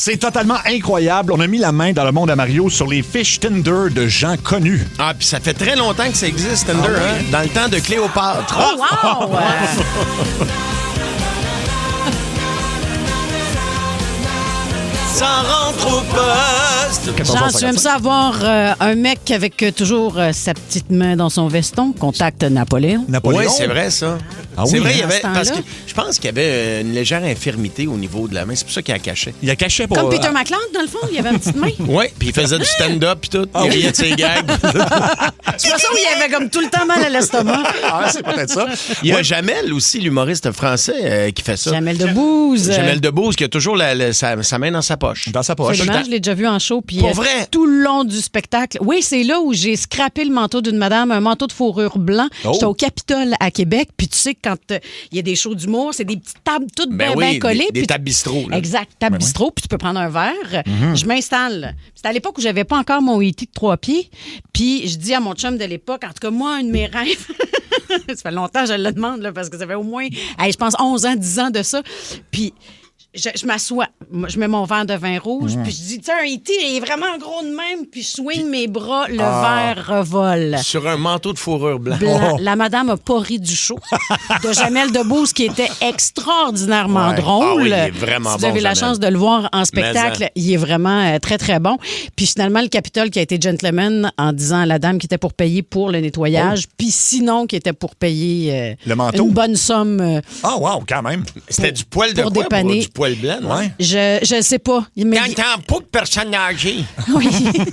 C'est totalement incroyable. On a mis la main dans le monde à Mario sur les fiches Tinder de gens connus. Ah, puis ça fait très longtemps que ça existe, Tinder, hein? Dans le temps de Cléopâtre. Oh, wow! Ça rentre au poste. Jean, tu aimes ça avoir un mec avec toujours sa petite main dans son veston? Contacte Napoléon. Napoléon? Oui, c'est vrai, ça. Ah c'est oui, vrai, il y à avait. ce temps-là? Parce que je pense qu'il y avait une légère infirmité au niveau de la main. C'est pour ça qu'il la cachait. Il a caché pour... Comme Peter McLeod, dans le fond, il avait une petite main. Oui, puis il faisait du stand-up puis tout. Il riait de ses gags. C'est pour ça où il avait comme tout le temps mal à l'estomac. Ah, c'est peut-être ça. Il y a Jamel aussi, l'humoriste français, qui fait ça. Jamel Debbouze. Jamel Debbouze qui a toujours sa main dans sa poche. Dans sa poche. Absolument, je l'ai déjà vu en show. Puis, Pour vrai? tout le long du spectacle. Oui, c'est là où j'ai scrappé le manteau d'une madame, un manteau de fourrure blanc. Oh. J'étais au Capitole à Québec. Puis tu sais, quand il y a des shows d'humour, c'est des petites tables toutes bien collées. Des puis tables bistrot. Là. Exact, table bistrot, puis tu peux prendre un verre. Je m'installe. C'était à l'époque où j'avais pas encore mon E.T. de 3 pieds. Puis je dis à mon chum de l'époque, en tout cas, moi, un de mes rêves, ça fait longtemps que je le demande, là, parce que ça fait au moins, je pense, 11 ans, 10 ans de ça. Puis je m'assois, je mets mon verre de vin rouge, puis je dis, tiens, un E.T. il est vraiment gros de même, puis je swing mes bras, le verre revole. Sur un manteau de fourrure blanc. La madame a pas ri du show de Jamel Debbouze, qui était extraordinairement drôle. Ah oui, il est vraiment si vous bon, avez la Jamel. chance de le voir en spectacle, il est vraiment très, très bon. Puis finalement, le Capitole qui a été gentleman en disant à la dame qui était pour payer pour le nettoyage, puis sinon qui était pour payer Le manteau. une bonne somme. Ah, wow, quand même. C'était du poil de pour quoi? dépanner. Du poil blanc, non? Ouais. Je sais pas. Mais Quand t'es en peau de personne âgée. oui.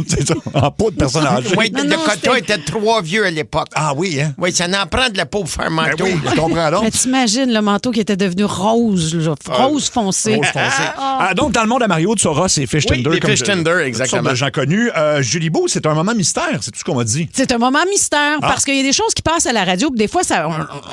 C'est ça. En peau de personnage. Oui, Non, le non, coton c'était- était trop vieux à l'époque. Ah oui, hein? Oui, ça en prend de la peau pour faire un Ben manteau. oui, je comprends donc. Mais t'imagines le manteau qui était devenu rose, là, rose foncé. Rose foncé. Donc, dans le monde à Mario, tu sauras, c'est Fish Oui, Tinder. les comme Fish Tinder, toutes exactement. sortes de gens connus. Julie Beau, c'est un moment mystère, c'est tout ce qu'on m'a dit. C'est un moment mystère parce qu'il y a des choses qui passent à la radio, puis des fois,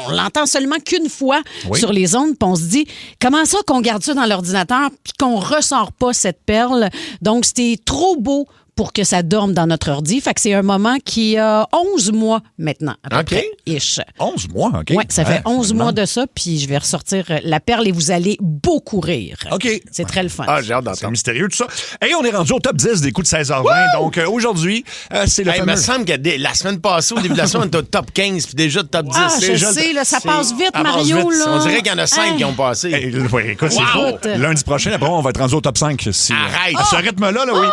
on l'entend seulement qu'une fois Oui. sur les ondes, puis on se dit comment ça qu'on garde ça dans l'ordinateur, puis qu'on ressort pas cette perle. Donc, c'était trop beau pour que ça dorme dans notre ordi. Fait que c'est un moment qui a 11 mois maintenant, à peu OK. près, ish. 11 mois, OK. Oui, ça fait 11 vraiment. mois de ça, puis je vais ressortir la perle et vous allez beaucoup rire. OK. C'est très le fun. Ah, j'ai hâte C'est d'entendre. mystérieux, tout ça. Et on est rendu au top 10 des coups de 16h20. Donc, aujourd'hui, c'est le Il fameux... me semble que la semaine passée, au début de la semaine, on était au top 15, puis déjà top 10. Ah, C'est je déjà- sais, là, ça c'est- passe vite, ça passe Mario, vite. là. On dirait qu'il y en a 5 Hein? qui ont passé. Oui, écoute, Wow! c'est lundi prochain, après, on va être rendu au top 5. Si, Arrête! à ce rythme-là, là, oui.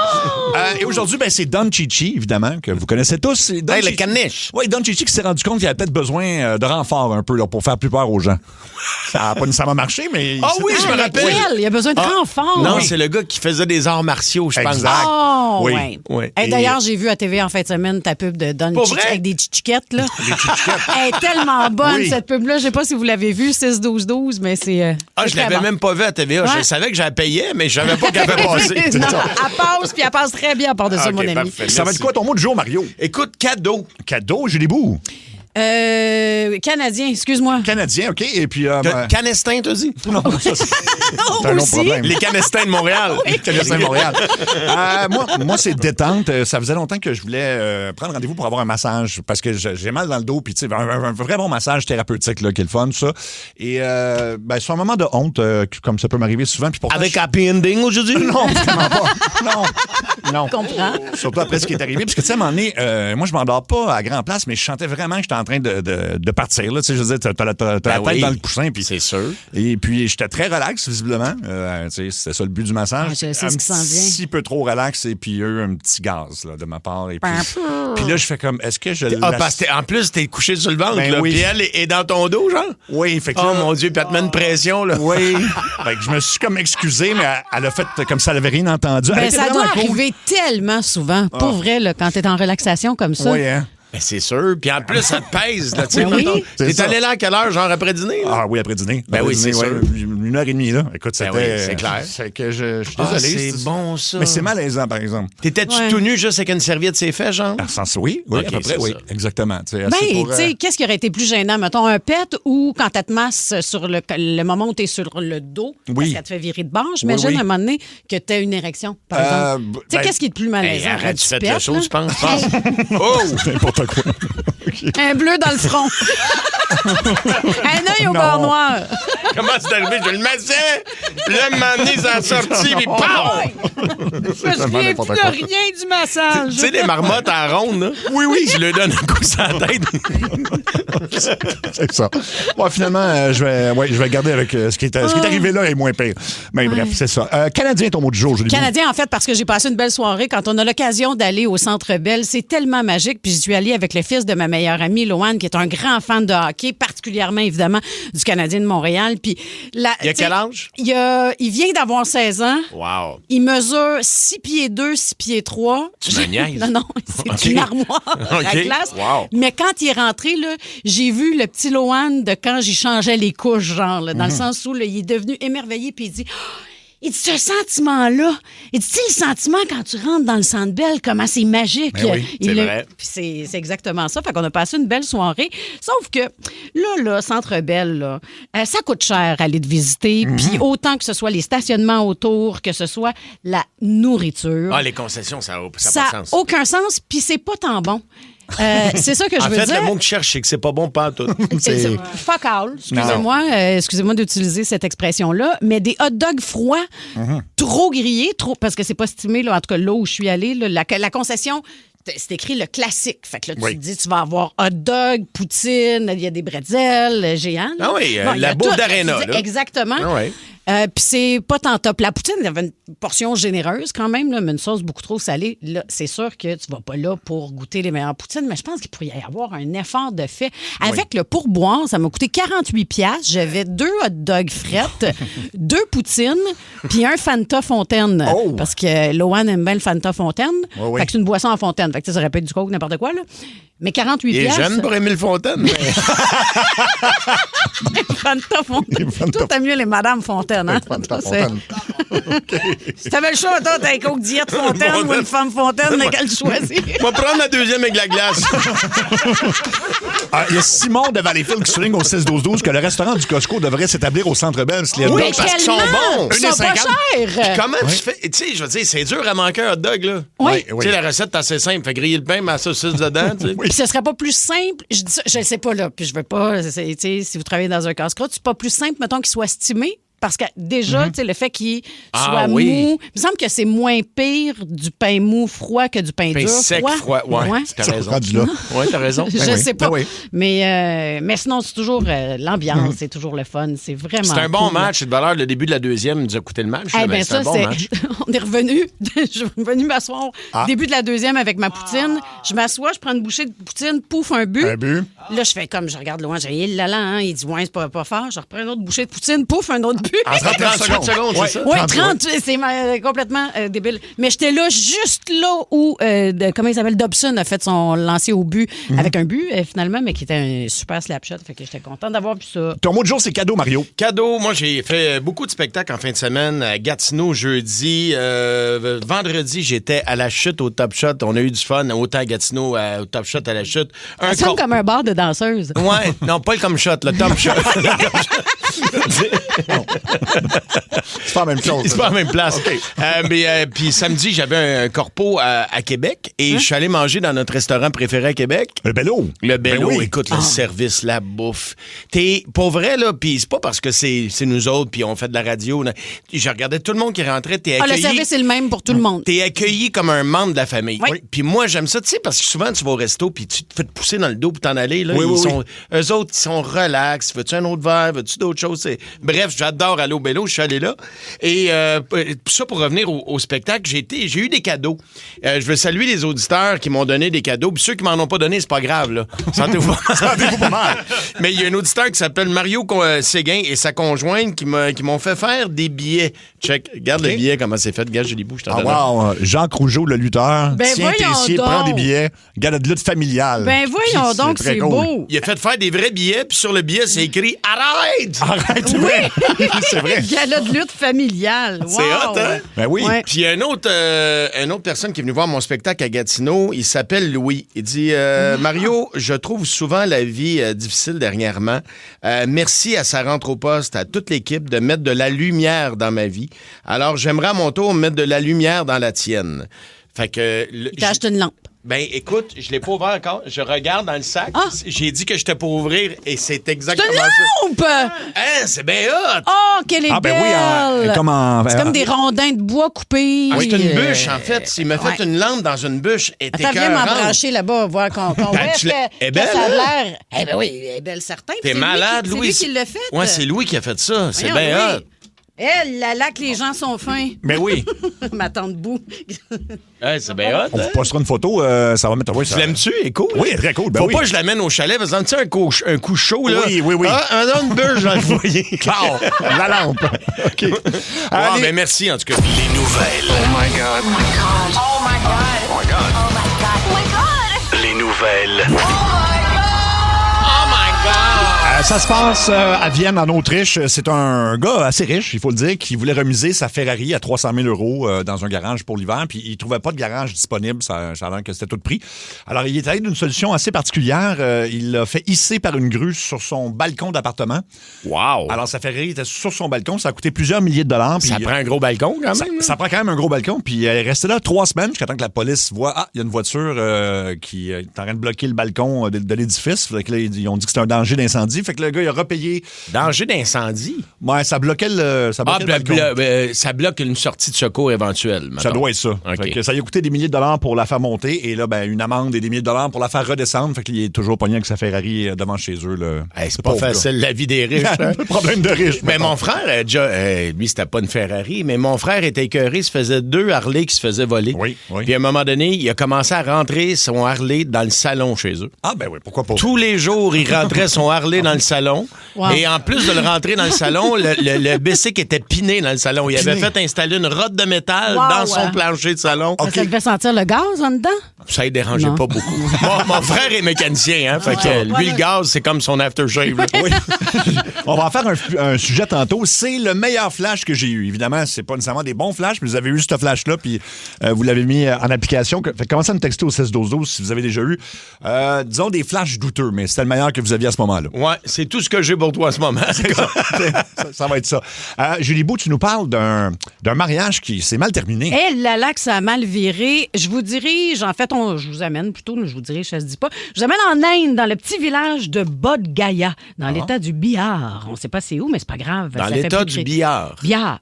Et aujourd'hui, ben, c'est Don Chichi, évidemment, que vous connaissez tous. C'est Don Hey, le Chichi. caniche. Oui, Don Chichi qui s'est rendu compte qu'il avait peut-être besoin de renfort un peu là, pour faire plus peur aux gens. Ça n'a pas nécessairement marché, mais... Ah oui, je me rappelle. Lequel? Il y a besoin de renfort. Non, Oui. c'est le gars qui faisait des arts martiaux, je pense. Exact. Oh, Oui. ouais. Oui. Hey, Et- d'ailleurs, j'ai vu à TV en fin de semaine ta pub de Don Pas Chichi vrai? avec des chichiquettes, là. Elle est tellement bonne, Oui. cette pub-là. Je sais pas si vous l'avez vue, 6-12-12, mais c'est. Ah, c'est je très l'avais bon. même pas vu à TVA. Je Ouais. savais que j'avais payé, mais je savais pas qu'elle avait passé. Non, elle passe, puis elle passe très bien à part de ça, Ok, mon ami. parfait. Ça va être quoi ton mot de jour, Mario? Écoute, cadeau. Cadeau, Julie Bou. Canadien, excuse-moi. Canadien, OK. Et puis... Canestin, t'as dit? non, ça, c'est un autre Aussi. problème. Les Canestins de Montréal. Canadien Montréal. Moi, c'est détente. Ça faisait longtemps que je voulais prendre rendez-vous pour avoir un massage parce que j'ai mal dans le dos. Puis, tu sais, un vrai bon massage thérapeutique, là, qui est le fun, tout ça. Et c'est un moment de honte, comme ça peut m'arriver souvent. Puis pourtant, Avec Happy Ending aujourd'hui? Non, vraiment pas. Non. Je comprends. Surtout après ce qui est arrivé. Parce que, tu sais, à un moment donné, moi, je m'endors pas à grand place, mais je sentais vraiment que j'étais en train de partir. Là. Tu sais, je veux dire, t'as la tête oui. dans le coussin. Puis, C'est sûr. et puis, j'étais très relax, visiblement. Tu sais, c'était ça le but du massage. Ah, je sais un ce qui s'en vient. petit peu trop relax, et puis eux, un petit gaz là, de ma part. Et puis là, je fais comme, est-ce que je Ah, parce que en plus, t'es couché sur le ventre, Ben là, oui. puis elle est dans ton dos, genre? Oui, fait que Oh là- mon Dieu, puis elle te met une pression, là. Oui. Fait que je me suis comme excusé, mais elle a fait comme ça, elle avait rien entendu. Elle Ben, était ça vraiment doit cool. arriver tellement souvent. Pour vrai, là, quand t'es en relaxation comme ça. Oui, hein? Ben, c'est sûr. Puis en plus, ça te pèse, là. Tu sais, Ben oui. mettons, C'est t'es ça. allé là à quelle heure, genre après dîner? là? Ah oui, après dîner. Ben Après oui, dîner, c'est sûr. 1h30, là. Écoute, Ben c'était... oui, c'est clair. C'est que je suis Ah, désolé. c'est bon, ça. Mais c'est malaisant, par exemple. T'étais-tu Ouais. tout nu juste avec une serviette ses fesses, genre? Dans le sens, oui, Ok, à peu près, c'est oui. ça. Exactement. Tu sais, Ben, assez pour, tu sais, qu'est-ce qui aurait été plus gênant? Mettons, un pet ou quand elle te masse sur le moment où tu es sur le dos, Oui. parce qu'elle te fait virer de bord, j'imagine oui. à un moment donné que tu as une érection, par exemple. Tu sais, ben, qu'est-ce qui est le plus Hey, malaisant? arrête, Un tu petit fais de pet, la chose, là? je pense. Oh! n'importe quoi. Un bleu dans le front. Un œil au Non. beurre noir. Comment c'est arrivé? Je le massais. Puis là, m'amener en sortie, puis POW! Je me souviens plus de rien du massage. Tu sais, les marmottes à la ronde, là? Oui. Je leur donne un coup sur la tête. C'est ça. Ouais, finalement, je vais garder avec ce qui est arrivé là est moins pire. Mais bref, c'est ça. Canadien, ton mot du jour, Julie. Canadien, en fait, parce que j'ai passé une belle soirée. Quand on a l'occasion d'aller au Centre Bell, c'est tellement magique. Puis j'y suis allée avec le fils de ma meilleure amie, Loane, qui est un grand fan de hockey, particulièrement, évidemment, du Canadien de Montréal. Puis Il a quel âge? Il vient d'avoir 16 ans. Wow. Il mesure 6 pieds 2, 6 pieds 3. Tu me niaises? Non, c'est OK. une armoire à OK. glace. Wow. Mais quand il est rentré, là, j'ai vu le petit Loane de quand j'y changeais les couches, genre, là, dans le sens où là, il est devenu émerveillé, puis il dit... Il dit, ce sentiment-là, il dit, tu sais, le sentiment quand tu rentres dans le Centre Bell, comment c'est magique. Ben oui, c'est vrai. Puis c'est exactement ça. Fait qu'on a passé une belle soirée. Sauf que là, Centre Bell, là, ça coûte cher aller te visiter. Puis autant que ce soit les stationnements autour, que ce soit la nourriture. Ah, les concessions, ça n'a pas de Ça n'a sens. aucun sens, puis c'est pas tant bon. C'est ça que je En veux fait, dire. le mot que je cherche, c'est que c'est pas bon pas tout. C'est fuck all. Excusez-moi d'utiliser cette expression-là, mais des hot dogs froids, trop grillés, parce que c'est pas estimé, là, en tout cas là où je suis allée, là, la concession. C'est écrit le classique. Fait que là, tu te dis, tu vas avoir hot dog, poutine, il y a des bretzels géants. Là. Ah oui, Bon, il y la a bouffe tout. d'aréna, là. Exactement. Ah oui. Puis c'est pas tant top. La poutine, il y avait une portion généreuse quand même, là, mais une sauce beaucoup trop salée. Là, c'est sûr que tu vas pas là pour goûter les meilleures poutines, mais je pense qu'il pourrait y avoir un effort de fait. Avec le pourboire, ça m'a coûté 48$. J'avais 2 hot dogs frettes, 2 poutines, puis un Fanta Fontaine. Oh! Parce que Loane aime bien le Fanta Fontaine. Oui. Fait que c'est une boisson en fontaine. Fait que ça aurait pu être du coke, n'importe quoi, là. Mais 48$. Il est jeune pour Émile Fontaine. Mais... Fanta Fontaine. Toi, t'aimes mieux les Madame Fontaine, hein? Fanta Toi, c'est- Fontaine. Si t'avais le choix, toi, t'as un coke diète Fontaine ou une femme Fontaine, laquelle tu choisis? On va prendre la deuxième avec la glace. Il y a Simon de Valleyfield qui souligne au 6-12-12 que le restaurant du Costco devrait s'établir au Centre Bell. Oui, parce qu'ils sont bons. Ils sont pas 1,50. chers. Comment tu fais? Tu sais, je veux dire, c'est dur à manquer un hot dog, là. Oui. Tu sais, la recette est assez simple. Fait griller le pain, mais la saucisse dedans, tu sais. Puis ce serait pas plus simple, je dis ça, je le sais pas là, puis je veux pas, tu sais, si vous travaillez dans un casse-croûte, c'est pas plus simple, mettons, qu'il soit estimé. Parce que déjà, tu sais, le fait qu'il soit mou, il me semble que c'est moins pire du pain mou froid que du pain Pain dur sec, froid. Ouais, t'as raison. Rendu là. Ouais, t'as raison. Je sais pas. Ben oui. Mais sinon, c'est toujours l'ambiance, c'est toujours le fun. C'est vraiment C'est un bon cool. match. C'est de valeur. Le début de la deuxième nous a coûté le match. Eh là, ben mais c'est un bon match. on est revenu. Je suis revenue m'asseoir. Début de la deuxième avec ma poutine. Je m'assois, je prends une bouchée de poutine, pouf, un but. Un but. Là, je fais comme, je regarde loin, j'ai il hein. Il dit, ouais, c'est pas fort. Je reprends une autre bouchée de poutine, pouf, un autre but. En 38 secondes, c'est ça? Oui, 30, 30, c'est complètement débile. Mais j'étais là, juste là où, comment il s'appelle, Dobson a fait son lancer au but, avec un but, finalement, mais qui était un super slap shot. Fait que j'étais contente d'avoir vu ça. Ton mot de jour, c'est cadeau, Mario. Cadeau, moi j'ai fait beaucoup de spectacles en fin de semaine à Gatineau jeudi. Vendredi, j'étais à la chute au Top Shot. On a eu du fun, autant à Gatineau au Top Shot à la chute. Ça sonne comme un bar de danseuse. Ouais, non, pas le comme shot, le Top Shot. C'est pas la même chose. C'est pas la même place. Puis samedi, j'avais un corpo à Québec et je suis allé manger dans notre restaurant préféré à Québec. Le Bello. Le Bello, Ben oui. écoute, le service, la bouffe. T'es, pour vrai, là, puis c'est pas parce que c'est nous autres, puis on fait de la radio. Là. Je regardais tout le monde qui rentrait, t'es Ah, accueilli. le service est le même pour tout le monde. T'es accueilli comme un membre de la famille. Oui. Puis moi, j'aime ça, tu sais, parce que souvent, tu vas au resto, puis tu te fais te pousser dans le dos pour t'en aller. Là. Eux autres, ils sont relax. Veux-tu un autre verre? Veux-tu d'autres choses? Bref, j'adore aller au Bello. Je suis allé là. Et ça, pour revenir au spectacle, j'ai eu des cadeaux. Je veux saluer les auditeurs qui m'ont donné des cadeaux. Puis ceux qui m'en ont pas donné, c'est pas grave, là. Sentez-vous pas mal. Mais il y a un auditeur qui s'appelle Mario Séguin et sa conjointe qui m'ont fait faire des billets. Check. Regarde le billet, comment c'est fait. Regarde, j'ai les bouts, je t'en donne. Wow. Jean Rougeau, le lutteur. Ben Tiens, voyons Tessier, donc. prend des billets. Gars de lutte familiale. Ben voyons donc, très c'est cool. beau. Il a fait faire des vrais billets, puis sur le billet, c'est écrit « Arrête! » Arrête, c'est vrai. C'est vrai. Gala de lutte familiale. Wow. C'est hot, hein? Ben oui. Ouais. Puis il y a une autre personne qui est venue voir mon spectacle à Gatineau. Il s'appelle Louis. Il dit Mario, je trouve souvent la vie difficile dernièrement. Merci à sa rentre au poste, à toute l'équipe de mettre de la lumière dans ma vie. Alors j'aimerais à mon tour mettre de la lumière dans la tienne. Fait que Il t'a acheté une lampe. Ben, écoute, je l'ai pas ouvert encore. Je regarde dans le sac. Ah. J'ai dit que j'étais pour ouvrir et c'est C'est exactement une ça. lampe! Hein, c'est bien hot! Oh, qu'elle est belle! c'est comme des rondins de bois coupés. Ah, c'est une bûche, en fait. Il m'a fait une lampe dans une bûche. Attends, viens m'embrancher là-bas, voir qu'on Ben, voit tu l'as- elle est que belle, ça a hein? l'air. Eh ben oui, elle est belle, certain. T'es C'est lui malade, qui- Louis. C'est lui qui l'a fait. Ouais, c'est Louis qui a fait ça. C'est Voyons, bien Louis. hot. Elle, là que les gens sont fins. Ben oui. Ma tante Bou. Ouais, c'est bien hot. On vous postera une photo, ça va mettre... Oui, Tu l'aimes-tu? Elle est cool. Oui, très cool. Ben Faut oui. pas que je l'amène au chalet, parce que tu sais, un coup chaud, là. Oui. Ah, une bûche dans le foyer. Claire, la lampe. OK. Ah, Allez. ben merci, en tout cas. Les nouvelles. Oh my God. Oh my God. Oh my God. Oh my God. Oh my God. Oh my God. Les nouvelles. Oh my God. Ça se passe à Vienne, en Autriche. C'est un gars assez riche, il faut le dire, qui voulait remiser sa Ferrari à 300 000 € dans un garage pour l'hiver, puis il trouvait pas de garage disponible, ça a l'air que c'était tout pris. Alors, il est allé d'une solution assez particulière. Il l'a fait hisser par une grue sur son balcon d'appartement. Wow. Alors, sa Ferrari était sur son balcon, ça a coûté plusieurs milliers de dollars. Ça puis, prend un gros balcon, quand même. là. ça prend quand même un gros balcon, puis elle est restée là 3 semaines jusqu'à temps que la police voit, il y a une voiture qui est en train de bloquer le balcon de l'édifice. Fait que là, ils ont dit que c'était un danger d'incendie. Fait que le gars, il a repayé. Danger d'incendie. Ouais, ça bloquait le balcon. Ça bloque une sortie de secours éventuelle. Ça mettons. doit être ça. OK. Fait que ça lui a coûté des milliers de dollars pour la faire monter et là, une amende et des milliers de dollars pour la faire redescendre. Fait qu'il est toujours pogné avec sa Ferrari devant chez eux. Là. Hey, c'est pas facile, la vie des riches. Un hein? peu problème de riche. Mais mettons. mon frère, lui, c'était pas une Ferrari, mais mon frère était écœuré. Il se faisait 2 Harley qui se faisaient voler. Oui. Puis à un moment donné, il a commencé à rentrer son Harley dans le salon chez eux. Ah, ben oui, pourquoi pas? Tous les jours, il rentrait son Harley dans le salon. Wow. Et en plus de le rentrer dans le salon, le bicycle était piné dans le salon. Il avait fait installer une rotte de métal Wow, dans son ouais. plancher de salon. Ça devait sentir le gaz en dedans? Ça ne dérangeait Non. pas beaucoup. Mon frère est mécanicien, hein? Fait que lui, le gaz, c'est comme son aftershave. là. Oui. On va en faire un sujet tantôt. C'est le meilleur flash que j'ai eu. Évidemment, c'est pas nécessairement des bons flashs, mais vous avez eu ce flash-là, puis vous l'avez mis en application. Fait que commencez à me texter au 16-12-12 si vous avez déjà eu, disons, des flashs douteux, mais c'était le meilleur que vous aviez à ce moment-là. Ouais, c'est tout ce que j'ai pour toi en ce moment. ça va être ça. Julie Beau, tu nous parles d'un mariage qui s'est mal terminé. Eh là que ça a mal viré. Je vous dirige, en fait, je vous amène plutôt, je vous dirige, ça se dit pas. Je vous amène en Inde, dans le petit village de Bodh Gaya, dans l'état du Bihar. On sait pas c'est où, mais c'est pas grave. Dans Ça fait l'état plus du de- Bihar. Bihar.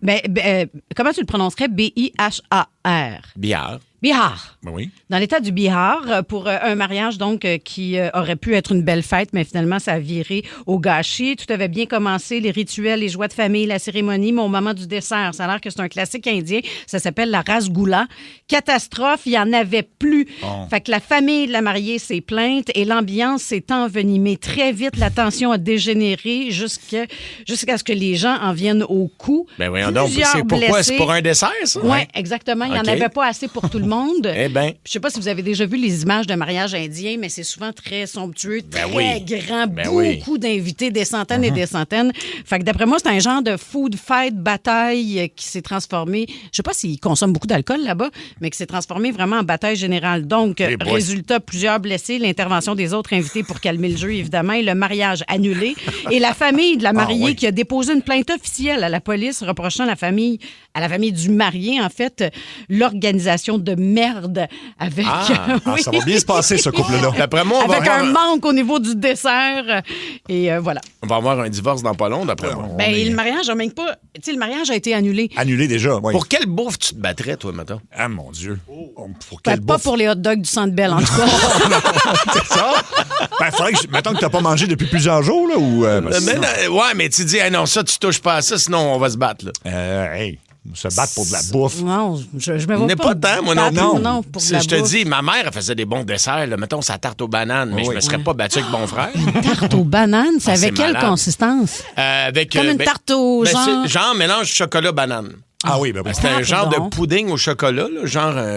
Comment tu le prononcerais? B-I-H-A-R. Bihar. Bihar. Ben oui. Dans l'état du Bihar, pour un mariage donc qui aurait pu être une belle fête, mais finalement ça a viré au gâchis. Tout avait bien commencé, les rituels, les joies de famille, la cérémonie, mais au moment du dessert, ça a l'air que c'est un classique indien. Ça s'appelle la rasgoula. Catastrophe, il y en avait plus. Fait que la famille de la mariée s'est plainte et l'ambiance s'est envenimée. Très vite, la tension a dégénéré jusqu'à ce que les gens en viennent au cou. Ben voyons donc, Plusieurs c'est pourquoi? blessés. C'est pour un dessert, ça? Oui, exactement. Il n'y OK. en avait pas assez pour tout le monde. Eh bien. Je sais pas si vous avez déjà vu les images de mariage indien, mais c'est souvent très somptueux, très oui. grand, Ben beaucoup oui. d'invités, des centaines et des centaines. Fait que d'après moi, c'est un genre de food fight, bataille qui s'est transformé. Je sais pas s'ils consomment beaucoup d'alcool là-bas, mais qui s'est transformé vraiment en bataille générale. Donc, Eh boy. résultat, plusieurs blessés, l'intervention des autres invités pour calmer le jeu, évidemment, et le mariage annulé. Et la famille de la mariée oui. qui a déposé une plainte officielle à la police reprochant à la famille du marié, en fait, l'organisation de merde avec... Oui. Ça va bien se passer, ce couple-là. D'après moi, on va, Avec un avoir, manque au niveau du dessert. Et voilà. on va avoir un divorce dans pas long, d'après moi. Ben, le mariage a même pas... Tu sais, le mariage a été annulé. Annulé déjà, oui. Pour quelle bouffe tu te battrais, toi, mettons? Ah, mon Dieu. Pour Ben, quelle pas bouffe? pour les hot dogs du Centre Bell, en tout cas. C'est ça? Ben, faudrait que mettons que t'as pas mangé depuis plusieurs jours, là, ou... Ouais, mais tu dis, non, ça, tu touches pas à ça, sinon on va se battre, là. Hey, se battre pour de la bouffe. Non, je me vois N'est pas de temps, moi non battre, plus. Non, pour de la Je te bouffe. dis, ma mère, elle faisait des bons desserts, là. Mettons sa tarte aux bananes, mais je me serais pas battu avec mon frère. Tarte aux bananes, c'est Ah, avec c'est quelle malade. consistance? Avec, Comme une tarte au genre- c'est genre mélange chocolat-banane. Ah oui, ben oui. C'était un genre Pardon. de pudding au chocolat, là,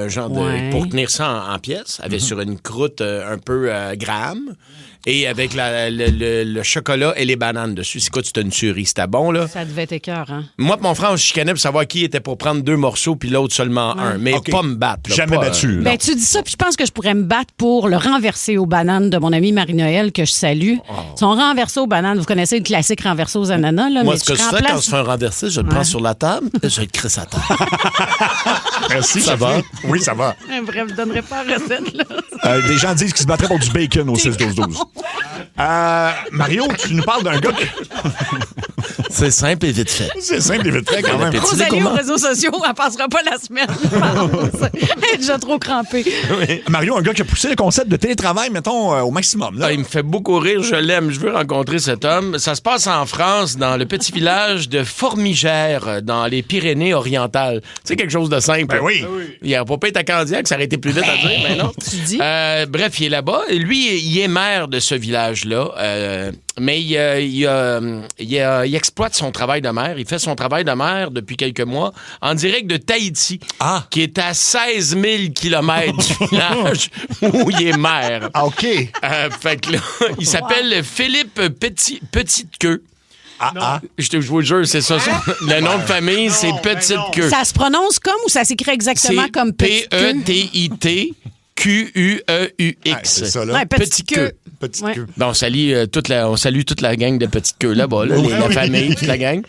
genre Ouais. pour tenir ça en pièces, avec sur une croûte un peu Graham, et avec le chocolat et les bananes dessus. C'est quoi, tu t'as une tuerie? C'était bon, là? Ça devait être écœurant. Moi et mon frère, on se chicanait pour savoir qui était pour prendre 2 morceaux, puis l'autre seulement un. Mais OK. pas me battre. là, Jamais pas, battu. là. Ben, tu dis ça, puis je pense que je pourrais me battre pour le renverser aux bananes de mon amie Marie-Noël, que je salue. Son renversé aux bananes, vous connaissez le classique renversé aux ananas, là, Moi, mais ce que tu je fais quand remplaces... je fais un renversé, je le prends sur la table, je le Chris à terre. Merci. Ça va? Oui, ça va. Bref, je ne donnerai pas la recette, là. Des gens disent qu'ils se battraient pour du bacon au 6-12-12. Mario, tu nous parles d'un gars qui... C'est simple et vite fait. C'est simple et vite fait quand même. Rosalie aux réseaux sociaux, elle passera pas la semaine. Je pense. Elle est déjà trop crampée. Mario, un gars qui a poussé le concept de télétravail, mettons, au maximum. Là. Ah, il me fait beaucoup rire, je l'aime, je veux rencontrer cet homme. Ça se passe en France, dans le petit village de Formigère, dans les Pyrénées-Orientales. C'est quelque chose de simple. Ben oui. Il n'a pas été à Candiac, ça aurait été plus vite à dire, mais non. Tu dis? Bref, il est là-bas. Lui, il est maire de ce village-là. Mais il exploite son travail de maire. Il fait son travail de maire depuis quelques mois en direct de Tahiti, qui est à 16 000 km du village où il est maire. Ah, OK. Fait que là, il s'appelle Philippe Petite-Queue. Je vous le jure, c'est ça. Le nom de famille, c'est Petite-Queue. Ça se prononce comme ou ça s'écrit exactement comme petite queue? Petitqueux. C'est ça, là. Ouais, petite queue. Petite Ouais. queue. Ben, on salue toute la gang de petites queues là-bas, là, la famille, toute la gang.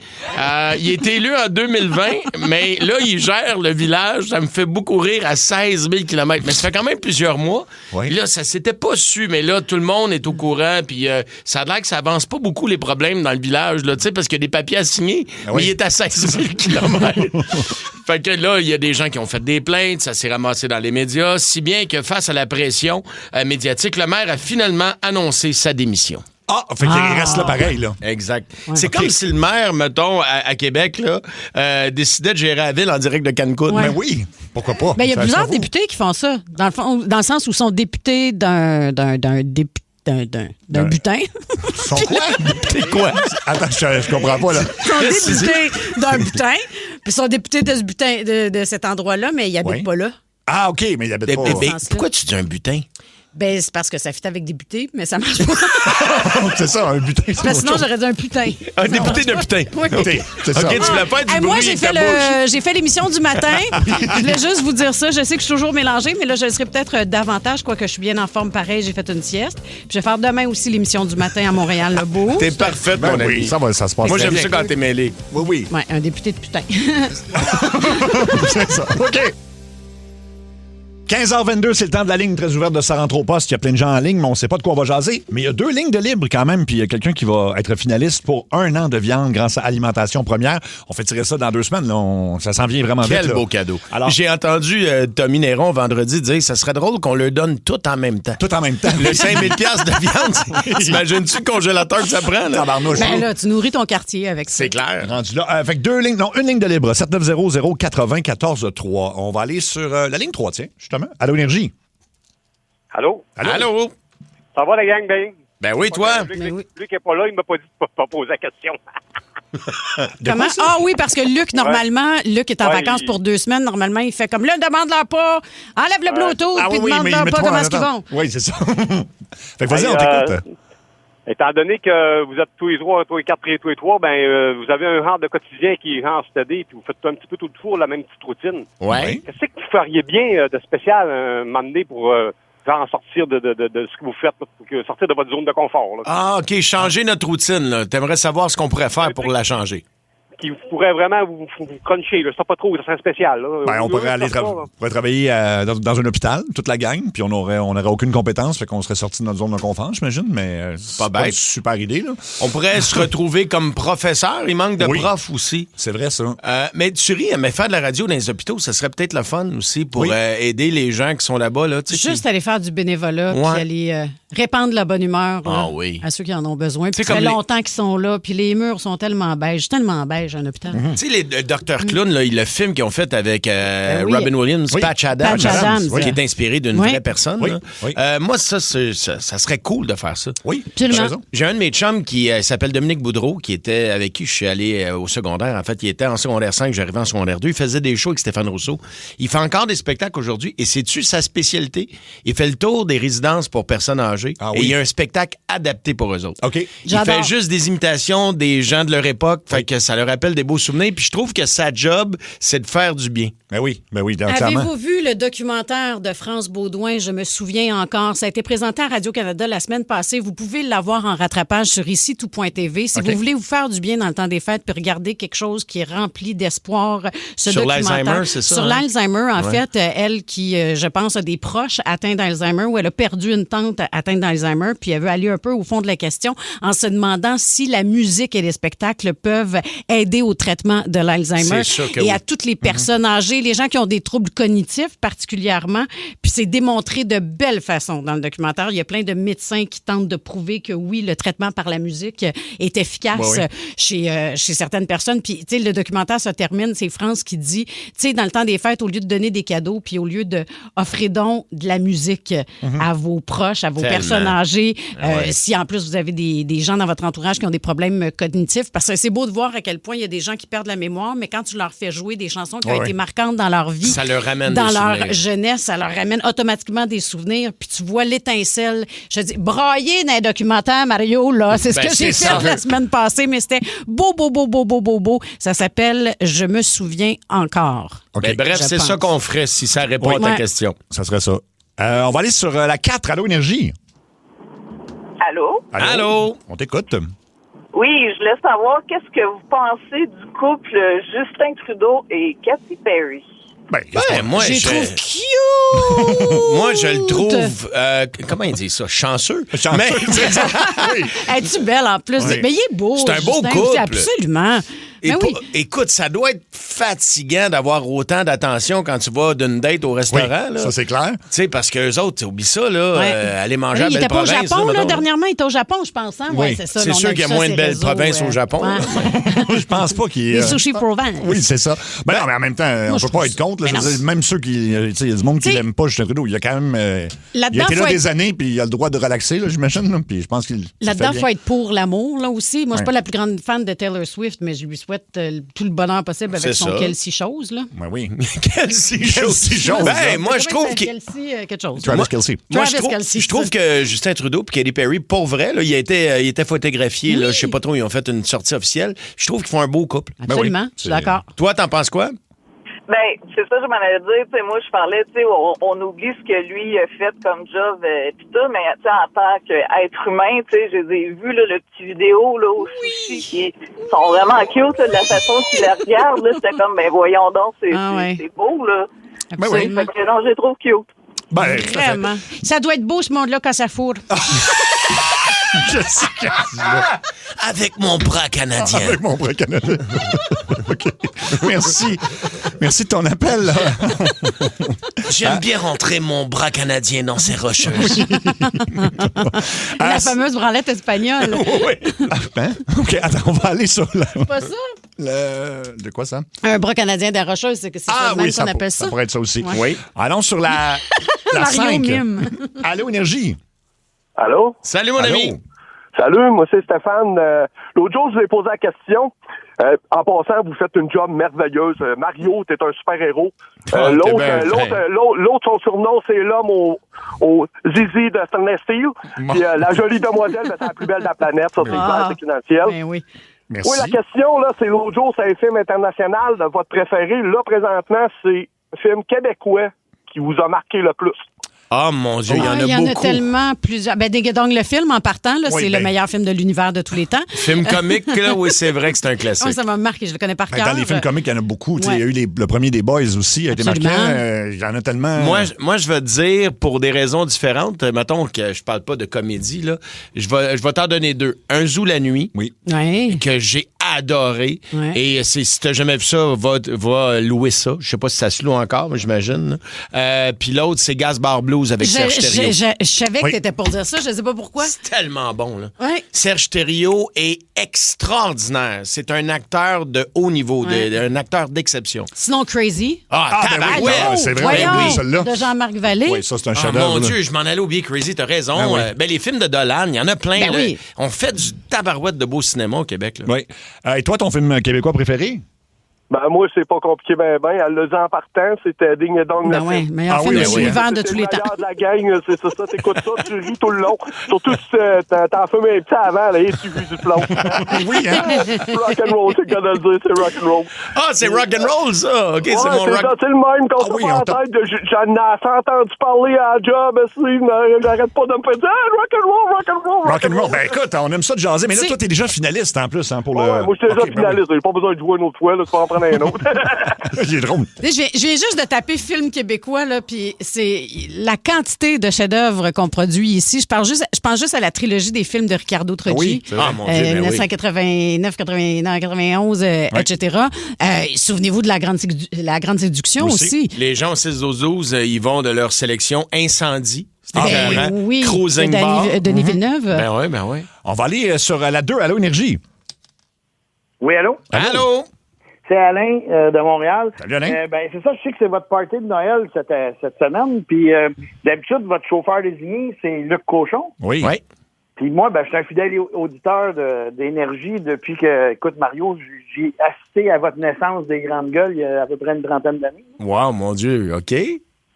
Il est élu en 2020, mais là, il gère le village. Ça me fait beaucoup rire à 16 000 km. Mais ça fait quand même plusieurs mois. Oui. Puis là, ça s'était pas su, mais là, tout le monde est au courant. Puis ça a l'air que ça avance pas beaucoup les problèmes dans le village, là, tu sais, parce qu'il y a des papiers à signer, mais il est à 16 000 km. Fait que là, il y a des gens qui ont fait des plaintes, ça s'est ramassé dans les médias, si bien que face à la pression médiatique, le maire a finalement annoncé sa démission. Fait qu'il reste là pareil, là. Exact. C'est comme si le maire, mettons, à Québec, là, décidait de gérer la ville en direct de Cancun. Ouais. Ben oui, pourquoi pas? Ben, il y a Ça plusieurs vaut. députés qui font ça, dans le sens où ils sont députés d'un butin. Ils sont quoi? C'est quoi? Attends, je comprends pas, là. Ils sont députés d'un butin, puis ils sont députés de ce butin, de cet endroit-là, mais ils habitent Oui. pas là. Ah, OK, mais il habite pas... Pourquoi tu dis un butin? Ben, c'est parce que ça fit avec des butés, mais ça marche pas. C'est ça, un butin. c'est Ben, autre sinon, chose. j'aurais dit un putain. Un député de putain. Oui. C'est ça. OK, tu voulais pas être du Hey, moi, bruit j'ai avec ta bouche. j'ai fait l'émission du matin. Je voulais juste vous dire ça. Je sais que je suis toujours mélangée, mais là, je le serai peut-être davantage, quoique je suis bien en forme pareil. J'ai fait une sieste. Puis je vais faire demain aussi l'émission du matin à Montréal, le beau. T'es parfaite, Ben mon oui, ami. ça se passe Moi, très j'aime bien. ça quand t'es mêlé. Oui, oui. Ouais, un député de putain. C'est ça. OK. 15h22, c'est le temps de la ligne très ouverte de Ça rentre au poste. Il y a plein de gens en ligne, mais on ne sait pas de quoi on va jaser. Mais il y a 2 lignes de libre quand même, puis il y a quelqu'un qui va être finaliste pour 1 an de viande grâce à Alimentation Première. On fait tirer ça dans 2 semaines. Là. Ça s'en vient vraiment vite. Quel là. beau cadeau. Alors, J'ai entendu Tommy Néron vendredi dire que ça serait drôle qu'on leur donne tout en même temps. tout en même temps. Le 5 000 $ de viande, t'imagines-tu le congélateur que ça prend? Là? Tabarnouche. Ben là, tu nourris ton quartier avec ça. C'est clair. Rendu là. Fait que 2 lignes, non, 1 ligne de libre. 7900 80 14 3. On va aller sur la ligne 3, tiens, justement. Allô, Énergie. Allô? Allô? Ça va, la gang, ben? Ben oui, toi? Luc, Ben oui. Luc n'est pas là, il m'a pas dit de pas poser la question. Comment? Ah oui, parce que Luc, normalement, Luc est en Ouais, vacances pour 2 semaines. Normalement, il fait comme là, demande-leur pas, enlève le Bluetooth, puis demande-leur pas comment est-ce qu'ils vont. Oui, c'est ça. Fait que vas-y, Hey, on t'écoute. Étant donné que vous êtes tous les 3, tous les 4 et tous les 3, vous avez un genre de quotidien qui est genre stédé, puis vous faites un petit peu tout le tour la même petite routine. Ouais. Qu'est-ce que vous feriez bien de spécial un moment donné pour genre sortir de ce que vous faites, pour sortir de votre zone de confort, là, Ah, OK, changer notre routine. Là. T'aimerais savoir ce qu'on pourrait faire pour la changer. qui pourrait vraiment vous cruncher, là, ça pas trop, ça serait spécial. Là. Ben, on pourrait aller travailler dans un hôpital, toute la gang, puis on n'aurait aucune compétence, fait qu'on serait sorti de notre zone de confort, j'imagine, mais c'est pas une super idée. Là. On pourrait se retrouver comme professeur. Il manque de profs aussi. C'est vrai, ça. Mais tu ris, mais faire de la radio dans les hôpitaux, ça serait peut-être le fun aussi pour aider les gens qui sont là-bas. Là, juste aller faire du bénévolat, puis aller répandre la bonne humeur là, à ceux qui en ont besoin. Puis ça fait longtemps qu'ils sont là, puis les murs sont tellement beiges un hôpital. Tu sais, les Dr. Clown, là, le film qu'ils ont fait avec Robin Williams, Patch Adams, qui est inspiré d'une vraie personne. Moi, ça serait cool de faire ça. Oui, j'ai un de mes chums qui s'appelle Dominique Boudreau, qui était avec qui je suis allé au secondaire. En fait, il était en secondaire 5, j'arrivais en secondaire 2. Il faisait des shows avec Stéphane Rousseau. Il fait encore des spectacles aujourd'hui. Et sais-tu sa spécialité? Il fait le tour des résidences pour personnes âgées. Et il y a un spectacle adapté pour eux autres. OK. Il fait juste des imitations des gens de leur époque. Fait que ça leur a rappelle des beaux souvenirs. Puis je trouve que sa job, c'est de faire du bien. Ben oui, clairement. Avez-vous vu le documentaire de France Baudouin, Je me souviens encore? Ça a été présenté à Radio-Canada la semaine passée. Vous pouvez l'avoir en rattrapage sur ici-tout.tv. Si vous voulez vous faire du bien dans le temps des fêtes puis regarder quelque chose qui est rempli d'espoir, sur l'Alzheimer, c'est ça? Sur l'Alzheimer, en fait, elle qui, je pense, a des proches atteints d'Alzheimer ou elle a perdu une tante atteinte d'Alzheimer, puis elle veut aller un peu au fond de la question en se demandant si la musique et les spectacles peuvent aider au traitement de l'Alzheimer. C'est sûr que et oui. à toutes les personnes âgées, les gens qui ont des troubles cognitifs particulièrement. Puis c'est démontré de belle façon dans le documentaire. Il y a plein de médecins qui tentent de prouver que oui, le traitement par la musique est efficace chez certaines personnes. Puis, tu sais, le documentaire se termine, c'est France qui dit, tu sais, dans le temps des fêtes, au lieu de donner des cadeaux, puis au lieu de offrir donc de la musique à vos proches, à vos personnes âgées, si en plus vous avez des gens dans votre entourage qui ont des problèmes cognitifs, parce que c'est beau de voir à quel point il y a des gens qui perdent la mémoire, mais quand tu leur fais jouer des chansons qui ont été marquantes dans leur vie, ça leur ramène dans des leur souvenirs. jeunesse, ça leur ramène automatiquement des souvenirs, puis tu vois l'étincelle. Je dis, brailler dans un documentaire, Mario, là, c'est ce que j'ai fait la semaine passée, mais c'était beau. Ça s'appelle Je me souviens encore. OK. Bref, c'est ça qu'on ferait si ça répond à ta question. Ça serait ça. On va aller sur la 4, Allô Énergie. Allô? On t'écoute. Oui, je voulais savoir qu'est-ce que vous pensez du couple Justin Trudeau et Katy Perry. Moi, Je trouve cute! Moi, je le trouve... comment il dit ça? Chanceux? Mais... Oui. Es-tu belle en plus? Oui. Mais il est beau. C'est un beau Justin, couple. Absolument. Mais oui. Écoute, ça doit être fatigant d'avoir autant d'attention quand tu vas d'une date au restaurant. Oui, là. ça c'est clair. Tu sais, parce qu'eux autres, oublie ça, là, aller manger à Il Belle était pas au Province. Japon, là, mettons. dernièrement. Il était au Japon, je pense. Hein? Oui. Ouais, c'est ça. C'est On a sûr vu qu'il y a ça moins sur de les belles réseaux, provinces au Japon. Ouais. là. Je pense pas qu'il... Les sushis Provence. Oui, c'est ça. Ben non, mais en même temps, on je peut pas trouve être contre. Là, ça. je veux dire, même ceux qui... Tu sais, il y a du monde qui T'sais, l'aime pas, Justin Trudeau. Il y a quand même... il a là-dedans, été là faut des être- années, puis il a le droit de relaxer, là, j'imagine. Là, puis je pense qu'il... Là-dedans, il il faut être pour l'amour, là aussi. Moi, je suis Ouais. pas la plus grande fan de Taylor Swift, mais je lui souhaite tout le bonheur possible avec C'est son ça. Kelsey chose, là. Ben oui. Kelsey chose. chose, Ben, là. moi, je trouve que... Kelsey quelque chose. Travis Kelce. Moi, Travis Kelce, je trouve que Justin Trudeau et Katy Perry, pour vrai, là, il était photographié. Là, je sais pas trop, ils ont fait une sortie officielle. Je trouve qu'ils font un beau couple. Absolument, oui, je suis d'accord. Toi, t'en penses quoi? Ben, c'est ça que je m'en allais dire. Tu sais, moi, je parlais, tu sais, on oublie ce que lui a fait comme job pis tout, mais tu sais, en tant qu'être humain, tu sais, je les ai vus, là, le petit vidéo, là, au sushi, qui sont vraiment cute, là, de la façon qu'ils la regardent, là, c'était comme, ben, voyons donc, c'est beau, là. Ben oui. Absolument. Fait que, non, je les trouve cute. Ben, tout à fait. Vraiment. Ça doit être beau, ce monde-là, quand ça fourre. Jessica. Avec mon bras canadien. Avec mon bras canadien. OK. Merci. Merci de ton appel. Là. J'aime bien rentrer mon bras canadien dans ces rocheuses. La fameuse branlette espagnole. Oui. Hein? OK, attends, on va aller sur Pas ça? De quoi ça? Un bras canadien des Rocheuses, c'est ça même qu'on appelle ça. Ça pourrait être ça aussi. Ouais. Oui. Allons sur la Mario 5. mime. Allô, Énergie. Allô? Salut, mon Allô? ami. Salut, moi c'est Stéphane. L'autre jour, je vous ai posé la question. En passant, vous faites une job merveilleuse. Mario, t'es un super-héros. L'autre, son surnom, c'est l'homme au zizi de Stainless Steel. Puis la jolie demoiselle, c'est la plus belle de la planète. Ça, c'est clair, c'est confidentiel. Ben oui. Merci. Oui, la question, là, c'est l'autre jour, c'est un film international de votre préféré. Là, présentement, c'est un film québécois qui vous a marqué le plus. Ah, mon Dieu, il y en a Il y en a beaucoup. tellement plusieurs. Ben, donc, le film, en partant, là, Oui, c'est ben. le meilleur film de l'univers de tous les temps. Film comique, là, oui, c'est vrai que c'est un classique. Oh, ça m'a marqué, je le connais par Ben, cœur. dans les films comiques, il y en a beaucoup. Tu sais, Ouais. Il y a eu le premier des Boys aussi, a été Absolument. marquant. Il y en a tellement. Moi, je vais te dire, pour des raisons différentes, mettons que je parle pas de comédie, là, je vais t'en donner deux. Un Zoo la nuit, Oui. Oui. que j'ai adoré. Ouais. Et si t'as jamais vu ça, va louer ça. Je sais pas si ça se loue encore, mais j'imagine. Puis l'autre, c'est Gas Bar Blues avec Serge Thériault. Je savais que Oui. t'étais pour dire ça, je sais pas pourquoi. C'est tellement bon, là. Ouais. Serge Thériault est extraordinaire. C'est un acteur de haut niveau, Ouais. un acteur d'exception. Sinon, Crazy. Ah, ben oui, tabarouette! ah, c'est vrai, Voyons, ben oui, celle-là. de Jean-Marc Vallée. Oui, ça, c'est un Ah, chef-d'œuvre. mon là. Dieu, je m'en allais oublier Crazy, t'as raison. Ben oui. Les films de Dolan, il y en a plein. Ben là. oui. On fait du tabarouette de beau cinéma au Québec. Là. Oui. Et toi, ton film québécois préféré? Ben, moi, c'est pas compliqué, ben. Elle l'a dit en partant, c'était Ding et Dong. Ben oui, meilleur film de l'univers de tous les temps. C'est le meilleur de la gang, c'est ça, t'écoutes ça, tu ris tout le long. Surtout si t'en fumé un petit avant, là, et tu vis du plomb. Oui, hein? Rock'n'roll, c'est le cas de le dire, c'est rock'n'roll. Ah, c'est rock'n'roll, ça! OK, Ouais, c'est mon rock. ça, c'est le même qu'on se fait en tête. J'en ai assez entendu parler à la job, j'arrête pas de me faire dire rock'n'roll. Rock'n'roll. Ben écoute, on aime ça de jaser, mais là, toi, t'es déjà finaliste en plus, hein, pour le... Ouais, moi, je suis déjà finaliste. J'ai pas besoin de jouer une autre fois, là, tu vas en prendre un autre. Il est drôle. Je viens juste de taper film québécois, là, puis c'est la quantité de chefs-d'œuvre qu'on produit ici. Je pense juste à la trilogie des films de Ricardo Troggi. Oui, c'est vrai. Ah, mon Dieu, ben 1989, 91, etc. Souvenez-vous de la grande séduction aussi. Les gens au 6-12-12, ils vont de leur sélection Incendie. C'était écœurant. Oui, Cruising Bar. Denis Villeneuve. Ben oui. On va aller sur la 2, Allô Énergie. Oui, allô? Allô? C'est Alain de Montréal. Salut, Alain. C'est ça, je sais que c'est votre party de Noël cette semaine. Puis d'habitude, votre chauffeur désigné, c'est Luc Cochon. Oui. Puis moi, je suis un fidèle auditeur d'Énergie depuis que, écoute, Mario, j'ai assisté à votre naissance des Grandes Gueules il y a à peu près une trentaine d'années. Wow, mon Dieu, OK.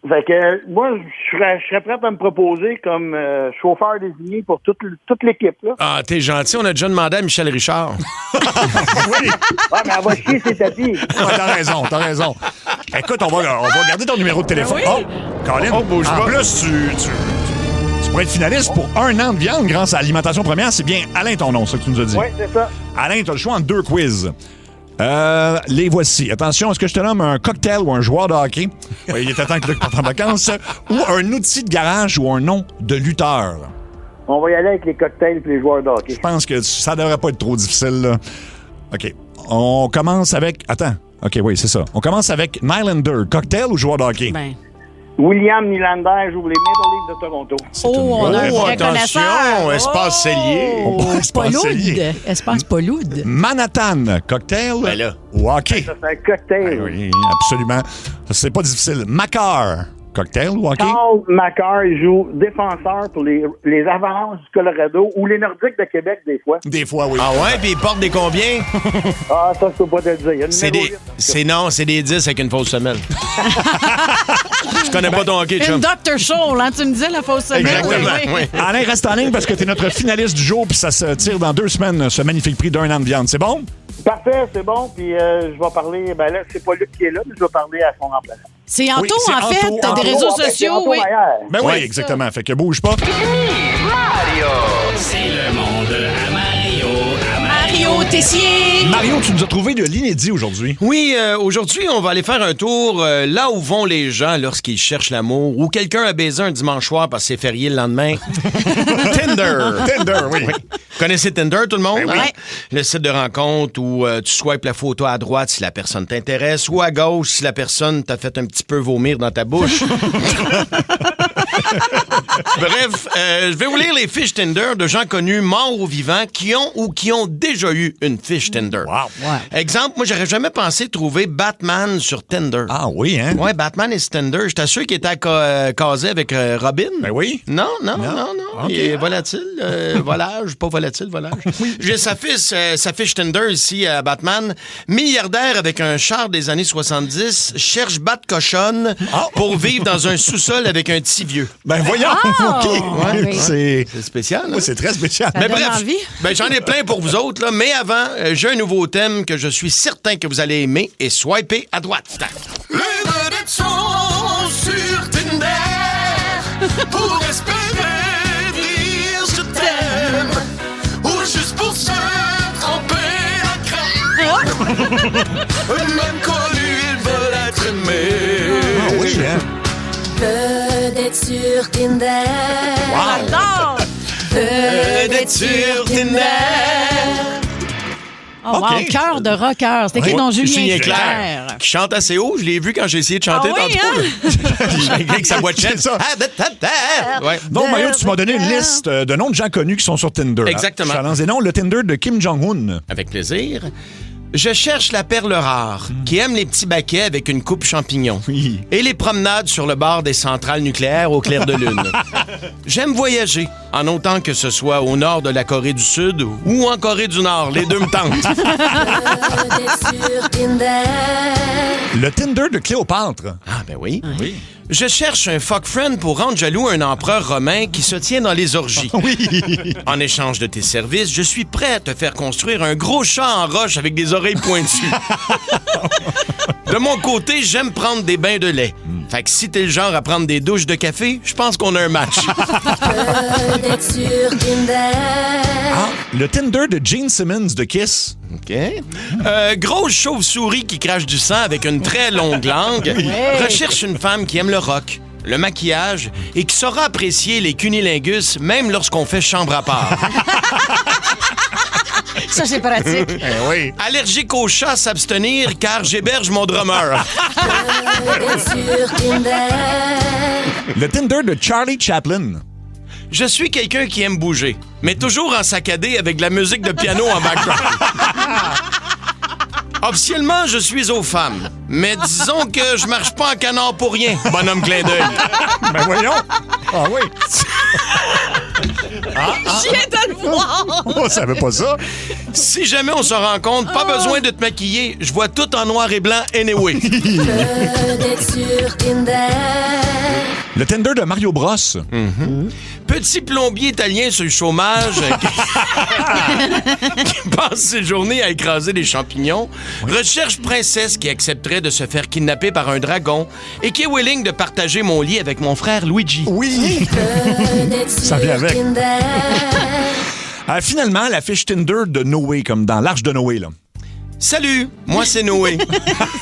Fait que moi, je serais prêt à me proposer comme chauffeur désigné pour toute l'équipe, là. Ah, t'es gentil. On a déjà demandé à Michel Richard. Oui. Ouais, mais elle va chier ses tapis. T'as raison. Écoute, on va garder ton numéro de téléphone. Oui. Colin, bouge en pas. plus, tu pourrais être finaliste pour 1 an de viande grâce à Alimentation Première. C'est bien Alain ton nom, ça que tu nous as dit. Oui, c'est ça. Alain, tu as le choix entre 2 quiz. Les voici. Attention, est-ce que je te nomme un cocktail ou un joueur de hockey? Oui, il est temps que Luc parte en vacances. Ou un outil de garage ou un nom de lutteur? On va y aller avec les cocktails et les joueurs de hockey. Je pense que ça devrait pas être trop difficile, là. OK. On commence avec... Attends. OK, oui, c'est ça. On commence avec Nylander. Cocktail ou joueur de hockey? Ben. William Nylander joue les Maple Leafs de Toronto. On a un vrai attention, connaisseur. espace cellier. Espace cellier. Espace Paulude. Manhattan. Cocktail Ben là. ou hockey? Ça, c'est un cocktail. Oui, absolument. C'est pas difficile. Macar. Cocktail ou hockey? Carl Macar, il joue défenseur pour les Avalanches du Colorado ou les Nordiques de Québec, des fois. Des fois, oui. Ah ouais, puis il porte des combien? Ah, ça, je peux pas te le dire. Il y a le C'est numéro des... 8. C'est des 10 avec une fausse semelle. Je connais pas ton hockey, Une chum. Dr. Show, hein, tu me disais la fausse semaine. Exactement, oui. Alain, reste en ligne parce que t'es notre finaliste du jour puis ça se tire dans 2 semaines, ce magnifique prix d'1 an de viande. C'est bon? Parfait, c'est bon. Puis je vais parler... Ben là, c'est pas Luc qui est là, mais je vais parler à son remplaçant. C'est Anto, Oui, c'est en fait, Anto. t'as des réseaux En fait, c'est sociaux, Anto oui. Maillard. Ben oui, Ouais. exactement. Fait que bouge pas. C'est le monde à Mario Tessier. Mario, tu nous as trouvé de l'inédit aujourd'hui. Oui, aujourd'hui, on va aller faire un tour là où vont les gens lorsqu'ils cherchent l'amour ou quelqu'un a baisé un dimanche soir parce que c'est férié le lendemain. Tinder. Tinder, oui. Vous connaissez Tinder, tout le monde? Ben oui. Hein? Le site de rencontre où tu swipes la photo à droite si la personne t'intéresse ou à gauche si la personne t'a fait un petit peu vomir dans ta bouche. Bref, je vais vous lire les fiches Tinder de gens connus, morts ou vivants, qui ont déjà eu une fiche Tinder. Wow. Ouais. Exemple, moi, j'aurais jamais pensé trouver Batman sur Tinder. Ah oui, hein? Ouais, Batman et Tinder. J'étais sûr qu'il était casé avec Robin. Ben oui. Non. OK. Il est volatile. Volage, pas volatile, volage. J'ai sa fiche Tinder ici à Batman. Milliardaire avec un char des années 70, cherche bat cochonne pour vivre dans un sous-sol avec un petit vieux. Ben voyons. Ah! OK. Ouais, oui. C'est spécial, hein? Oui, c'est très spécial. Ça Mais donne bref, envie. j'en ai plein pour vous autres, là. Mais avant, j'ai un nouveau thème que je suis certain que vous allez aimer et swiper à droite. Tac. Les vedettes sont sur Tinder pour espérer dire je t'aime ou juste pour se tremper la crème. Même connus, ils veulent être aimés. Ah oui, hein? Vedette sur Tinder. J'adore. Vedette sur Tinder. Oh, wow, OK. cœur de rocker. C'est écrit dans Julien Claire, Clerc. qui chante assez haut. Je l'ai vu quand j'ai essayé de chanter Ah oui, tantôt. Avec sa voix de C'est ça. Ouais. Donc, Mario, tu m'as donné une liste de noms de gens connus qui sont sur Tinder. Exactement. Je te lance des noms. Le Tinder de Kim Jong-un. Avec plaisir. Je cherche la perle rare qui aime les petits baquets avec une coupe champignon et les promenades sur le bord des centrales nucléaires au clair de lune. J'aime voyager, en autant que ce soit au nord de la Corée du Sud ou en Corée du Nord. Les deux me tentent. Le Tinder de Cléopâtre. Ah, ben oui. Je cherche un fuck friend pour rendre jaloux un empereur romain qui se tient dans les orgies. En échange de tes services, je suis prêt à te faire construire un gros chat en roche avec des oreilles pointues. De mon côté, j'aime prendre des bains de lait. Fait que si t'es le genre à prendre des douches de café, je pense qu'on a un match. Le Tinder de Gene Simmons de Kiss. OK. Grosse chauve-souris qui crache du sang avec une très longue langue. Recherche une femme qui aime le rock, le maquillage et qui saura apprécier les cunilingus même lorsqu'on fait chambre à part. Ça, c'est pratique. Oui. Allergique aux chats, s'abstenir car j'héberge mon drummer. Le Tinder de Charlie Chaplin. Je suis quelqu'un qui aime bouger, mais toujours en saccadé avec de la musique de piano en background. Officiellement, je suis aux femmes, mais disons que je marche pas en canard pour rien, bonhomme clin d'œil. Ben voyons. Ah oui. Je viens de le voir. On savait pas ça. Si jamais on se rencontre, pas besoin de te maquiller, je vois tout en noir et blanc anyway. Le Tinder de Mario Bros. Petit plombier italien sur le chômage qui passe ses journées à écraser des champignons, recherche princesse qui accepterait de se faire kidnapper par un dragon et qui est willing de partager mon lit avec mon frère Luigi. Oui. Ça vient avec. Finalement, la fiche Tinder de Noé, comme dans l'Arche de Noé, là. Salut, moi c'est Noé.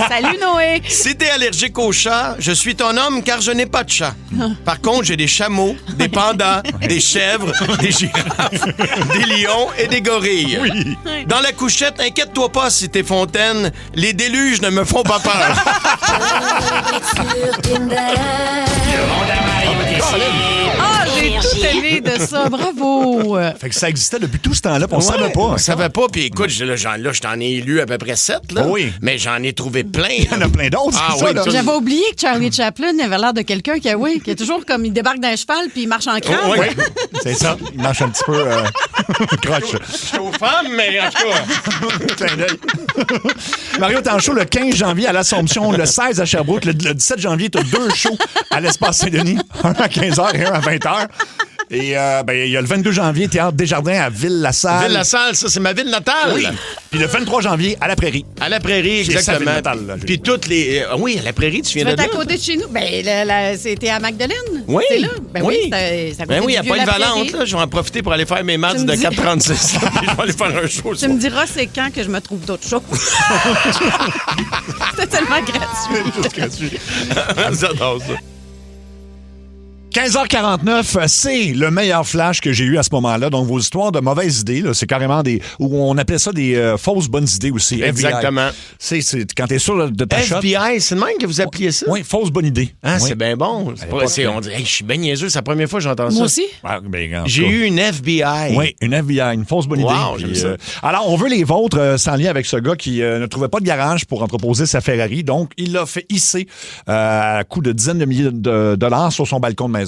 Salut, Noé. Si t'es allergique aux chats, je suis ton homme car je n'ai pas de chat. Par contre, j'ai des chameaux, des pandas, des chèvres, des girafes, des lions et des gorilles. Oui. Dans la couchette, inquiète-toi pas si t'es fontaine, les déluges ne me font pas peur. Ah, j'ai tout aimé de ça. Bravo. Fait que ça existait depuis tout ce temps-là, puis on Ouais, savait pas. On savait pas, puis écoute, je t'en ai élu à peu près 7, là. Oui. Mais j'en ai trouvé plein. Il y en a plein d'autres, Ah c'est ça, oui, là. J'avais oublié que Charlie Chaplin avait l'air de quelqu'un qui est toujours comme il débarque d'un cheval puis il marche en crâne. Oui, c'est ça. Il marche un petit peu croche. Je suis aux femmes, mais en tout cas... Clin d'œil. Mario, t'es en show le 15 janvier à l'Assomption, le 16 à Sherbrooke, le 17 janvier, t'as 2 shows à l'Espace Saint-Denis, un à 15h et un à 20h. Et il y a le 22 janvier, Théâtre Desjardins à Ville-la-Salle. Ville-la-Salle, ça, c'est ma ville natale. Oui. Puis le 23 janvier, à la Prairie. À la Prairie, C'est sa ville exactement. natale, là, j'ai Puis toutes les... oui, à la Prairie, tu viens Tu de vas là. être à côté de chez nous. Ben, c'était à Magdalene. Oui. C'est là. Ben oui, Oui. c'est à côté Ben oui, du à Pointe-Valente, là, je vais en profiter pour aller faire mes maths Tu me de dis- 4,36. Puis je vais aller faire un show. Tu me diras c'est quand que je me trouve d'autres choses. C'était tellement gratuit. J'adore ça. 15h49, c'est le meilleur flash que j'ai eu à ce moment-là. Donc, vos histoires de mauvaises idées, là, c'est carrément des... Où on appelait ça des fausses bonnes idées aussi. Exactement. FBI. C'est quand t'es sûr de ta shot. FBI, c'est le même que vous appeliez ça? Oui, fausse bonne idée. Ah, Oui. c'est bien bon. C'est pas- c'est- on dit, hey, je suis bien niaiseux, c'est la première fois que j'entends ça. Moi aussi. Ah, ben, en tout J'ai cas. eu une FBI. Oui, une FBI, une fausse bonne idée. Wow, j'aime Puis, ça. alors, on veut les vôtres sans lien avec ce gars qui ne trouvait pas de garage pour entreposer sa Ferrari. Donc, il l'a fait hisser à coût de dizaines de milliers de dollars sur son balcon de maison.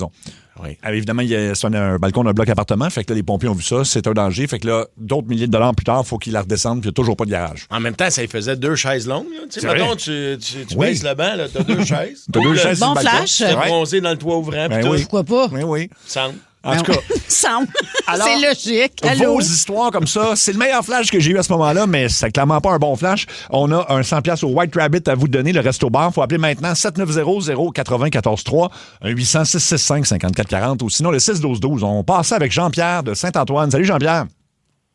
Oui. Alors, évidemment, c'est un balcon d'un bloc appartement. Fait que là, les pompiers ont vu ça. C'est un danger. Fait que là, d'autres milliers de dollars plus tard, il faut qu'il la redescende. Puis il n'y a toujours pas de garage. En même temps, ça lui faisait 2 chaises longues. Là. Tu sais, C'est mettons, vrai. tu Oui. baisses le banc, là, t'as 2 chaises. T'as 2 chaises sur Bon le balcon. flash. Tu t'es Ouais. bronzé dans le toit ouvrant. Ben pis oui. tout. Pourquoi pas? Oui, oui. Semble. En tout cas, Semble. Alors, C'est logique. Allô? vos histoires comme ça, c'est le meilleur flash que j'ai eu à ce moment-là, mais c'est clairement pas un bon flash. On a un 100$ au White Rabbit à vous donner, le resto-bar. Faut appeler maintenant 790-094-3, un 800-665-5440 ou sinon le 612-12. On passe avec Jean-Pierre de Saint-Antoine. Salut Jean-Pierre.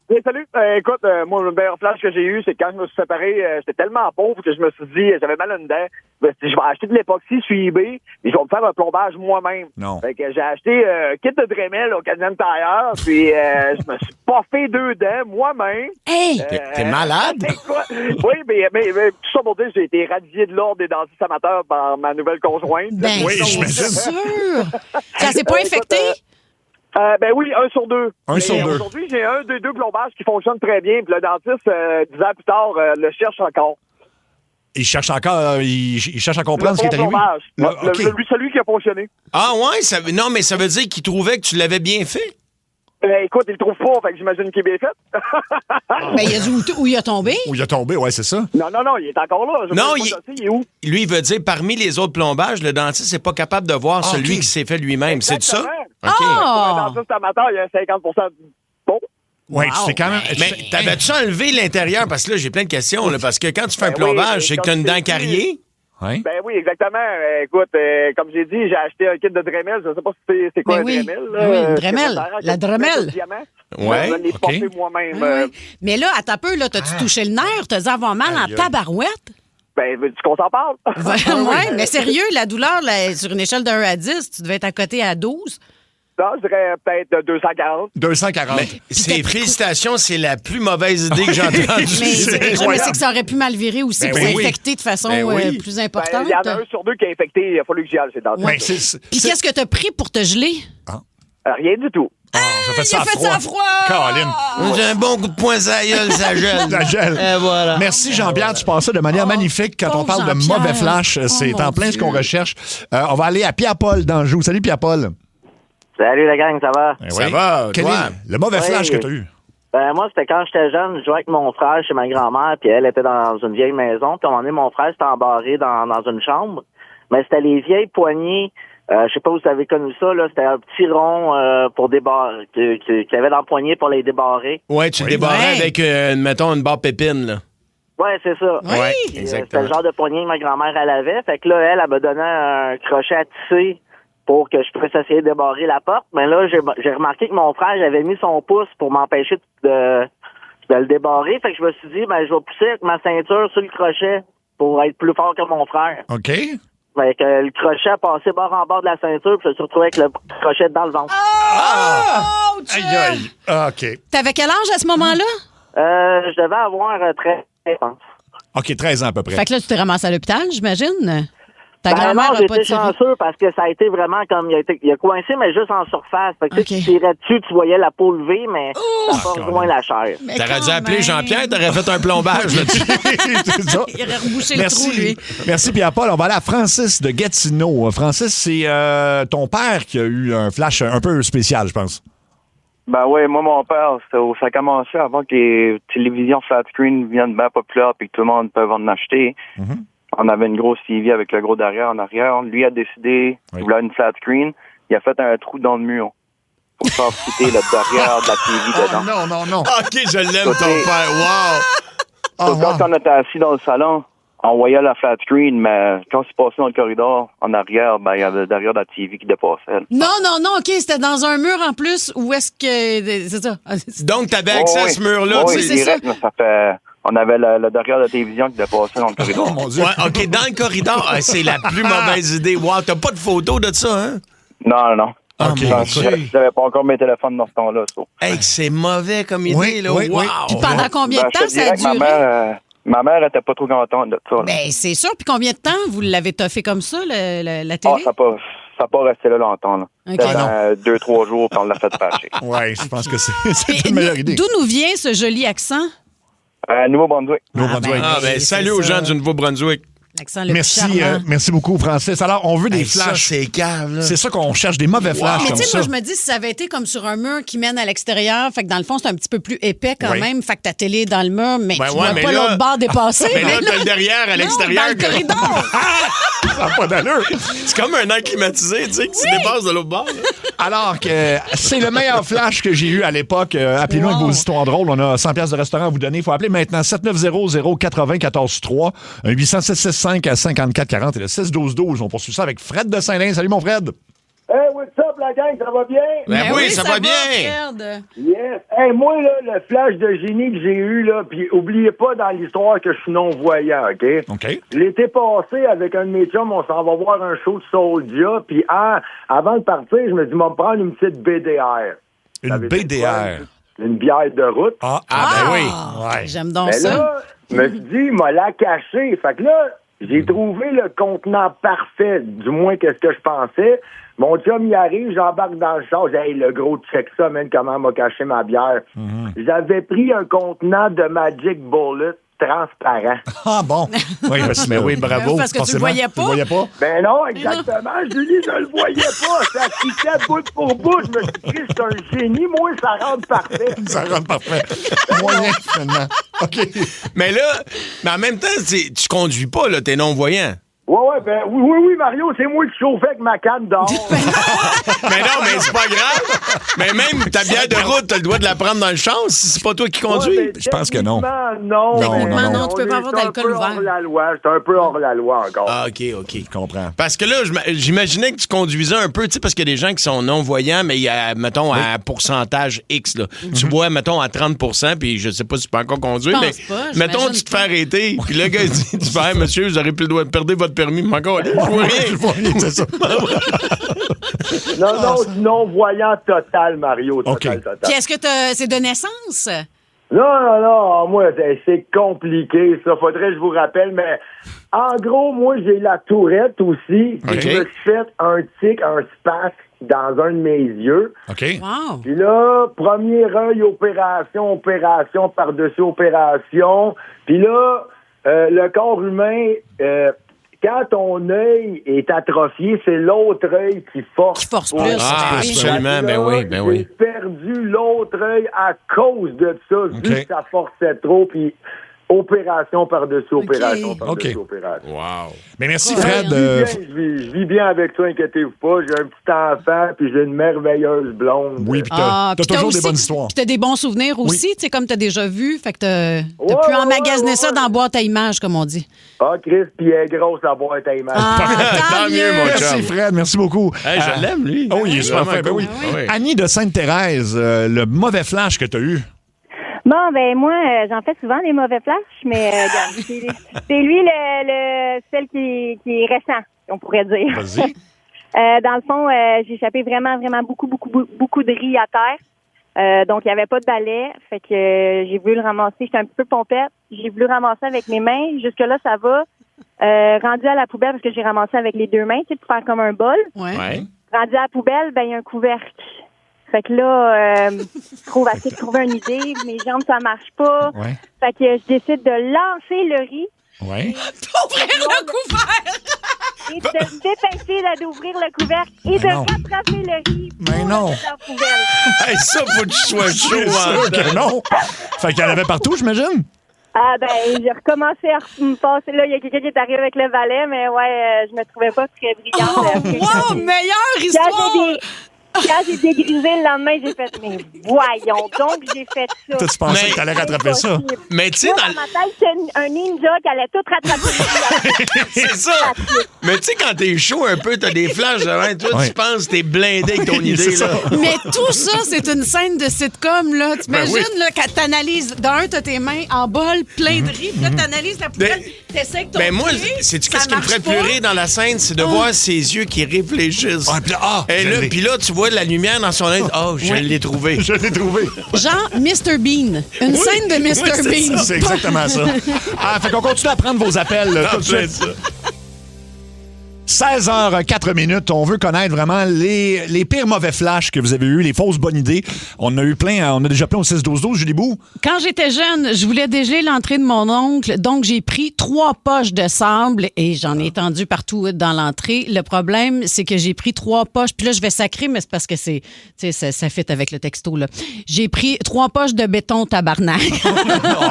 Oui, salut. Écoute, moi, le meilleur flash que j'ai eu, c'est quand je me suis séparé, j'étais tellement pauvre que je me suis dit, j'avais mal à une dent. Je me suis dit, je vais acheter de l'époxy sur eBay et je vais me faire un plombage moi-même. Non. Fait que j'ai acheté kit de Dremel au Canadian Tire, puis je me suis poffé 2 dents moi-même. Hey! T'es malade? Écoute, oui, mais tout ça pour dire, j'ai été radié de l'ordre des dentistes amateurs par ma nouvelle conjointe. Ben, Oui, c'est j'imagine. sûr. Ça s'est pas infecté? Ben oui, 1 sur 2. Un sur 2. Aujourd'hui, j'ai un des 2 plombages qui fonctionnent très bien. Puis le dentiste, 10 ans plus tard, le cherche encore. Il cherche encore, il cherche à comprendre ce qui est arrivé. Celui qui a fonctionné. Ah ouais? Non, mais ça veut dire qu'il trouvait que tu l'avais bien fait? Écoute, il le trouve pas, fait que j'imagine qu'il est bien fait. Ben, il a dit où il a tombé. Où il a tombé, ouais, c'est ça. Non, il est encore là. Il est où? Lui, il veut dire, parmi les autres plombages, le dentiste n'est pas capable de voir celui qui s'est fait lui-même. C'est ça? OK. Pour un dentiste amateur, il y a 50% bon. Oui, c'est quand même. Mais t'avais-tu enlevé l'intérieur? Parce que là, j'ai plein de questions. Là, parce que quand tu fais un plombage, c'est que tu as une dent carriée. Oui. Ben oui, exactement. Écoute, comme j'ai dit, j'ai acheté un kit de Dremel. Je sais pas si c'est quoi un Dremel. Oui, Dremel. La Dremel. Ouais. Je l'ai porté moi-même. Oui. Mais là, à ta peu, là, t'as-tu touché le nerf? T'as dû avoir mal en tabarouette? Ben, veux-tu qu'on s'en parle? Oui, mais sérieux, la douleur, là, sur une échelle de 1 à 10, tu devais être à côté à 12. Non, je dirais peut-être 240. 240. Félicitations, c'est la plus mauvaise idée que j'ai entendue. Mais c'est que ça aurait pu mal virer aussi, puis s'infecter de façon plus importante. Il y en a 1 sur 2 qui est infecté. Il a fallu que j'y aille, c'est dans le Puis qu'est-ce que t'as pris pour te geler? Rien du tout. J'ai fait ça à froid. Caroline. J'ai un bon coup de poing à la gueule, ça gèle. Ça gèle. Et voilà. Merci Jean-Pierre, tu passes ça de manière magnifique. Quand on parle de mauvais flash, c'est en plein ce qu'on recherche. On va aller à Pierre-Paul d'Anjou. Salut Pierre-Paul. Salut la gang, ça va? Ça va, Quel toi? est le mauvais flash que tu as eu? Ben moi, c'était quand j'étais jeune, je jouais avec mon frère chez ma grand-mère, puis elle était dans une vieille maison, puis à un moment donné, mon frère s'était embarré dans une chambre, mais c'était les vieilles poignées, je sais pas si vous avez connu ça, là, c'était un petit rond pour débarrer, qu'il y avait dans le poignet pour les débarrer. Ouais, tu le débarrais avec, mettons, une barre pépine, là. Ouais, c'est ça. Oui, exactement. C'était le genre de poignée que ma grand-mère, elle avait, fait que là, elle me donnait un crochet à tisser pour que je puisse essayer de débarrer la porte. Mais là, j'ai remarqué que mon frère avait mis son pouce pour m'empêcher de le débarrer. Fait que je me suis dit, ben, je vais pousser avec ma ceinture sur le crochet pour être plus fort que mon frère. OK. Fait que le crochet a passé bord en bord de la ceinture, puis je me suis retrouvé avec le crochet dans le ventre. Aïe, aïe. OK. T'avais quel âge à ce moment-là? Je devais avoir 13, je pense. OK, 13 ans à peu près. Fait que là, tu t'es ramassé à l'hôpital, j'imagine? Ta Ben grand-mère non, a pas j'étais chanceux parce que ça a été vraiment comme... Il a coincé, mais juste en surface. Fait que tu tirais dessus, tu voyais la peau levée, mais ça n'a pas rejoint la chair. T'aurais dû appeler Jean-Pierre, t'aurais fait un plombage là-dessus. C'est ça. Il aurait rebouché le trou, lui. Merci Pierre-Paul. On va aller à Francis de Gatineau. Francis, c'est ton père qui a eu un flash un peu spécial, je pense. Ben oui, moi, mon père, ça a commencé avant que les télévisions flat screen viennent bien populaires et que tout le monde peut en acheter. Mm-hmm. On avait une grosse TV avec le gros derrière en arrière. Lui a décidé qu'il voulait une flat screen. Il a fait un trou dans le mur pour faire fitter le derrière de la TV dedans. Non. OK, je l'aime, ton père. Wow! Quand on était assis dans le salon, on voyait la flat screen, mais quand c'est passé dans le corridor, en arrière, ben il y avait le derrière de la TV qui dépassait. Non, OK, c'était dans un mur en plus. Où est-ce que... C'est ça. Donc, t'avais accès à ce mur-là. Oui, direct, mais ça fait... On avait le derrière de la télévision qui dépassait dans le corridor. Oh, mon Dieu. Ouais, OK, dans le corridor, c'est la plus mauvaise idée. Wow, t'as pas de photo de ça, hein? Non. OK. J'avais pas encore mes téléphones dans ce temps-là. So. Hey, c'est mauvais comme idée, là. Wow! Puis pendant combien de temps ça a duré? Ma mère était pas trop contente de ça. Ben, c'est sûr. Puis combien de temps vous l'avez toffé comme ça, la télé? Ça n'a pas resté là longtemps. Là. Okay. 2-3 jours, puis on l'a fait patcher. Oui, je pense que c'est une meilleure idée. D'où nous vient ce joli accent? Nouveau-Brunswick. Salut aux gens du Nouveau-Brunswick. L'accent le plus charmant. Merci beaucoup, Francis. Alors, on veut des flashs. Ça, c'est cave, là. C'est ça qu'on cherche, des mauvais flashs Mais comme tu sais, ça. moi, je me dis, si ça avait été comme sur un mur qui mène à l'extérieur, fait que dans le fond, c'est un petit peu plus épais quand même, fait que ta télé est dans le mur, mais tu vois pas l'autre bord dépasser. Mais là, t'as le derrière à l'extérieur. Dans le corridor. Ça n'a pas d'allure. C'est comme un air climatisé, tu sais, que tu dépasses de l'autre bord. Là. Alors que c'est le meilleur flash que j'ai eu à l'époque. Appelez-nous avec vos histoires drôles. On a 100$ de restaurant à vous donner. Il faut appeler maintenant 7900-80-14-3, un 800-665-5440 et le 612-12. On poursuit ça avec Fred de Saint-Lin. Salut, mon Fred. Hey, what's up, la gang? Ça va bien? Ben oui, ça va bien. Fred. Yes. Hey, moi, là, le flash de génie que j'ai eu, là, puis oubliez pas dans l'histoire que je suis non-voyant, OK? L'été passé, avec un de mes chums, on s'en va voir un show de Soulja, puis avant de partir, je me dis, on va me prendre une petite BDR. Une BDR? Une bière de route. Ben oui. Ouais. J'aime donc Mais ça. là, je me suis dit, il m'a la caché. Fait que là, J'ai trouvé le contenant parfait, du moins qu'est-ce que je pensais. Mon chum y arrive, j'embarque dans le char, j'ai hey, le gros, check ça, man, comment m'a caché ma bière. J'avais pris un contenant de Magic Bullet transparent. Ah bon? Oui, mais oui, bravo. Parce que tu le voyais pas. Tu le voyais pas? Ben non, exactement. Julie, je le voyais pas. Ça quittait bout pour bout. Je me suis dit, c'est un génie. Moi, ça rentre parfait. Ça rentre parfait. Moyen, finalement. OK. Mais là, en même temps, tu conduis pas, là, t'es non-voyant. Oui, Mario, c'est moi qui chauffais avec ma canne dehors. Mais non, mais c'est pas grave. Mais même ta bière de route, t'as le droit de la prendre dans le champ si c'est pas toi qui conduis. Ouais, je pense que non. Non, tu peux pas avoir d'alcool ouvert. C'est un peu hors la loi encore. Ah, OK. Je comprends. Parce que là, j'imaginais que tu conduisais un peu, tu sais, parce qu'il y a des gens qui sont non-voyants, mais il y a, mettons, à pourcentage X, là. Tu vois, mettons, à 30%, puis je sais pas si tu peux encore conduire, mais mettons, tu te fais arrêter, puis le gars dit, tu fais, monsieur, vous aurez plus le droit de perdre votre permis, mais encore, je vois rien. Je vois rien, c'est ça. Non-voyant total, Mario. Total. Puis est-ce que c'est de naissance? Non, moi, c'est compliqué, ça. Faudrait que je vous rappelle, mais en gros, moi, j'ai la tourette aussi. Okay. Je me suis fait un spasme dans un de mes yeux. OK. Wow. Puis là, premier œil, opération par-dessus opération. Puis là, le corps humain... quand ton œil est atrophié, c'est l'autre œil qui force. Qui force plus. Ah, absolument, ben oui. J'ai perdu l'autre œil à cause de ça, vu que ça forçait trop, puis opération par-dessus opération par-dessus opération. Wow. Mais merci, Fred. Je vis bien avec toi, inquiétez-vous pas. J'ai un petit enfant, puis j'ai une merveilleuse blonde. Oui, puis t'as toujours aussi, des bonnes histoires. Puis t'as des bons souvenirs aussi, tu sais, comme t'as déjà vu. Fait que t'as pu emmagasiner ça dans la boîte à images, comme on dit. Ah, Chris, puis elle est grosse, la boîte à images. Tant mieux, mon chum. Merci, Fred. Merci beaucoup. Hey, je l'aime, lui. Oh, il est super fin. Ben oui. Annie de Sainte-Thérèse, le mauvais flash que t'as eu. Bon, ben moi, j'en fais souvent des mauvais flashs, mais c'est lui celle qui est récent, on pourrait dire. Vas-y. Dans le fond, j'ai échappé vraiment beaucoup de riz à terre. Donc, il n'y avait pas de balai. Fait que j'ai voulu le ramasser. J'étais un petit peu pompette. J'ai voulu ramasser avec mes mains. Jusque-là, ça va. Rendu à la poubelle, parce que j'ai ramassé avec les deux mains, tu sais, pour faire comme un bol. Ouais. Rendu à la poubelle, ben il y a un couvercle. Fait que là, je essayer de trouver une idée. Mes jambes, ça marche pas. Ouais. Fait que je décide de lancer le riz. Ouais. D'ouvrir le couvercle! Et de dépêcher d'ouvrir le couvercle et de rattraper le riz pour non. le mettre dans la poubelle. Hey, ça, faut que tu sois chaud. sûr que non. Fait qu'il y en avait partout, j'imagine? Ah ben, j'ai recommencé à me passer. Là, il y a quelqu'un qui est arrivé avec le valet, mais je me trouvais pas très brillante. Wow, meilleure histoire! Quand j'ai dégrisé le lendemain, j'ai fait, mais voyons donc, j'ai fait ça. Toi, tu pensais que t'allais rattraper ça? Mais tu sais, dans ma tête, c'est un ninja qui allait tout rattraper. C'est ça. Mais tu sais, quand t'es chaud un peu, t'as des flashs devant toi, tu penses que t'es blindé avec ton idée. Là. Mais tout ça, c'est une scène de sitcom, là. T'imagines, là, quand t'analyses, d'un, t'as tes mains en bol, plein de riz, puis là, t'analyses la poubelle, t'essaies que ton moi, sais-tu qu'est-ce qui me ferait pleurer dans la scène? C'est de voir ses yeux qui réfléchissent. Puis là, tu vois de la lumière dans son œil. Oh, je l'ai trouvé. Je l'ai trouvé. Genre Mr. Bean. Une scène de Mr. Bean. C'est exactement ça. Fait qu'on continue à prendre vos appels tout de suite. 16h04. On veut connaître vraiment les pires mauvais flashs que vous avez eus, les fausses bonnes idées. On a eu plein, on a déjà plein au 6-12-12, Julie Bou. Quand j'étais jeune, je voulais dégeler l'entrée de mon oncle, donc j'ai pris 3 poches de sable et j'en ai étendu partout dans l'entrée. Le problème, c'est que j'ai pris 3 poches, puis là, je vais sacrer, mais c'est parce que ça fit avec le texto, là. J'ai pris 3 poches de béton tabarnak. Oh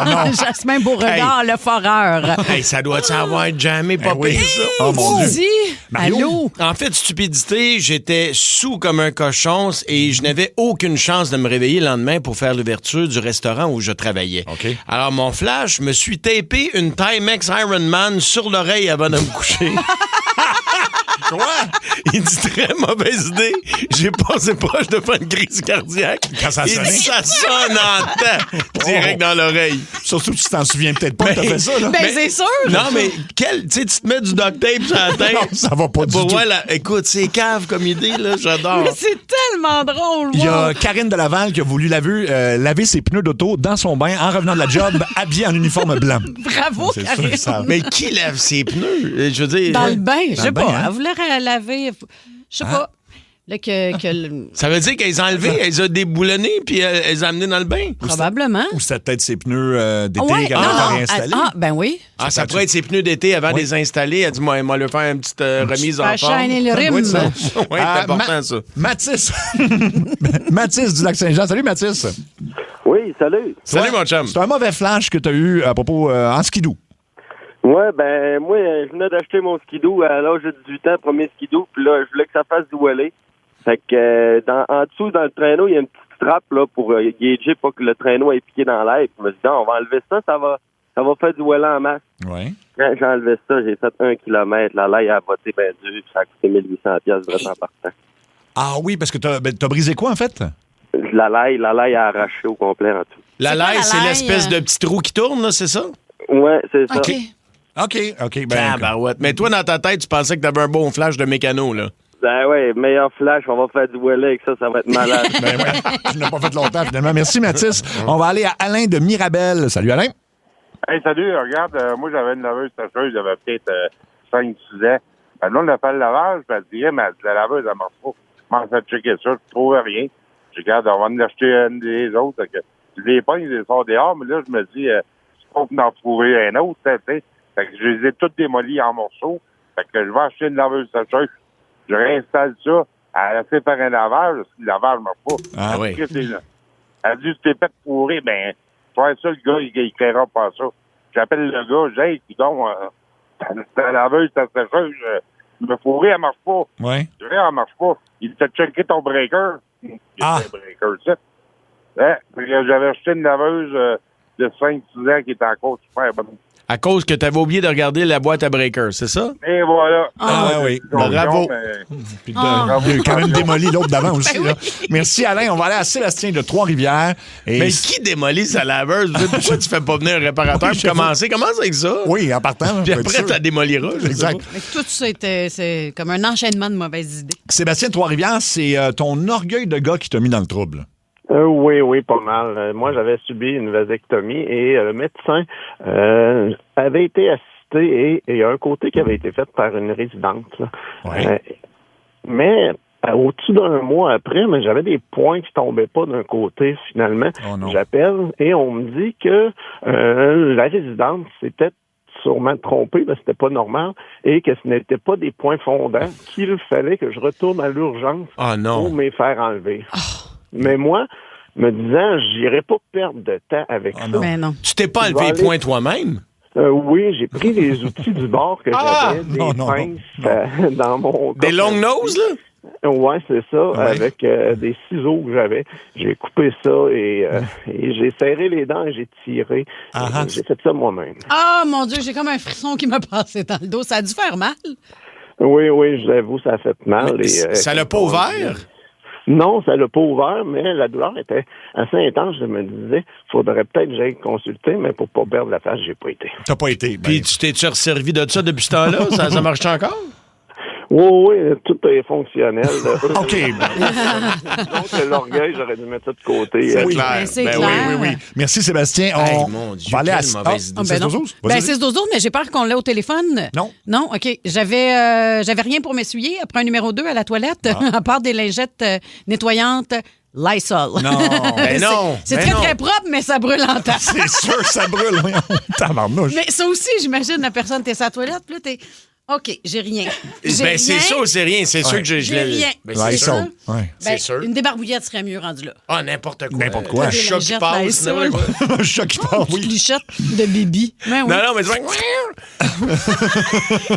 non. Jasmin Beauregard, le foreur. Hey, ça doit avoir jamais pas pire, ça. Oh mon Dieu. Allô? En fait, stupidité, j'étais sous comme un cochon et je n'avais aucune chance de me réveiller le lendemain pour faire l'ouverture du restaurant où je travaillais. Okay. Alors, mon flash, je me suis tapé une Timex Ironman sur l'oreille avant de me coucher. Quoi? Il dit très mauvaise idée. J'ai passé proche de faire une crise cardiaque. Quand ça Il sonnait? dit ça sonne en temps. Direct dans l'oreille. Surtout que tu t'en souviens peut-être pas que t'as fait ça, là. Ben, c'est sûr. Non, mais tu sais, tu te mets du duct tape sur la tête. Non, ça va pas du tout. Écoute, c'est cave comme idée, là. J'adore. Mais c'est tellement drôle. Il y wow. a Karine de Laval qui a voulu laver ses pneus d'auto dans son bain en revenant de la job, habillée en uniforme blanc. Bravo, C'est sûr, Karine. ça- Mais qui lave ses pneus? Je veux dire. Dans le bain, je Dans sais le bain, pas. hein? Elle voulait laver, je sais pas. Là, Ça veut dire qu'elles les ont enlevées, elles les ont déboulonnées, puis elles les ont amenées dans le bain. Probablement. Ou c'était peut-être ses pneus d'été Ouais, qu'elle a réinstallés. ben oui. Ah, ça pourrait être ses pneus d'été avant de les installer. Elle dit, moi, elle faire une petite remise en Faire forme. shiner le Ça doit rime. être ça. Oui, c'est important, ça. Mathis. Mathis du Lac-Saint-Jean. Salut, Mathis. Oui, salut. Salut, mon chum. C'est un mauvais flash que tu as eu à propos en skidoo. Ouais, ben, moi, je venais d'acheter mon skidoo à l'âge de 18 ans, premier skidoo, puis là, je voulais que ça fasse du wheeler. Fait que, en dessous, dans le traîneau, il y a une petite trappe, là, pour gager, pas que le traîneau ait piqué dans l'air. Puis je me suis dit, on va enlever ça, ça va faire du wheeler en masse. Ouais. Quand j'ai enlevé ça, j'ai fait 1 kilomètre. La laille a botté ben dur, puis ça a coûté 1800$ vraiment partant. Ah oui, parce que t'as brisé quoi, en fait? La laille a arraché au complet en tout. La laille, c'est l'espèce de petit trou qui tourne, là, c'est ça? Ouais, c'est ça. OK. Tabarouette. Mais toi, dans ta tête, tu pensais que t'avais un bon flash de mécano, là. Ben ouais, meilleur flash, on va faire du wheeler avec ça, ça va être malade. Ben ouais, tu n'as pas fait longtemps, finalement. Merci, Mathis. On va aller à Alain de Mirabel. Salut, Alain. Hey, salut, regarde, moi, j'avais une laveuse sécheuse, j'avais peut-être 5-6 ans. Ben, là, on a fait le lavage, puis elle dit, mais la laveuse, elle marche pas. Je m'en fais checker ça, je trouve rien. Je regarde, on va en acheter une des autres. Que, je les pogne, je les sors dehors, mais là, je me dis, c'est pas d'en trouver un autre, tu sais. Fait que je les ai toutes démolies en morceaux. Fait que je vais acheter une laveuse sécheuse. Je réinstalle ça. Elle a fait faire un lavage. Le lavage ne marche pas. Ah oui. Elle a dit, tu t'es fait pourrir. Ben, faire ça, le gars, il créera pas ça. J'appelle le gars, j'ai dit, donc, ta laveuse, ta sécheuse, me fourré, elle marche pas. Ouais. Je dis, elle marche pas. Il t'a checké ton breaker. Il a un breaker, ça. Hein? J'avais acheté une laveuse de 5-6 ans qui était encore super bonne. À cause que t'avais oublié de regarder la boîte à breaker, c'est ça? Et voilà. Oui. Bravo. Puis il a quand même démoli l'autre d'avant aussi. Là. Merci, Alain. On va aller à Sébastien de Trois-Rivières. Mais qui démolit sa laveuse? Pourquoi tu fais pas venir un réparateur pour commencer? Commence avec ça. Oui, en partant. Puis après, tu la démoliras. Exact. Mais tout ça, c'est comme un enchaînement de mauvaises idées. Sébastien de Trois-Rivières, c'est ton orgueil de gars qui t'a mis dans le trouble. Oui, pas mal. Moi, j'avais subi une vasectomie et le médecin avait été assisté et il y a un côté qui avait été fait par une résidente. Ouais. Mais au-dessus d'un mois après, mais j'avais des points qui tombaient pas d'un côté finalement. Oh non. J'appelle et on me dit que la résidente s'était sûrement trompée, mais c'était pas normal, et que ce n'était pas des points fondants, qu'il fallait que je retourne à l'urgence pour me faire enlever. Mais moi, me disant, j'irai pas perdre de temps avec ça. Mais non. Tu t'es pas enlevé les points toi-même? Oui, j'ai pris les outils du bord que j'avais, des pinces dans mon... Des long nose, là? Oui, c'est ça, avec des ciseaux que j'avais. J'ai coupé ça et j'ai serré les dents et j'ai tiré. J'ai fait ça moi-même. Ah, mon Dieu, j'ai comme un frisson qui m'a passé dans le dos. Ça a dû faire mal. Oui, je l'avoue, ça a fait mal. Mais ça l'a pas ouvert? Non, ça l'a pas ouvert, mais la douleur était assez intense. Je me disais, faudrait peut-être que j'aille consulter, mais pour pas perdre la face, j'ai pas été. T'as pas été. Puis tu t'es-tu resservi de ça depuis ce temps-là? ça marche encore? Oui, tout est fonctionnel. OK. Donc, l'orgueil, j'aurais dû mettre ça de côté. C'est Oui, clair. ben, c'est clair. Oui. Merci, Sébastien. mon Dieu, va aller à... quelle mauvaise idée. 6-12-12? Ben, 6-12-12, mais j'ai peur qu'on l'ait au téléphone. Non. Non, OK. J'avais rien pour m'essuyer après un numéro 2 à la toilette, à part des lingettes nettoyantes Lysol. Non. Ben non. C'est Ben très, non. très propre, mais ça brûle en temps. C'est sûr, ça brûle. Tabarnouche. Mais ça aussi, j'imagine, la personne, t'es sur la toilette, puis là, t'es... OK, j'ai rien. Ben, c'est sûr, c'est rien. C'est sûr que je J'ai rien. Ben, C'est c'est sûr. ça. Ouais. Ben, C'est sûr. une débarbouillette serait mieux rendue là. Ah, n'importe quoi. N'importe quoi. Un choc qui passe. Lysol. Un choc qui part, Une oui. lichette de bibi. Ben oui. Non, mais tu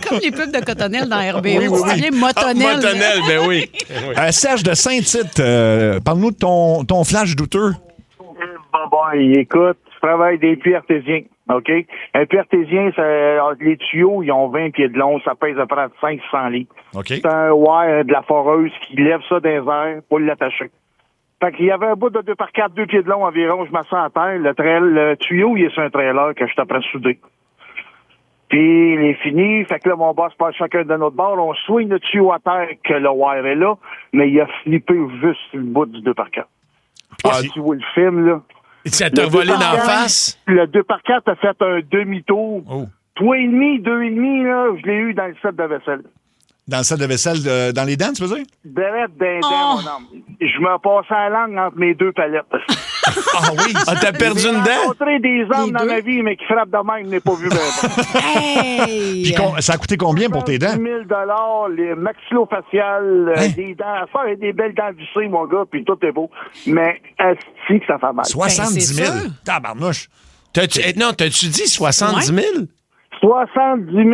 Comme les pubs de Cotonnelle dans RBO. Oui. Ça vient Motonelle. Motonel, ben oui. Serge de Saint-Tite, parle-nous de ton flash douteux. Écoute, je travaille des puits artésiens. OK? Un puits artésien, les tuyaux, ils ont 20 pieds de long, ça pèse à peu près 500 litres. OK. C'est un wire de la foreuse qui lève ça dans les airs pour l'attacher. Fait qu'il y avait un bout de 2x4, 2 pieds de long environ, je m'assois à terre. Le tuyau, il est sur un trailer que je suis après soudé. Puis, il est fini. Fait que là, mon boss passe chacun de notre bord. On swing le tuyau à terre que le wire est là, mais il a flippé juste sur le bout du 2x4. Si tu vois le film, là. Ça t'a volé dans la face? Le 2x4 a fait un demi-tour. 2,5, là, je l'ai eu dans le set de vaisselle. Dans le set de vaisselle, dans les dents, tu veux dire? Derrière d'un dent, mon homme. Je me passais la langue entre mes deux palettes. Ah oui? T'as perdu une dent? J'ai rencontré des hommes dans ma vie, mais qui frappent de même, je n'ai pas vu bien. Puis ça a coûté combien pour tes dents? 10 000 les maxillofaciales, des dents. Ça, des belles dents vissées, mon gars, puis tout est beau. Mais si que ça fait mal. 70 000? Tabarnouche! T'as-tu dit 70 000? 70 000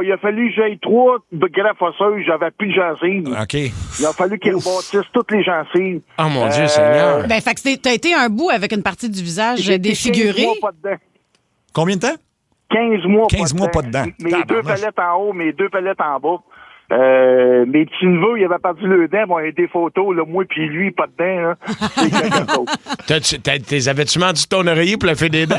Il a fallu que j'aille 3 greffes osseuses. J'avais plus de gencives. OK. Il a fallu qu'ils rebâtissent toutes les gencives. Oh mon Dieu, Seigneur. Ben, fait que t'as été un bout avec une partie du visage défigurée. 15 mois, pas de dents. Combien de temps? 15 mois, 15 mois, pas de dents. Mes deux palettes en haut, mes deux palettes en bas. Mes petits neveux, ils avaient perdu le dent, bon, il y a des photos, là, moi puis lui, pas de dents, là. C'est quelque chose. Avais-tu menti ton oreiller pour la faire des dents?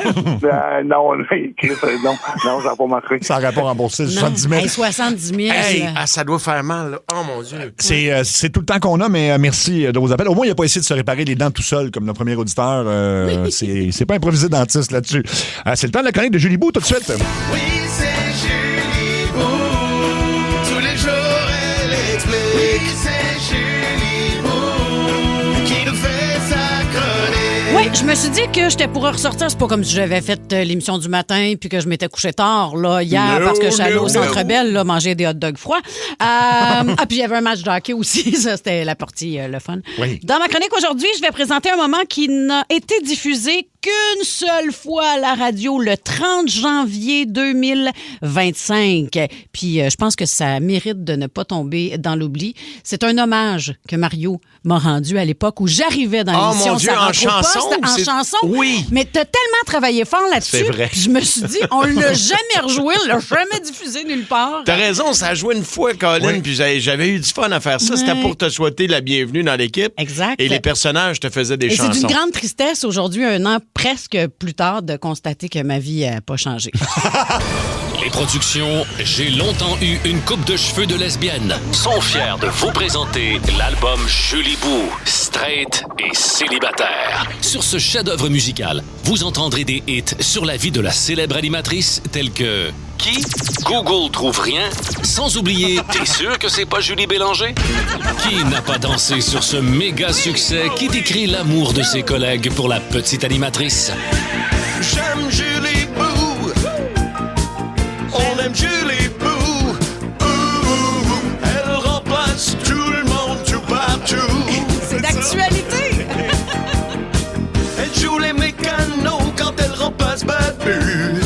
Non, non, ça n'a pas marché. Ça n'aurait pas remboursé 70 000. Hey, 70 000. Hey, ça doit faire mal, là. Oh mon Dieu. C'est tout le temps qu'on a, mais merci de vos appels. Au moins, il n'a pas essayé de se réparer les dents tout seul, comme le premier auditeur. C'est pas improvisé dentiste là-dessus. C'est le temps de la chronique de Julie Bou, tout de suite. Oui, c'est Julie Bou. Tous les jours, elle explique. Oui, c'est Julie Bou qui nous fait sa chronique. Oui, je me suis dit que j'étais pour ressortir. C'est pas comme si j'avais fait l'émission du matin puis que je m'étais couché tard là, hier parce que je suis allée au Centre Bell là, manger des hot dogs froids. Puis il y avait un match de hockey aussi. Ça, c'était la partie, le fun. Oui. Dans ma chronique aujourd'hui, je vais présenter un moment qui n'a été diffusé qu'une seule fois à la radio, le 30 janvier 2025. Puis je pense que ça mérite de ne pas tomber dans l'oubli. C'est un hommage que Mario m'a rendu à l'époque où j'arrivais dans l'émission. Oh mon Dieu, en chanson? En chanson. Oui. Mais t'as tellement travaillé fort là-dessus. C'est vrai. Puis je me suis dit, on l'a jamais rejoué, on l'a jamais diffusé nulle part. T'as raison, ça a joué une fois, Colin, puis j'avais eu du fun à faire ça. C'était pour te souhaiter la bienvenue dans l'équipe. Exact. Et les personnages te faisaient des chansons. C'est d'une grande tristesse aujourd'hui, un an presque plus tard, de constater que ma vie n'a pas changé. Les productions J'ai longtemps eu une coupe de cheveux de lesbienne sont fiers de vous présenter l'album Julie Bou, straight et célibataire. Sur ce chef-d'œuvre musical, vous entendrez des hits sur la vie de la célèbre animatrice tels que qui? Google trouve rien? Sans oublier, t'es sûr que c'est pas Julie Bélanger? Qui n'a pas dansé sur ce méga succès qui décrit l'amour de ses collègues pour la petite animatrice? J'aime Julie Bou. On aime Julie Bou. Elle remplace tout le monde tout partout. C'est d'actualité. Elle joue les mécanos quand elle remplace Babu.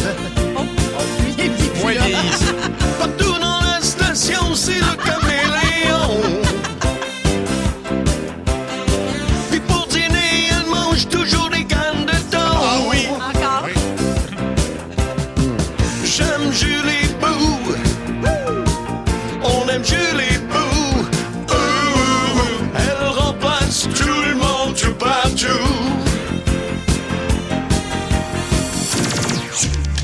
Partout dans la station, c'est le caméléon. Puis pour dîner, elle mange toujours des cannes de thon. Ah oui. Encore. J'aime Julie Bou. On aime Julie Bou. Elle remplace tout le monde tout partout.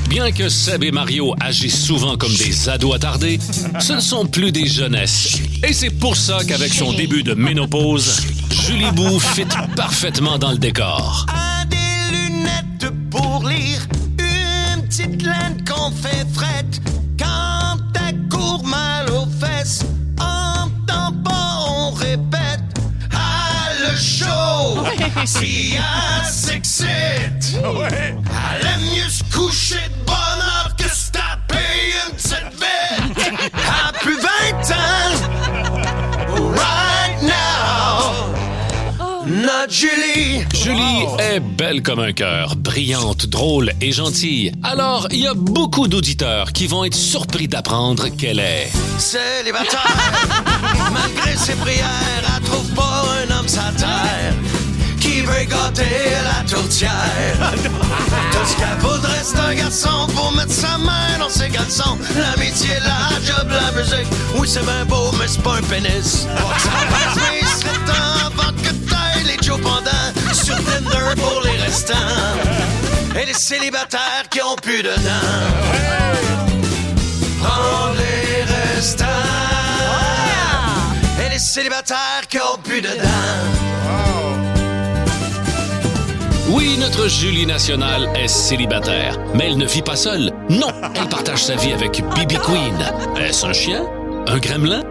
Bien que Seb et Mario agissent souvent comme des ados attardés, ce ne sont plus des jeunesses. Et c'est pour ça qu'avec son début de ménopause, Julie Bou fit parfaitement dans le décor. A des lunettes pour lire, une petite laine qu'on fait frette. Quand t'as court mal aux fesses, en temps pas on répète. Ah le show, si elle s'excite, elle aime mieux se coucher de bonne heure que se taper une petite bête. À plus 20 ans, right now, notre Julie. Julie est belle comme un cœur, brillante, drôle et gentille. Alors, il y a beaucoup d'auditeurs qui vont être surpris d'apprendre qu'elle est célibataire. Malgré ses prières, elle trouve pas un homme sa terre qui veut gâter la tourtière. Ce qu'elle voudrait, c'est un garçon pour mettre sa main dans ses caleçons. L'amitié, la job, la musique. Oui, c'est bien beau, mais c'est pas un pénis. Pas que ça passe, mais il serait temps avant que t'ailles les Joe Pendant sur Tinder pour les restants. Et les célibataires qui ont plus de dents. Prendre les restants. Et les célibataires qui ont plus de dents. Oui, notre Julie nationale est célibataire, mais elle ne vit pas seule. Non, elle partage sa vie avec Bibi Queen. Est-ce un chien? Un gremlin?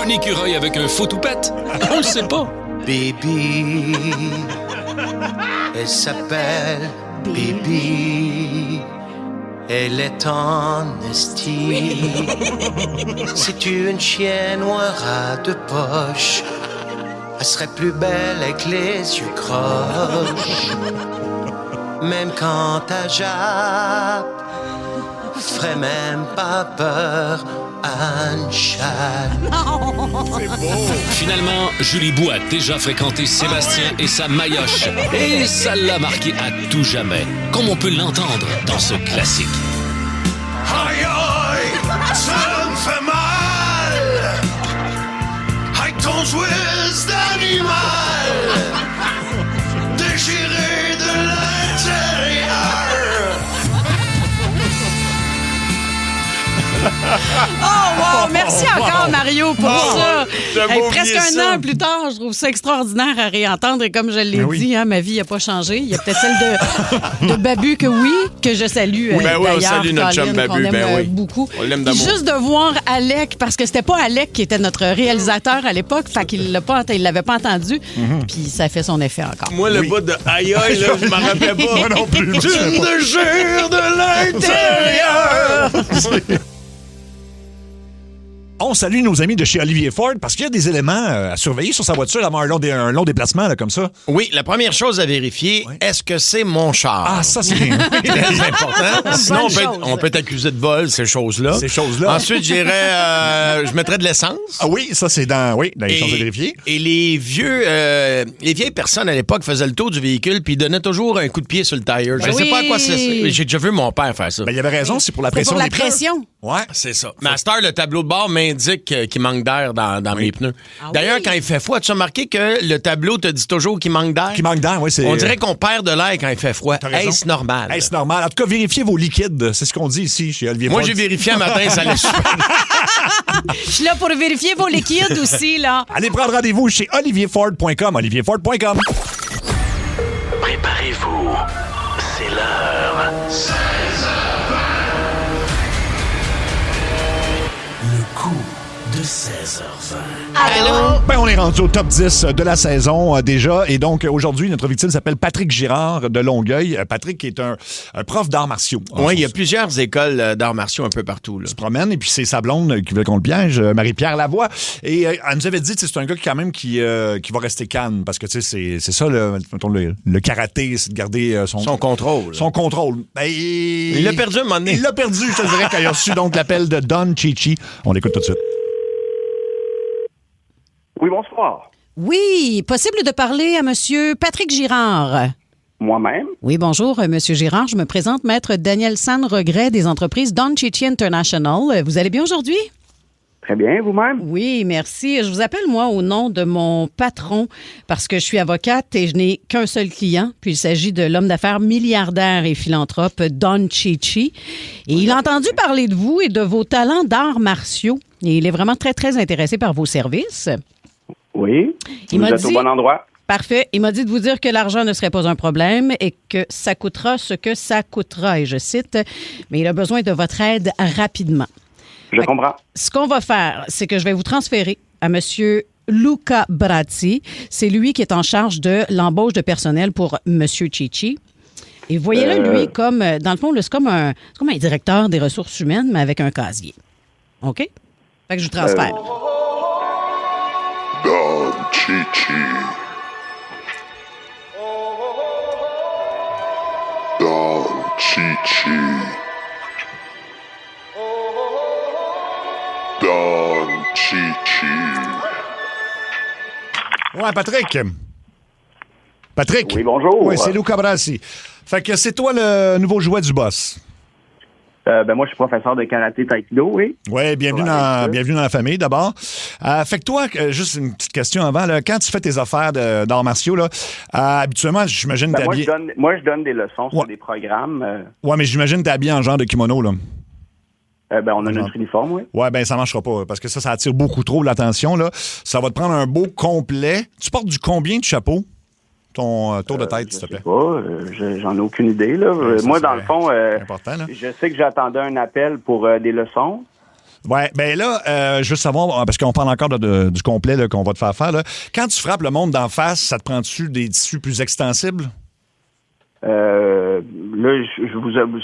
Un écureuil avec un faux toupette? On le sait pas. Bibi, elle s'appelle Bibi. Elle est en esti. C'est une chienne ou un rat de poche. Elle serait plus belle avec les yeux croches. Même quand elle jappe, ferait même pas peur à une chatte. C'est beau. Finalement, Julie Bou a déjà fréquenté Sébastien et sa maillotche. Et ça l'a marqué à tout jamais, comme on peut l'entendre dans ce classique. Aïe aïe, ça me fait mal. Aïe ton jouisse d'animal, déchiré de l'intérieur. Oh, wow! Merci encore, Mario, pour ça. J'avais Presque oublié un ça. an plus tard, je trouve ça extraordinaire à réentendre. Et comme je l'ai dit, hein, ma vie n'a pas changé. Il y a peut-être celle de Babu que je salue. Ben oui, on d'ailleurs, salue notre chum Colin, Babu, qu'on aime ben oui. beaucoup. On l'aime Puis d'amour. juste de voir Alec, parce que c'était pas Alec qui était notre réalisateur à l'époque, fait qu'il l'avait pas entendu. Puis ça fait son effet encore. Moi, le bout de aïe aïe, là, je m'en rappelais pas. Moi non plus. Tu me jures de l'intérieur. On salue nos amis de chez Olivier Ford parce qu'il y a des éléments à surveiller sur sa voiture avant un long déplacement là, comme ça. Oui, la première chose à vérifier, est-ce que c'est mon char? Ah, ça, c'est très important. Sinon, Bonne on peut t'accuser de vol, ces choses-là. Ces choses-là. Ensuite, je mettrais de l'essence. Ah oui, ça, c'est dans les choses à vérifier. Et les vieilles personnes à l'époque faisaient le tour du véhicule puis ils donnaient toujours un coup de pied sur le tire. Je ne sais pas à quoi c'est. J'ai déjà vu mon père faire ça. Ben, il avait raison, c'est pour la pression des pneus. Ouais. C'est ça. Mais à cette heure, le tableau de bord m'indique qu'il manque d'air dans mes pneus. D'ailleurs, quand il fait froid, as-tu remarqué que le tableau te dit toujours qu'il manque d'air? Qu'il manque d'air, oui. On dirait qu'on perd de l'air quand il fait froid. Est-ce normal? Est-ce normal? En tout cas, vérifiez vos liquides. C'est ce qu'on dit ici chez Olivier Ford. Moi, j'ai vérifié un matin, ça allait super. Je suis là pour vérifier vos liquides aussi, là. Allez prendre rendez-vous chez olivierford.com. olivierford.com. Préparez-vous, c'est l'heure. 16h20. Le coup de 16h20. Allô? Ben, on est rendu au top 10 de la saison déjà. Et donc, aujourd'hui, notre victime s'appelle Patrick Girard de Longueuil. Patrick qui est un prof d'arts martiaux. Oui, il y a plusieurs écoles d'arts martiaux un peu partout. Là. Se promène et puis c'est sa blonde qui voulait qu'on le piège, Marie-Pierre Lavoie. Et elle nous avait dit, c'est un gars quand même qui va rester calme parce que c'est ça, le karaté, c'est de garder son contrôle. Son contrôle. Ben, il l'a perdu à un moment donné. Il l'a perdu, je te dirais, quand il a reçu donc l'appel de Don Chichi. On l'écoute tout de suite. Oui, bonsoir. Oui, possible de parler à Monsieur Patrick Girard. Moi-même. Oui, bonjour, Monsieur Girard. Je me présente, Maître Daniel San Regret des entreprises Don Chichi International. Vous allez bien aujourd'hui? Très bien, vous-même? Oui, merci. Je vous appelle, moi, au nom de mon patron, parce que je suis avocate et je n'ai qu'un seul client. Puis il s'agit de l'homme d'affaires milliardaire et philanthrope Don Chichi. Et il a entendu parler de vous et de vos talents d'arts martiaux. Et il est vraiment très, très intéressé par vos services. Oui, vous êtes au bon endroit. Parfait. Il m'a dit de vous dire que l'argent ne serait pas un problème et que ça coûtera ce que ça coûtera. Et je cite, mais il a besoin de votre aide rapidement. Je comprends. Ce qu'on va faire, c'est que je vais vous transférer à Monsieur Luca Bratti. C'est lui qui est en charge de l'embauche de personnel pour Monsieur Chichi. Et voyez-le, lui, comme, dans le fond, là, c'est comme un directeur des ressources humaines, mais avec un casier. OK? Fait que je vous transfère. Don Chichi. Don Chichi. Don Chichi. Ouais, Patrick. Patrick? Oui, bonjour. Oui, c'est Lou Cabrassi. Fait que c'est toi le nouveau jouet du boss. Moi, je suis professeur de karaté taekwondo, oui. Oui, bienvenue dans la famille, d'abord. Fait que toi, juste une petite question avant, là, quand tu fais tes affaires d'arts martiaux, là, habituellement, j'imagine que t'es habillé... Moi, je donne des leçons sur des programmes. Ouais, mais j'imagine que t'es habillé en genre de kimono, là. On a notre uniforme, oui. Ouais, ben ça marchera pas, parce que ça attire beaucoup trop l'attention, là. Ça va te prendre un beau complet. Tu portes du combien de chapeau? Ton tour de tête, s'il te plaît. Je sais pas, j'en ai aucune idée, là. Moi, dans le fond, important, là. Je sais que j'attendais un appel pour des leçons. Ouais, ben là, je veux savoir, parce qu'on parle encore du complet là, qu'on va te faire faire, là. Quand tu frappes le monde d'en face, ça te prend-tu des tissus plus extensibles? Là, je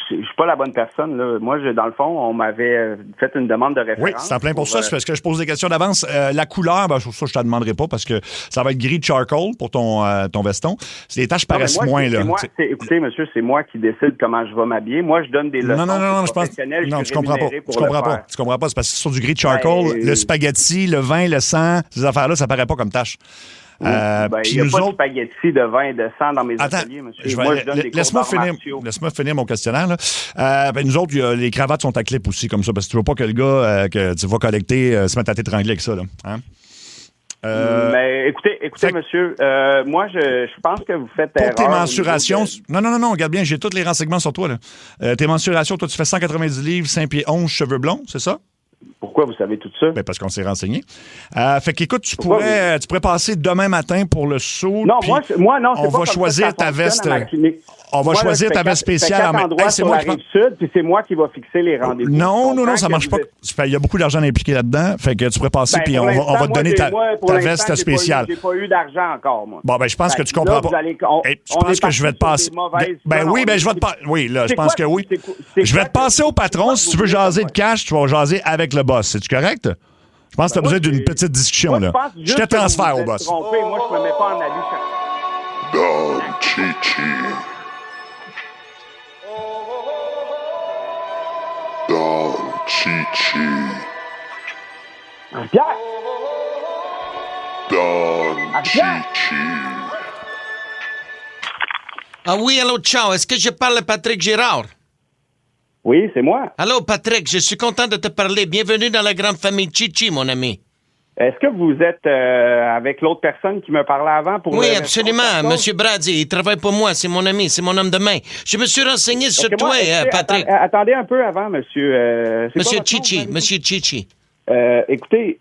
suis pas la bonne personne. Là. Moi, dans le fond, on m'avait fait une demande de référence. Oui, c'est en plein pour ça. C'est parce que je pose des questions d'avance. La couleur, ben, ça, je te demanderai pas parce que ça va être gris charcoal pour ton veston. Les taches paraissent moins, là. Écoutez, monsieur, c'est moi qui décide comment je vais m'habiller. Moi, je donne des leçons professionnelles. Non, tu comprends pas. Tu comprends pas. Tu comprends pas. C'est parce que sur du gris charcoal, le spaghetti, le vin, le sang, ces affaires-là, ça paraît pas comme tache. Il n'y a pas de spaghetti, de vin et de sang dans mes ateliers, monsieur. Moi, je donne des cours laisse-moi finir mon questionnaire. Là. Nous autres, les cravates sont à clip aussi, comme ça, parce que tu veux pas que le gars que tu vas collecter se mette à t'étrangler avec ça. Là. Hein? Mais écoutez, monsieur, moi, je pense que vous faites erreur. Pour tes mensurations... Non, regarde bien, j'ai tous les renseignements sur toi. Là. Tes mensurations, toi, tu fais 190 livres, 5 pieds 11, cheveux blonds, c'est ça? Pourquoi vous savez tout ça? Ben parce qu'on s'est renseigné. Fait qu'écoute, tu pourrais passer demain matin pour le saut. Non, moi, non, c'est on va choisir ta veste. On va choisir ta veste spéciale. C'est moi qui sud, puis c'est moi qui va fixer les rendez-vous. Non, ça marche pas. Il y a beaucoup d'argent impliqué là-dedans. Fait que tu pourrais passer, puis on va te donner ta veste spéciale. J'ai pas eu d'argent encore, moi. Bon, ben je pense que tu comprends pas. Je pense que je vais te passer. Ben oui, je vais te passer. Oui, là, je pense que oui. Je vais te passer au patron. Si tu veux jaser de cash, tu vas jaser avec le boss. C'est-tu correct? Je pense que tu as besoin d'une petite discussion, là. Je te transfère au boss. Moi, je me mets pas en habit. Don Chichi. Don Chichi. Pierre! Don Chichi. Ah oui, allô, ciao. Est-ce que je parle à Patrick Girard? Oui, c'est moi. Allô, Patrick, je suis content de te parler. Bienvenue dans la grande famille Chichi, mon ami. Est-ce que vous êtes avec l'autre personne qui me parlait avant? Oui, absolument. Monsieur Brady, il travaille pour moi. C'est mon ami, c'est mon homme de main. Je me suis renseigné sur toi, Patrick. Attendez un peu avant, monsieur. Monsieur Chichi. Écoutez,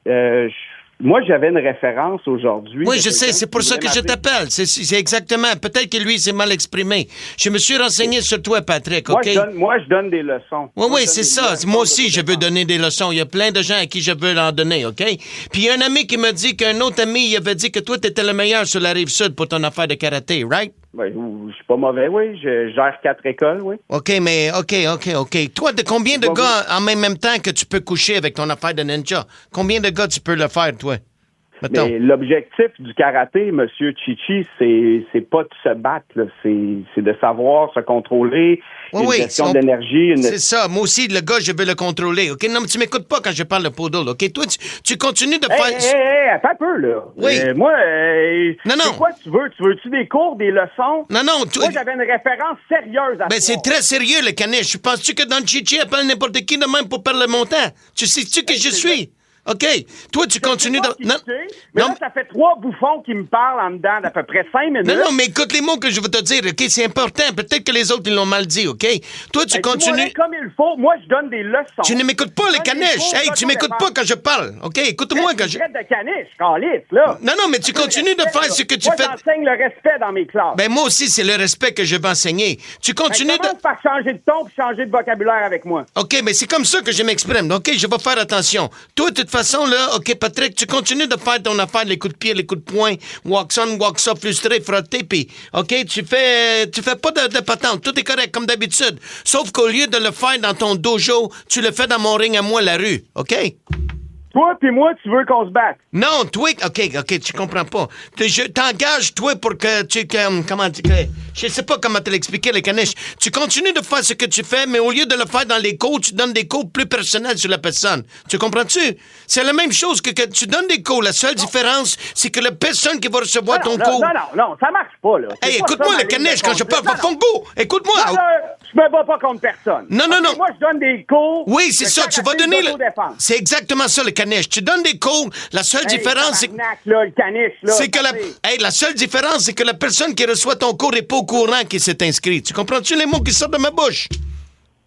moi, j'avais une référence aujourd'hui. Oui, je sais, c'est pour ça que je t'appelle. C'est exactement. Peut-être que lui s'est mal exprimé. Je me suis renseigné sur toi, Patrick, OK? Moi, je donne des leçons. Oui, c'est ça. Moi aussi, je veux donner des leçons. Il y a plein de gens à qui je veux en donner, OK? Puis il y a un ami qui m'a dit qu'un autre ami, il avait dit que toi, t'étais le meilleur sur la Rive-Sud pour ton affaire de karaté, right? Oui, je suis pas mauvais, oui. Je gère 4 écoles, oui. OK, mais OK. Toi, de combien de gars en même temps que tu peux coucher avec ton affaire de ninja? Combien de gars tu peux le faire, toi? Mais l'objectif du karaté, monsieur Chichi, c'est pas de se battre, là. C'est de savoir se contrôler, une gestion d'énergie. C'est ça. Moi aussi, le gars, je veux le contrôler. OK? Non, mais tu m'écoutes pas quand je parle de poodle. OK? Toi, tu continues de faire... attends un peu, là. Oui. Moi, non. C'est quoi tu veux? Tu veux-tu des cours, des leçons? Non. Moi, j'avais une référence sérieuse à c'est très sérieux, le caniche. Penses-tu que Don Chichi appelle n'importe qui de même pour perdre le montant? Tu sais-tu que je suis? OK. Toi, tu continues de... Mais là, ça fait 3 bouffons qui me parlent en dedans d'à peu près 5 minutes. Non, mais écoute les mots que je veux te dire, OK? C'est important. Peut-être que les autres, ils l'ont mal dit, OK? Toi, tu continues... Comme il faut. Moi, je donne des leçons. Tu ne m'écoutes pas, les caniches. Hey, tu m'écoutes pas quand je parle, OK? Écoute-moi quand je... de caniche, calice, là. Non, mais tu continues de faire ce que tu fais... Moi, j'enseigne le respect dans mes classes. Ben, moi aussi, c'est le respect que je vais enseigner. Tu continues commence par changer de ton et changer de vocabulaire avec moi. OK, mais c'est comme ça que je m'exprime. OK, je vais faire attention. Toi, de toute façon, là, OK, Patrick, tu continues de faire ton affaire, les coups de pied, les coups de poing, walks on, walks off, frustré, frotté, puis, OK, tu fais pas de patente. Tout est correct, comme d'habitude. Sauf qu'au lieu de le faire dans ton dojo, tu le fais dans mon ring à moi, la rue. OK? Toi puis moi, tu veux qu'on se batte? Non, toi, OK, tu comprends pas. Je t'engage, toi, pour que tu... comment tu... Je sais pas comment te l'expliquer, le caniche. Tu continues de faire ce que tu fais, mais au lieu de le faire dans les cours, tu donnes des cours plus personnels sur la personne. Tu comprends-tu? C'est la même chose que tu donnes des cours. La seule différence, c'est que la personne qui va recevoir ton cours... Non, ça marche pas, là. Hey, écoute-moi, le caniche, quand je parle pas Fongo. Écoute-moi. Je me bats pas contre personne. Non. Moi, je donne des cours. Oui, c'est ça. Tu vas donner... C'est exactement ça, le caniche. Tu donnes des cours. La seule différence, c'est... le caniche, là. C'est que la seule différence, c'est que la personne qui reçoit ton cours n'est pas au courant qu'il s'est inscrit. Tu comprends-tu les mots qui sortent de ma bouche?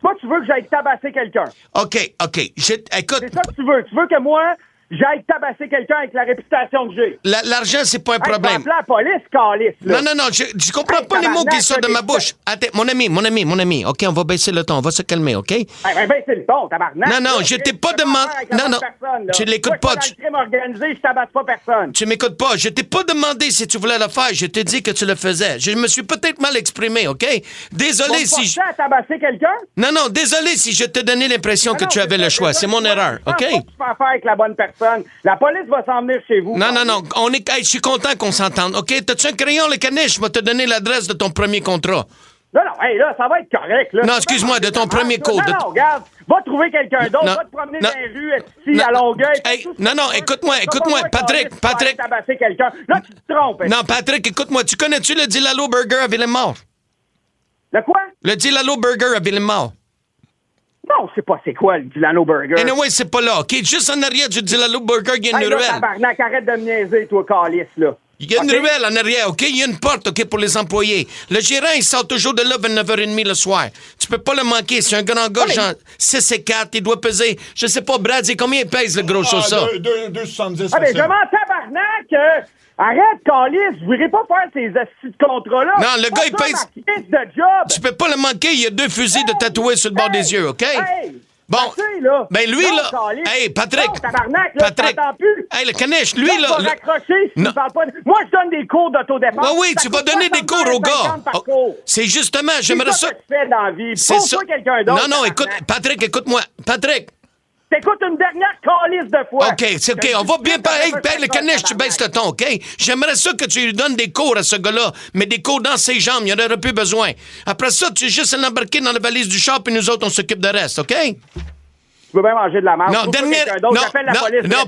Toi, tu veux que j'aille tabasser quelqu'un. OK. Écoute... C'est ça que tu veux. Tu veux que moi... j'aille tabasser quelqu'un avec la réputation que j'ai. L'argent, c'est pas un problème. Tu vas appeler la police, calice, là. Non, je comprends pas les mots qui sortent de ma bouche. Attends, mon ami. OK, on va baisser le ton. On va se calmer, OK? Baisser le ton, tabarnak. Non, je t'ai pas demandé... Non. Tu l'écoutes pas. Dans le crime organisé, je tabasse pas personne. Tu m'écoutes pas. Je t'ai pas demandé si tu voulais le faire. Je t'ai dit que tu le faisais. Je me suis peut-être mal exprimé, OK? Désolé si je... à tabasser quelqu'un? Non, désolé si je t'ai donné l'impression que tu avais le choix. C'est mon erreur, OK? Tu peux faire avec la bonne personne. La police va s'en venir chez vous. Non. Je suis content qu'on s'entende. OK? T'as-tu un crayon, le caniche? Je vais te donner l'adresse de ton premier contrat. Non, là, ça va être correct, là. Non, excuse-moi, de ton premier code. Non, regarde. Va trouver quelqu'un d'autre. Va te promener dans les rues, ici, à Longueuil. Non, écoute-moi, Patrick. Tabasser quelqu'un. Là, tu te trompes. Non, Patrick, écoute-moi. Tu connais-tu le Dilalo Burger à Villemort? Le quoi? Le Dilalo Burger à Villemort. Non, c'est quoi le Dilalo Burger? Anyway, c'est pas là, OK? Juste en arrière du Dilalo Burger, il y a une ruelle. Tabarnak, arrête de me niaiser, toi, calice, là. Il y a une ruelle en arrière, OK? Il y a une porte, OK, pour les employés. Le gérant, il sort toujours de là vers 9h30 le soir. Tu peux pas le manquer. C'est un grand gars, genre 6 et 4. Il doit peser, je sais pas, Brad, c'est combien il pèse, le gros chaussard? 2,70. Ah, mais je m'en tabarnak! Arrête, calice! Je voudrais pas faire ces assis de contrats-là. Non, le gars, il pèse... de job. Tu peux pas le manquer. Il y a 2 fusils de tatoués sur le bord des yeux, OK? Bon, ben lui, là... Hey, Patrick! Non, tabarnak, là, Patrick! Plus. Hey, le caniche, lui, là... Tu vas raccrocher si tu parles pas... Moi, je donne des cours d'autodéfense. Oui, tu vas donner des cours au gars. C'est justement, j'aimerais ça... C'est ça que tu fais dans la vie. C'est ça. Quelqu'un d'autre. Non, écoute, Patrick, écoute-moi. Patrick! T'écoutes une dernière calice de fois. OK, c'est OK. On va bien parler. Le caniche, tu baisses le ton, OK? J'aimerais ça que tu lui donnes des cours à ce gars-là, mais des cours dans ses jambes. Il n'y en aurait plus besoin. Après ça, tu es juste à l'embarquer dans la valise du shop et nous autres, on s'occuppe de reste, OK? Tu peux bien manger de la marde. Non,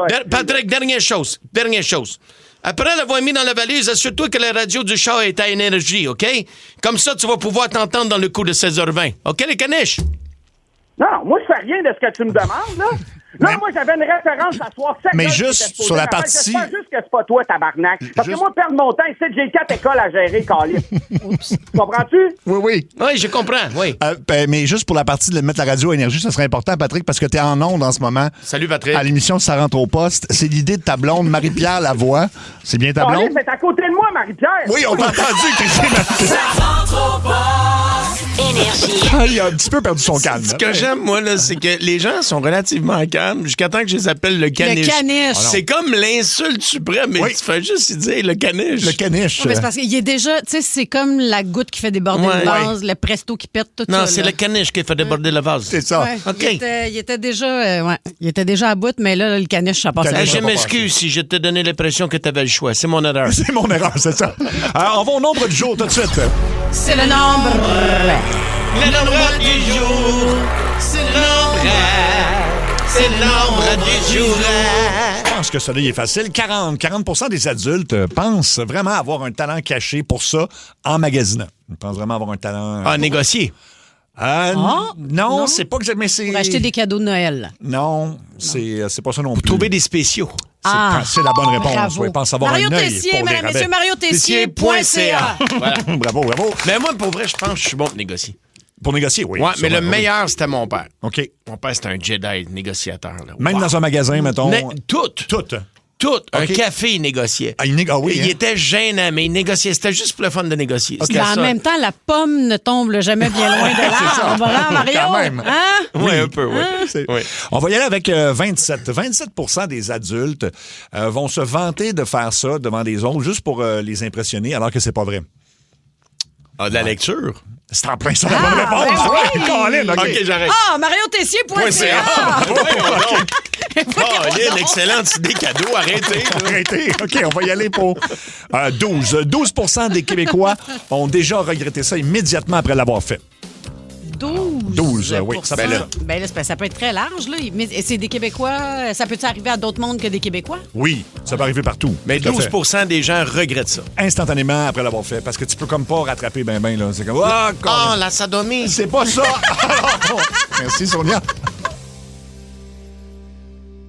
Patrick, dernière chose. Après l'avoir mis dans la valise, assure-toi que la radio du char est à énergie, OK? Comme ça, tu vas pouvoir t'entendre dans le coup de 16h20. OK, les caniches? Non, moi, je fais rien de ce que tu me demandes, là. Là, moi, j'avais une référence à soir 7. Mais juste sur la partie... J'espère juste que c'est pas toi, tabarnak. Parce que moi, perdre mon temps, ici, j'ai 4 écoles à gérer, calice. Comprends-tu? Oui. Oui, je comprends, oui. Mais juste pour la partie de mettre la radio à énergie, ça serait important, Patrick, parce que t'es en onde en ce moment. Salut, Patrick. À l'émission Ça rentre au poste. C'est l'idée de ta blonde, Marie-Pierre Lavoie. C'est bien ta blonde? C'est à côté de moi, Marie-Pierre. Oui, on t'a entendu, Christine. Ça rentre au poste. Énergie. Il a un petit peu perdu son calme. Ce que j'aime, moi, là, c'est que les gens sont relativement calmes jusqu'à temps que je les appelle le caniche. Le caniche. C'est comme l'insulte suprême, mais tu fais juste dire le caniche. Le caniche. C'est parce qu'il est déjà, tu sais, c'est comme la goutte qui fait déborder le vase, le presto qui pète, tout ça. Non, c'est le caniche qui fait déborder le vase. C'est ça. Ouais, OK. Il était déjà à bout, mais là, le caniche, ça passe à Je m'excuse si je t'ai donné l'impression que tu avais le choix. C'est mon erreur. C'est mon erreur, c'est ça. Alors, on va au nombre du jour tout de suite. C'est le nombre. Le nombre du jour. C'est le nombre. C'est le nombre du jour. Je pense que ça, là, il est facile. 40% des adultes pensent vraiment avoir un talent caché pour ça en magasinant. Ils pensent vraiment avoir un talent... négocier. Non, c'est pas exactement... Pour acheter des cadeaux de Noël. Non, c'est pas ça non plus. Pour trouver des spéciaux. C'est la bonne réponse. Bravo. Oui, pense avoir Mario un œil Tessier, pour des mesdames, rabais. messieurs, mariotessier.ca. Voilà. Bravo. Mais moi, pour vrai, je pense que je suis bon pour négocier. Pour négocier, oui. Ouais, mais le oui. meilleur, c'était mon père. OK. Mon père, c'était un Jedi négociateur. Là. Même dans un magasin, mettons. Tout. Un OK. café, il négociait. Oui, il était gênant, mais il négociait. C'était juste pour le fun de négocier. Mais en même temps, la pomme ne tombe jamais bien loin de l'arbre. Hein, Mario? Quand même. Hein? Oui, un peu, oui. Oui. On va y aller avec 27. 27% des adultes vont se vanter de faire ça devant des autres juste pour les impressionner, alors que c'est pas vrai. De la lecture? C'est en plein ça, la bonne réponse. Ben oui. Colin, OK, j'arrête. mariotessier.ca. Lynn, excellente idée cadeau. Arrêtez. Arrêtez. OK, on va y aller pour 12. 12% des Québécois ont déjà regretté ça immédiatement après l'avoir fait. 12, oui. Ça Ben là, ça peut être très large, là. Mais c'est des Québécois. Ça peut-tu arriver à d'autres mondes que des Québécois? Oui, ça peut arriver partout. Mais 12% des gens regrettent ça. Instantanément après l'avoir fait. Parce que tu peux comme pas rattraper ben là. C'est comme... la sodomie. C'est pas ça. Merci, Sonia.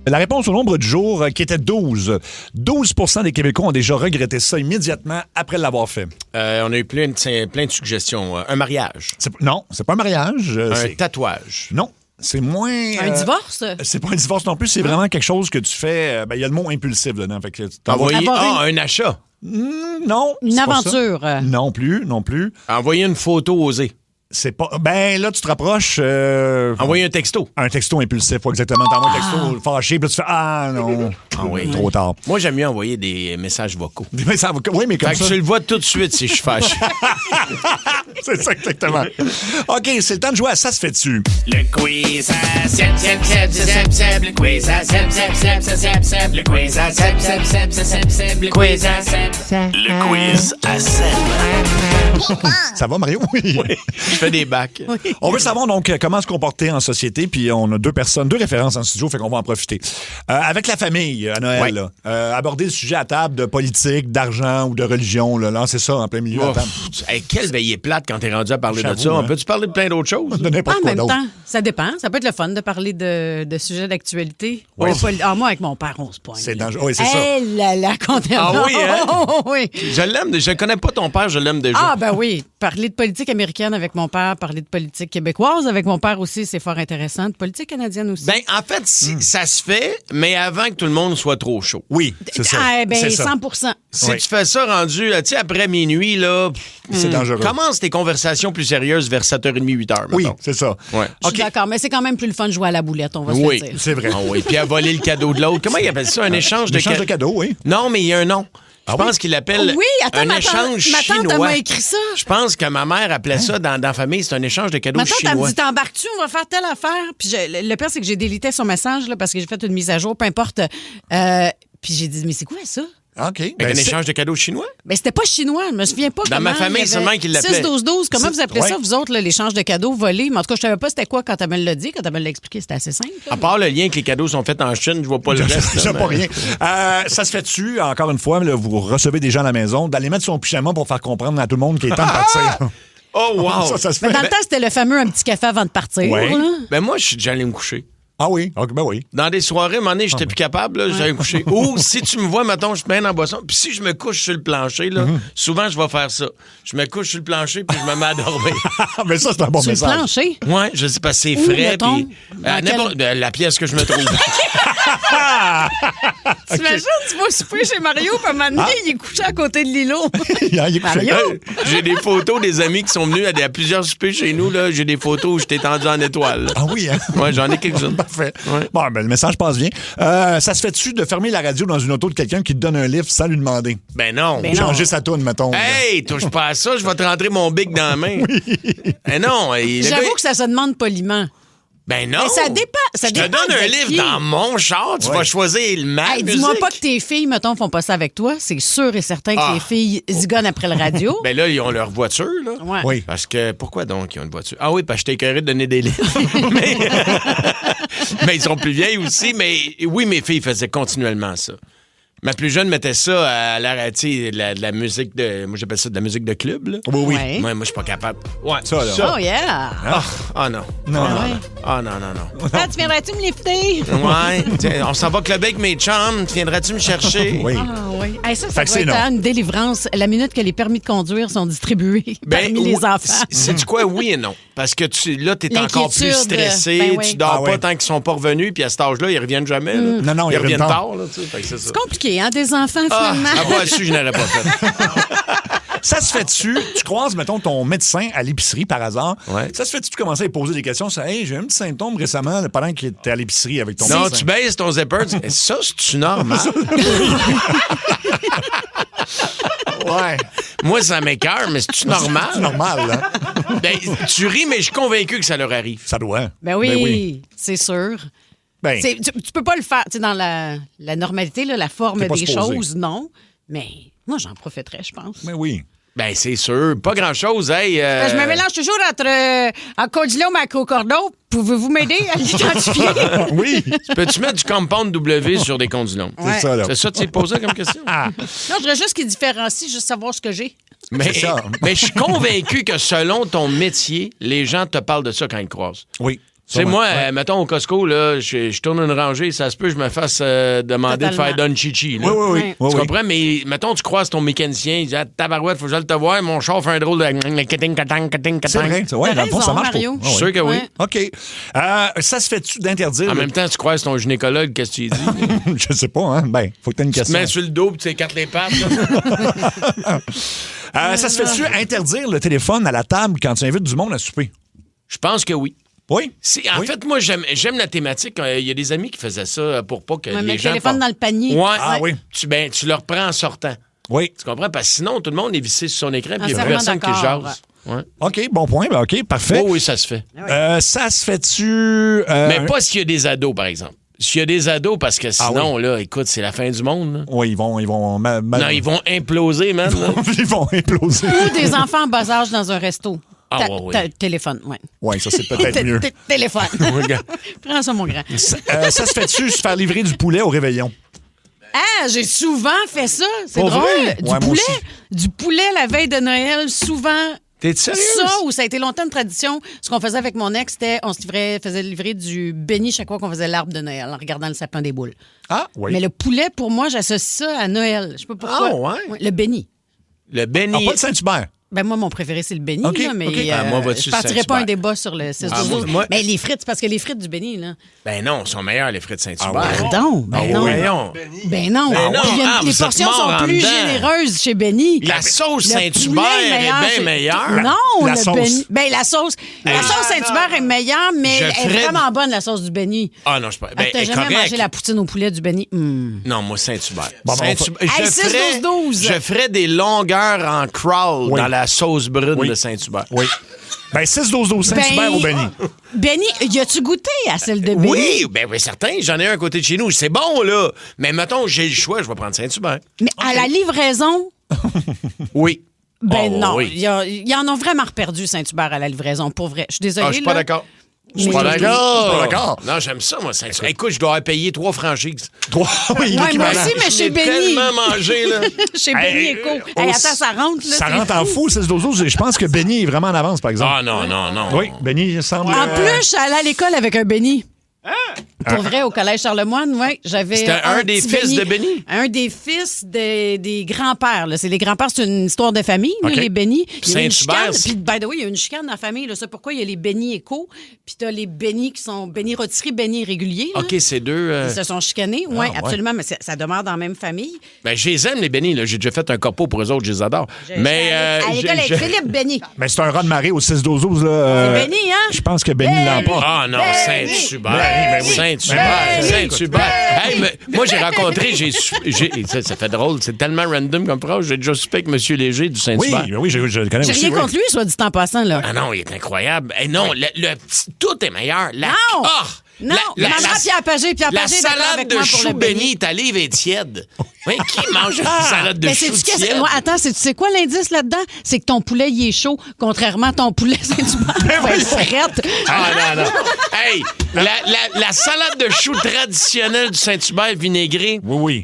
La réponse au nombre de jours qui était 12. 12% des Québécois ont déjà regretté ça immédiatement après l'avoir fait. On a eu plein de suggestions. Un mariage. Non, c'est pas un mariage. Un tatouage. Non. C'est moins... Un divorce? C'est pas un divorce non plus. C'est vraiment quelque chose que tu fais... Il y a le mot impulsif dedans. Fait que un achat. Non. Une aventure. Non plus. Envoyer une photo osée. C'est pas... Ben là, tu te rapproches... Envoyer un texto. Un texto impulsif, exactement. T'envoies un texto fâché, puis là, tu fais « Ah non! » Trop tard. Moi, j'aime mieux envoyer des messages vocaux. Des messages vocaux? Oui, mais comme ça... Tu le vois tout de suite si je suis fâché. C'est ça, exactement. OK, c'est le temps de jouer à Ça se fait-tu. Le quiz à Seb, le quiz à Seb, le quiz à Seb, le quiz à Seb. Le quiz à Seb. Ça va, Mario? Oui. Je fais des bacs. Oui. On veut savoir donc comment se comporter en société, puis on a deux références en studio, fait qu'on va en profiter. Avec la famille, à Noël, là, aborder le sujet à table de politique, d'argent ou de religion, là, lancer ça en plein milieu à table. Quelle veillée plate quand t'es rendu à parler de ça. Hein? On peut-tu parler de plein d'autres choses? De n'importe quoi d'autre. En même temps, ça dépend. Ça peut être le fun de parler de sujets d'actualité. Oui. Moi, avec mon père, on se poigne. C'est dangereux. Oui, c'est ça. La Ah oui, hein? Oui. Je l'aime. Je connais pas ton père, je l'aime déjà. Ah, ben oui. Parler de politique américaine avec mon père, parler de politique québécoise avec mon père aussi, c'est fort intéressant. De politique canadienne aussi. Ben, en fait, ça se fait, mais avant que tout le monde soit trop chaud. Oui, c'est ça. Ah, ben, c'est 100%. Si tu fais ça rendu, tu sais, après minuit, là, c'est dangereux. Commence tes conversations plus sérieuses vers 7h30, 8h. Oui, c'est ça. Ouais. Je suis d'accord, mais c'est quand même plus le fun de jouer à la boulette, on va se le dire. C'est vrai. Ah oui, puis à voler le cadeau de l'autre. Comment il appelle ça? Un échange de cadeaux, oui. Non, mais il y a un nom. Je pense qu'il appelle un échange chinois. Ma tante m'a écrit ça. Je pense que ma mère appelait ça dans la famille, c'est un échange de cadeaux chinois. Ma tante, elle me dit, t'embarques-tu, on va faire telle affaire. Puis le pire, c'est que j'ai délité son message là, parce que j'ai fait une mise à jour, peu importe. Puis j'ai dit, mais c'est quoi ça? OK. Un échange de cadeaux chinois? Mais c'était pas chinois, je me souviens pas. Dans ma famille, c'est seulement qu'il l'appelait. 6-12-12, comment vous appelez ça, vous autres, l'échange de cadeaux volés? Mais en tout cas, je savais pas c'était quoi quand elle me l'a dit. Quand elle me l'a expliqué, c'était assez simple. À part le lien que les cadeaux sont faits en Chine, je vois pas le reste. Je vois pas rien. Ça se fait-tu, encore une fois, là, vous recevez des gens à la maison, d'aller mettre son pyjama pour faire comprendre à tout le monde qu'il est temps de partir. Oh, wow! Ça se fait. Mais dans le temps, c'était le fameux un petit café avant de partir. Ouais. Là. Ben moi, je suis déjà allé me coucher. Ah oui? Okay, ben oui. Dans des soirées, à un moment donné, j'étais plus capable, là, j'allais me coucher. Ou si tu me vois, mettons, je me mets en boisson, puis si je me couche sur le plancher, là, souvent, je vais faire ça. Je me couche sur le plancher, puis je me mets à dormir. Mais ça, c'est un bon sur message. Sur le plancher? Oui, je sais pas, c'est frais, puis la pièce que je me trouve. T'imagines, tu vas souper chez Mario, puis à un moment donné, il est couché à côté de l'îlot. Mario? J'ai des photos des amis qui sont venus à plusieurs soupers chez nous, là. J'ai des photos où j'étais tendu en étoile. Ah oui, hein? Ouais, j'en ai quelques-unes. Parfait. Ouais. Bon, ben, le message passe bien. Ça se fait-tu de fermer la radio dans une auto de quelqu'un qui te donne un livre sans lui demander? Ben non. Changer sa toune, mettons. Hey, touche pas à ça, je vais te rentrer mon bic dans la main. Oui. Ben non. J'avoue que ça se demande poliment. Ben non. Mais ça dépend. Je te donne un livre dans mon char, tu vas choisir ma musique. Dis-moi pas que tes filles, mettons, font pas ça avec toi. C'est sûr et certain que tes filles zigonnent après le radio. Ben là, ils ont leur voiture, là. Ouais. Oui. Parce que, pourquoi donc ils ont une voiture? Ah oui, parce que je t'ai écœuré de donner des livres. mais ils sont plus vieilles aussi. Mais oui, mes filles faisaient continuellement ça. Ma plus jeune mettait ça à la musique de... Moi, j'appelle ça de la musique de club, là. Oui. Ouais. Moi, je suis pas capable. Ouais, ça, là. Oh, yeah! Ah non. Non. Ah non. Ah, tu viendrais-tu me lifter? Ouais. Tiens, on s'en va clubber avec mes chums. Viendrais-tu me chercher? Oui. Ah oui. Hey, ça Fait que doit être une délivrance. La minute que les permis de conduire sont distribués parmi les enfants. Sais-tu quoi? Oui et non. Parce que là, t'es encore plus stressé. Ben oui. Tu dors pas tant qu'ils sont pas revenus. Puis à cet âge-là, ils reviennent jamais. Là. Non, ils reviennent tard. Là, fait que c'est ça. C'est compliqué, hein, des enfants, finalement. Ah, su, je n'aurais pas fait. Ça se fait-tu? Tu croises, mettons, ton médecin à l'épicerie par hasard. Ouais. Ça se fait-tu de commencer à lui poser des questions? Ça, hey, j'ai un petit symptôme récemment là, pendant qu'il était à l'épicerie avec ton médecin. Non, tu baisses ton zipper. Ça, c'est-tu normal? Ouais. Moi, ça m'écoeure, mais c'est-tu normal? C'est normal, là. Ben, tu ris, mais je suis convaincu que ça leur arrive. Ça doit. Ben oui, c'est sûr. Ben, tu peux pas le faire. Tu sais, dans la normalité, là, la forme T'es pas des supposé. choses, non. Mais moi, j'en profiterais, je pense. Mais oui. Ben, c'est sûr. Pas grand-chose, hey. Je me mélange toujours entre un condylome et un cocordeau. Pouvez-vous m'aider à l'identifier? Oui. Peux-tu mettre du compound W sur des condylomes? Ouais. C'est ça, là. C'est ça que tu t'es posé comme question? Non, je voudrais juste qu'ils différencient, juste savoir ce que j'ai. Mais je suis convaincu que selon ton métier, les gens te parlent de ça quand ils te croisent. Oui. Tu sais, moi, mettons, au Costco, là, je tourne une rangée, ça se peut, je me fasse demander de faire Don Chichi. Là. Oui. Tu comprends? Mais, mettons, tu croises ton mécanicien, il dit, tabarouette, faut que je le te voir, mon char fait un drôle de... C'est vrai, ouais, dans le fond, ça marche pas. Je suis sûr que oui. OK. Ça se fait-tu d'interdire... En même temps, tu croises ton gynécologue, qu'est-ce que tu lui dis? Je sais pas, hein. Ben, faut que tu aies une Tu te question. mets sur le dos, puis tu écartes les pattes. Ça se fait-tu interdire le téléphone à la table quand tu invites du monde à souper? Je pense que oui. Oui. En fait, moi, j'aime la thématique. Il y a des amis qui faisaient ça pour pas que les mettre gens... le téléphone dans le panier. Ouais. Tu leur prends en sortant. Oui. Tu comprends? Parce que sinon, tout le monde est vissé sur son écran puis il n'y a Entièrement personne qui d'accord. jase. Ouais. OK, bon point. Ben, OK, parfait. Oh, oui, ça se fait. Ça se fait-tu... Mais pas s'il y a des ados, par exemple. S'il y a des ados, parce que sinon, là, écoute, c'est la fin du monde. Là. Oui, ils vont Non, ils vont imploser, man. Ils vont imploser. Ou des enfants en bas âge dans un resto. Téléphone, oui. Oui, ça, c'est peut-être mieux. Téléphone. Prends ça, mon grand. Ça se fait-tu se faire livrer du poulet au réveillon? Ah, j'ai souvent fait ça. C'est Pour drôle. vrai? Du Ouais, moi poulet. aussi. Du poulet la veille de Noël, souvent. T'es sérieux? Ça, où ça a été longtemps une tradition. Ce qu'on faisait avec mon ex, c'était on se faisait livrer du béni chaque fois qu'on faisait l'arbre de Noël en regardant le sapin des boules. Ah, oui. Mais le poulet, pour moi, j'associe ça à Noël. Je sais pas pourquoi. Ah, ouais? Le béni. Le béni. Ah, pas de Saint-Hubert. Ben moi, mon préféré, c'est le béni. OK, là, mais OK. Moi, vas-tu je partirais Saint-Hubert? pas un débat sur le 6 moi- Mais les frites, parce que les frites du béni, là. Ben non, ils sont meilleurs, les frites Saint-Hubert. Pardon? Ben non. Voyons. Ben non. Ben non. Puis Ah, les vous êtes portions morts sont en plus dedans. généreuses chez Benny. La sauce Le Saint-Hubert poulet est bien chez- meilleure. Non, La le sauce. Benny. Ben la sauce Saint-Hubert est meilleure, mais Je elle est ferais- vraiment bonne, la sauce du Benny. Ah non, je sais pas. Ben, T'as jamais correct. mangé la poutine au poulet du Benny? Non, moi, Saint-Hubert. Bon, ben, Saint-Hubert. Hey, 6-12-12. Je ferais des longueurs en crawl Oui. dans la sauce brune Oui. de Saint-Hubert. Oui. Ben, 6-12-12 Saint-Hubert au Benny. Benny, y a-tu goûté à celle de Benny? Oui, ben oui, certain. J'en ai un à côté de chez nous. C'est bon, là. Mais mettons, j'ai le choix, je vais prendre Saint-Hubert. Mais à la livraison, Oui. ben Oh, non. oui. Ils en ont vraiment perdu Saint-Hubert à la livraison, pour vrai. Je suis désolée. Ah, je suis pas là. d'accord. Je suis Mais- pas d'accord. Pas d'accord. Non, j'aime ça, moi, Saint-Hubert. Écoute, je dois payer 3 franchises. Oui, Ouais, moi l'équivalent. aussi, mais chez J'ai Benny. tellement mangé, là. Chez Benny Eco. Hey, attends, ça rentre, là. Ça c'est rentre en fou, 6-12-12. Je pense que Benny est vraiment en avance, par exemple. Ah non, non, non. Oui, Benny semble... En plus, je suis allée à l'école avec un Benny. Pour vrai, au collège Charlemagne, oui, j'avais. C'était un des petit fils de Benny? Un des fils des grands-pères. Là. C'est les grands-pères, c'est une histoire de famille, là, OK. les Benny. Il y a une Saint-Hubert, chicane. Puis, by the way, il y a une chicane dans la famille. Là. C'est pourquoi il y a les Benny Éco. Puis t'as les Benny qui sont Benny rôtisserie, Benny réguliers. là. OK, c'est deux... Ils se sont chicanés, oui, ouais. absolument, mais ça demeure dans la même famille. Ben, je les aime, les bénis. Là. J'ai déjà fait un copeau pour eux autres, je les adore. Mais... à l'école avec Philippe Benny. Mais c'est un rat de marée au 6-12-12. Là. C'est Benny, hein? Je pense que Benny l'a pas. Ah non, Benny! Saint-Hubert. Ben oui. Saint-Hubert. Benny! Saint-Hubert. Hey, mais moi, j'ai rencontré... ça fait drôle. C'est tellement random comme phrase. J'ai déjà soupé avec M. Léger du Oui, Saint-Hubert. ben oui, je le connais J'ai aussi. rien oui. contre lui, soit dit en passant, là. Ah non, il est incroyable. Eh non, tout est meilleur. Non! Oh! Non, maman, Pierre Pagé La est d'accord salade avec de moi pour chou le béni, ta livre est tiède. Oui, qui mange une salade de Mais chou sais-tu qu'est-ce- tiède? Moi, attends, tu sais quoi l'indice là-dedans? C'est que ton poulet, il est chaud, contrairement à ton poulet Saint-Hubert. Il va être frette. Ah non, non. Hey, la salade de chou traditionnelle du Saint-Hubert vinaigré. Oui.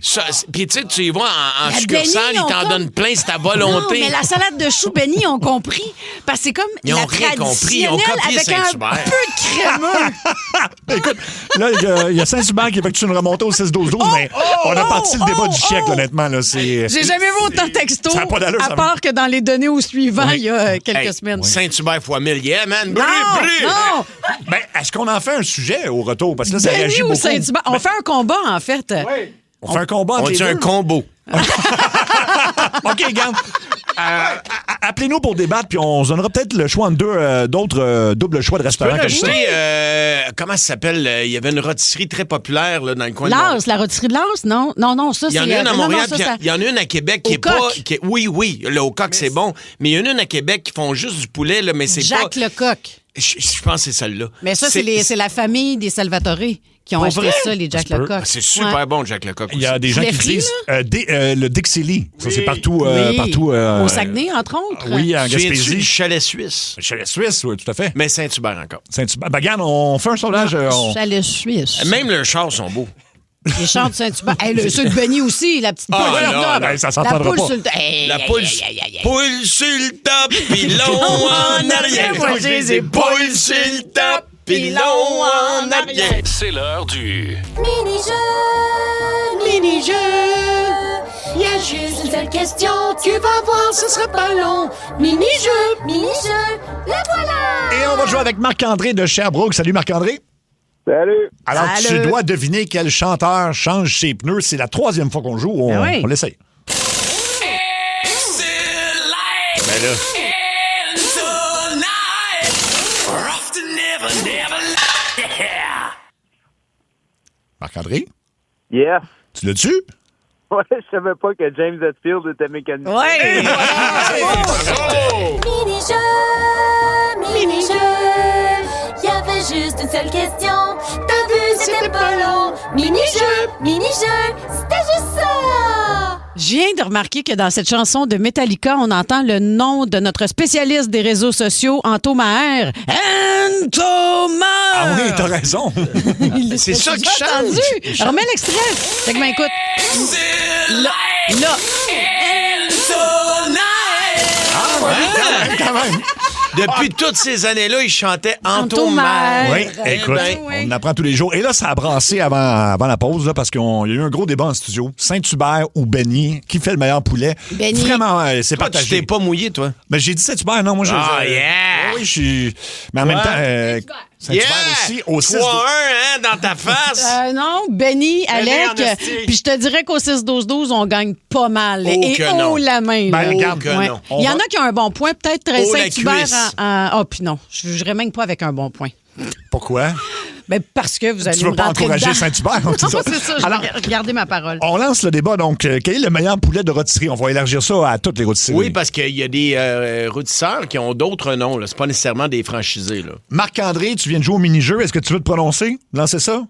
Puis tu sais, tu y vois en La succursale, Benny, ils on t'en comme- donnent plein, c'est ta Non, volonté. mais la salade de chou béni, ils ont compris. Parce que c'est comme Ils ont la rien compris, ils ont traditionnelle copié avec un Saint-Hubert. peu de crémeux. Écoute, là, il y a Saint-Hubert qui effectue une remontée au 6-12-12, mais on a parti le débat du siècle, honnêtement. Là, c'est... J'ai jamais vu autant de textos, Ça a pas d'allure, à ça. part que dans les données au suivant, Oui. il y a quelques Hey, semaines. Saint-Hubert fois 1000, yeah, man. Brûle, Non, brûle. non! Ben, est-ce qu'on en fait un sujet au retour? Parce que là, ça Benny réagit ou beaucoup. Saint-Hubert? On fait un combat, en fait. On fait un combat entre On les dit deux. un combo. OK, regarde. Appelez-nous pour débattre, puis on se donnera peut-être le choix entre d'autres doubles choix de Tu peux restaurants comme ça. rajouter, comment ça s'appelle? Il y avait une rôtisserie très populaire là, dans le coin de L'As, la rôtisserie de l'As? Non, non, ça, Il y c'est... en a une à non, Montréal, ça, puis ça- il y en a une à Québec qui Au est pas... Coq. Oui, là, au coq, c'est bon. Mais il y en a une à Québec qui font juste du poulet, là, mais c'est pas... Jacques Lecoq. Je pense que c'est celle-là. Mais ça, c'est la famille des Salvatore qui ont acheté ça, les Jack Lecoq. C'est super bon, Jack Lecoq. Il y a des gens qui disent le Dixie Lee. Ça, c'est partout. Au Saguenay, entre autres. Oui, en Gaspésie. Du chalet suisse. Le chalet suisse, oui, tout à fait. Mais Saint-Hubert encore. Saint-Hubert. Regarde, on fait un sondage. Chalet suisse. Même leurs chars sont beaux. Les chars de Saint-Hubert. Ceux de Benny aussi, la petite poule sur le top. Ça s'entendra pas. La poule sur le top, pilon en arrière. Moi, j'ai des poules sur le top, pilon en arrière. C'est l'heure du Mini-jeu. Y a juste une seule question, tu vas voir, ce sera pas long. Mini-jeu, le voilà. Et on va jouer avec Marc-André de Sherbrooke. Salut Marc-André. Salut. Alors, tu dois deviner quel chanteur change ses pneus. C'est la 3e fois qu'on joue. On l'essaye. Ben là. Marc-André? Yes. Tu l'as-tu? Ouais, je savais pas que James Hetfield était mécanicien. Ouais! Mini-jeu. Y avait juste une seule question. T'as vu, c'était pas long. Mini-jeu, c'était juste ça. Je viens de remarquer que dans cette chanson de Metallica, on entend le nom de notre spécialiste des réseaux sociaux, Anto Maher. Anto Maher! Ah oui, t'as raison. C'est ça qui change. Remets l'extrait. Fait que, écoute. Là. Ah ouais, quand même. Depuis toutes ces années-là, il chantait Anto Maher. Oui, écoute, on apprend tous les jours. Et là, ça a brassé avant la pause, là, parce qu'il y a eu un gros débat en studio. Saint-Hubert ou Benny, qui fait le meilleur poulet? Benny. Vraiment, c'est pas Tu t'es pas mouillé, toi? Mais j'ai dit Saint-Hubert, non, moi, je... Oui, je suis... Mais en même temps... Saint-Hubert aussi, au 6 3-1, hein, dans ta face. Non, Benny, Alec. Puis je te dirais qu'au 6-12-12, on gagne pas mal. Et haut la main. Ben, regarde, non. Il y en a qui ont un bon point. Peut-être Saint-Hubert puis non. Je ne jugerais même pas avec un bon point. Pourquoi? Ben parce que vous allez tu veux me pas rentrer encourager dedans. Saint-Hubert? Non, c'est ça. Alors, regardez ma parole. On lance le débat. Donc, quel est le meilleur poulet de rôtisserie? On va élargir ça à toutes les rôtisseries. Oui, parce qu'il y a des rôtisseurs qui ont d'autres noms. Là. C'est pas nécessairement des franchisés. Là. Marc-André, tu viens de jouer au mini-jeu. Est-ce que tu veux te prononcer? Lancer ça?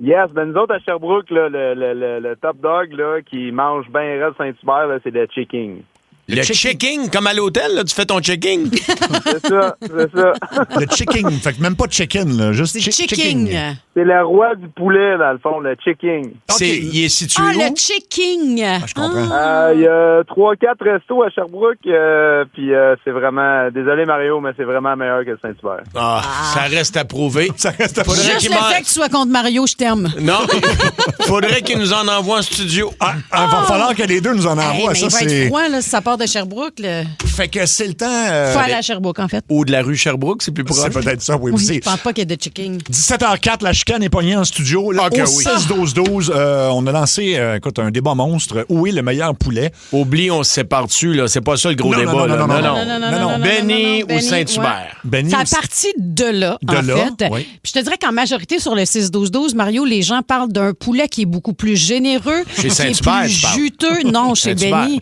Yes, ben nous autres à Sherbrooke, là, le top dog là, qui mange bien raide Saint-Hubert, là, c'est le checking. Le checking, comme à l'hôtel, là, tu fais ton checking. C'est ça. Le checking, fait que même pas de check-in, là, juste checking. C'est le roi du poulet, dans le fond, le checking. Il est situé où? Le checking. Je comprends. Il y a 3-4 restos à Sherbrooke, puis c'est vraiment... Désolé, Mario, mais c'est vraiment meilleur que Saint-Hubert. Ça reste à prouver. Ça reste à prouver. Juste le fait que tu sois contre Mario, je t'aime. Non, faudrait qu'il nous en envoie en studio. Il va falloir que les deux nous en envoient. Ça, il va être froid, là, si ça part de Sherbrooke. Fait que c'est le temps... Faut aller à Sherbrooke, en fait. Ou de la rue Sherbrooke, c'est plus proche. C'est peut-être ça, oui. Je pense pas qu'il y ait de checking. 17h04, la chicane est pognée en studio. Là, au 6-12-12, on a lancé un débat monstre. Où est le meilleur poulet? Oublie, on se sépare dessus. Là. C'est pas ça le gros débat. Non. Benny ou Saint-Hubert? Ça a parti de là, en fait. Oui. Puis je te dirais qu'en majorité, sur le 6-12-12, Mario, les gens parlent d'un poulet qui est beaucoup plus généreux, chez qui est Saint-Hubert, plus juteux. Non, chez Benny.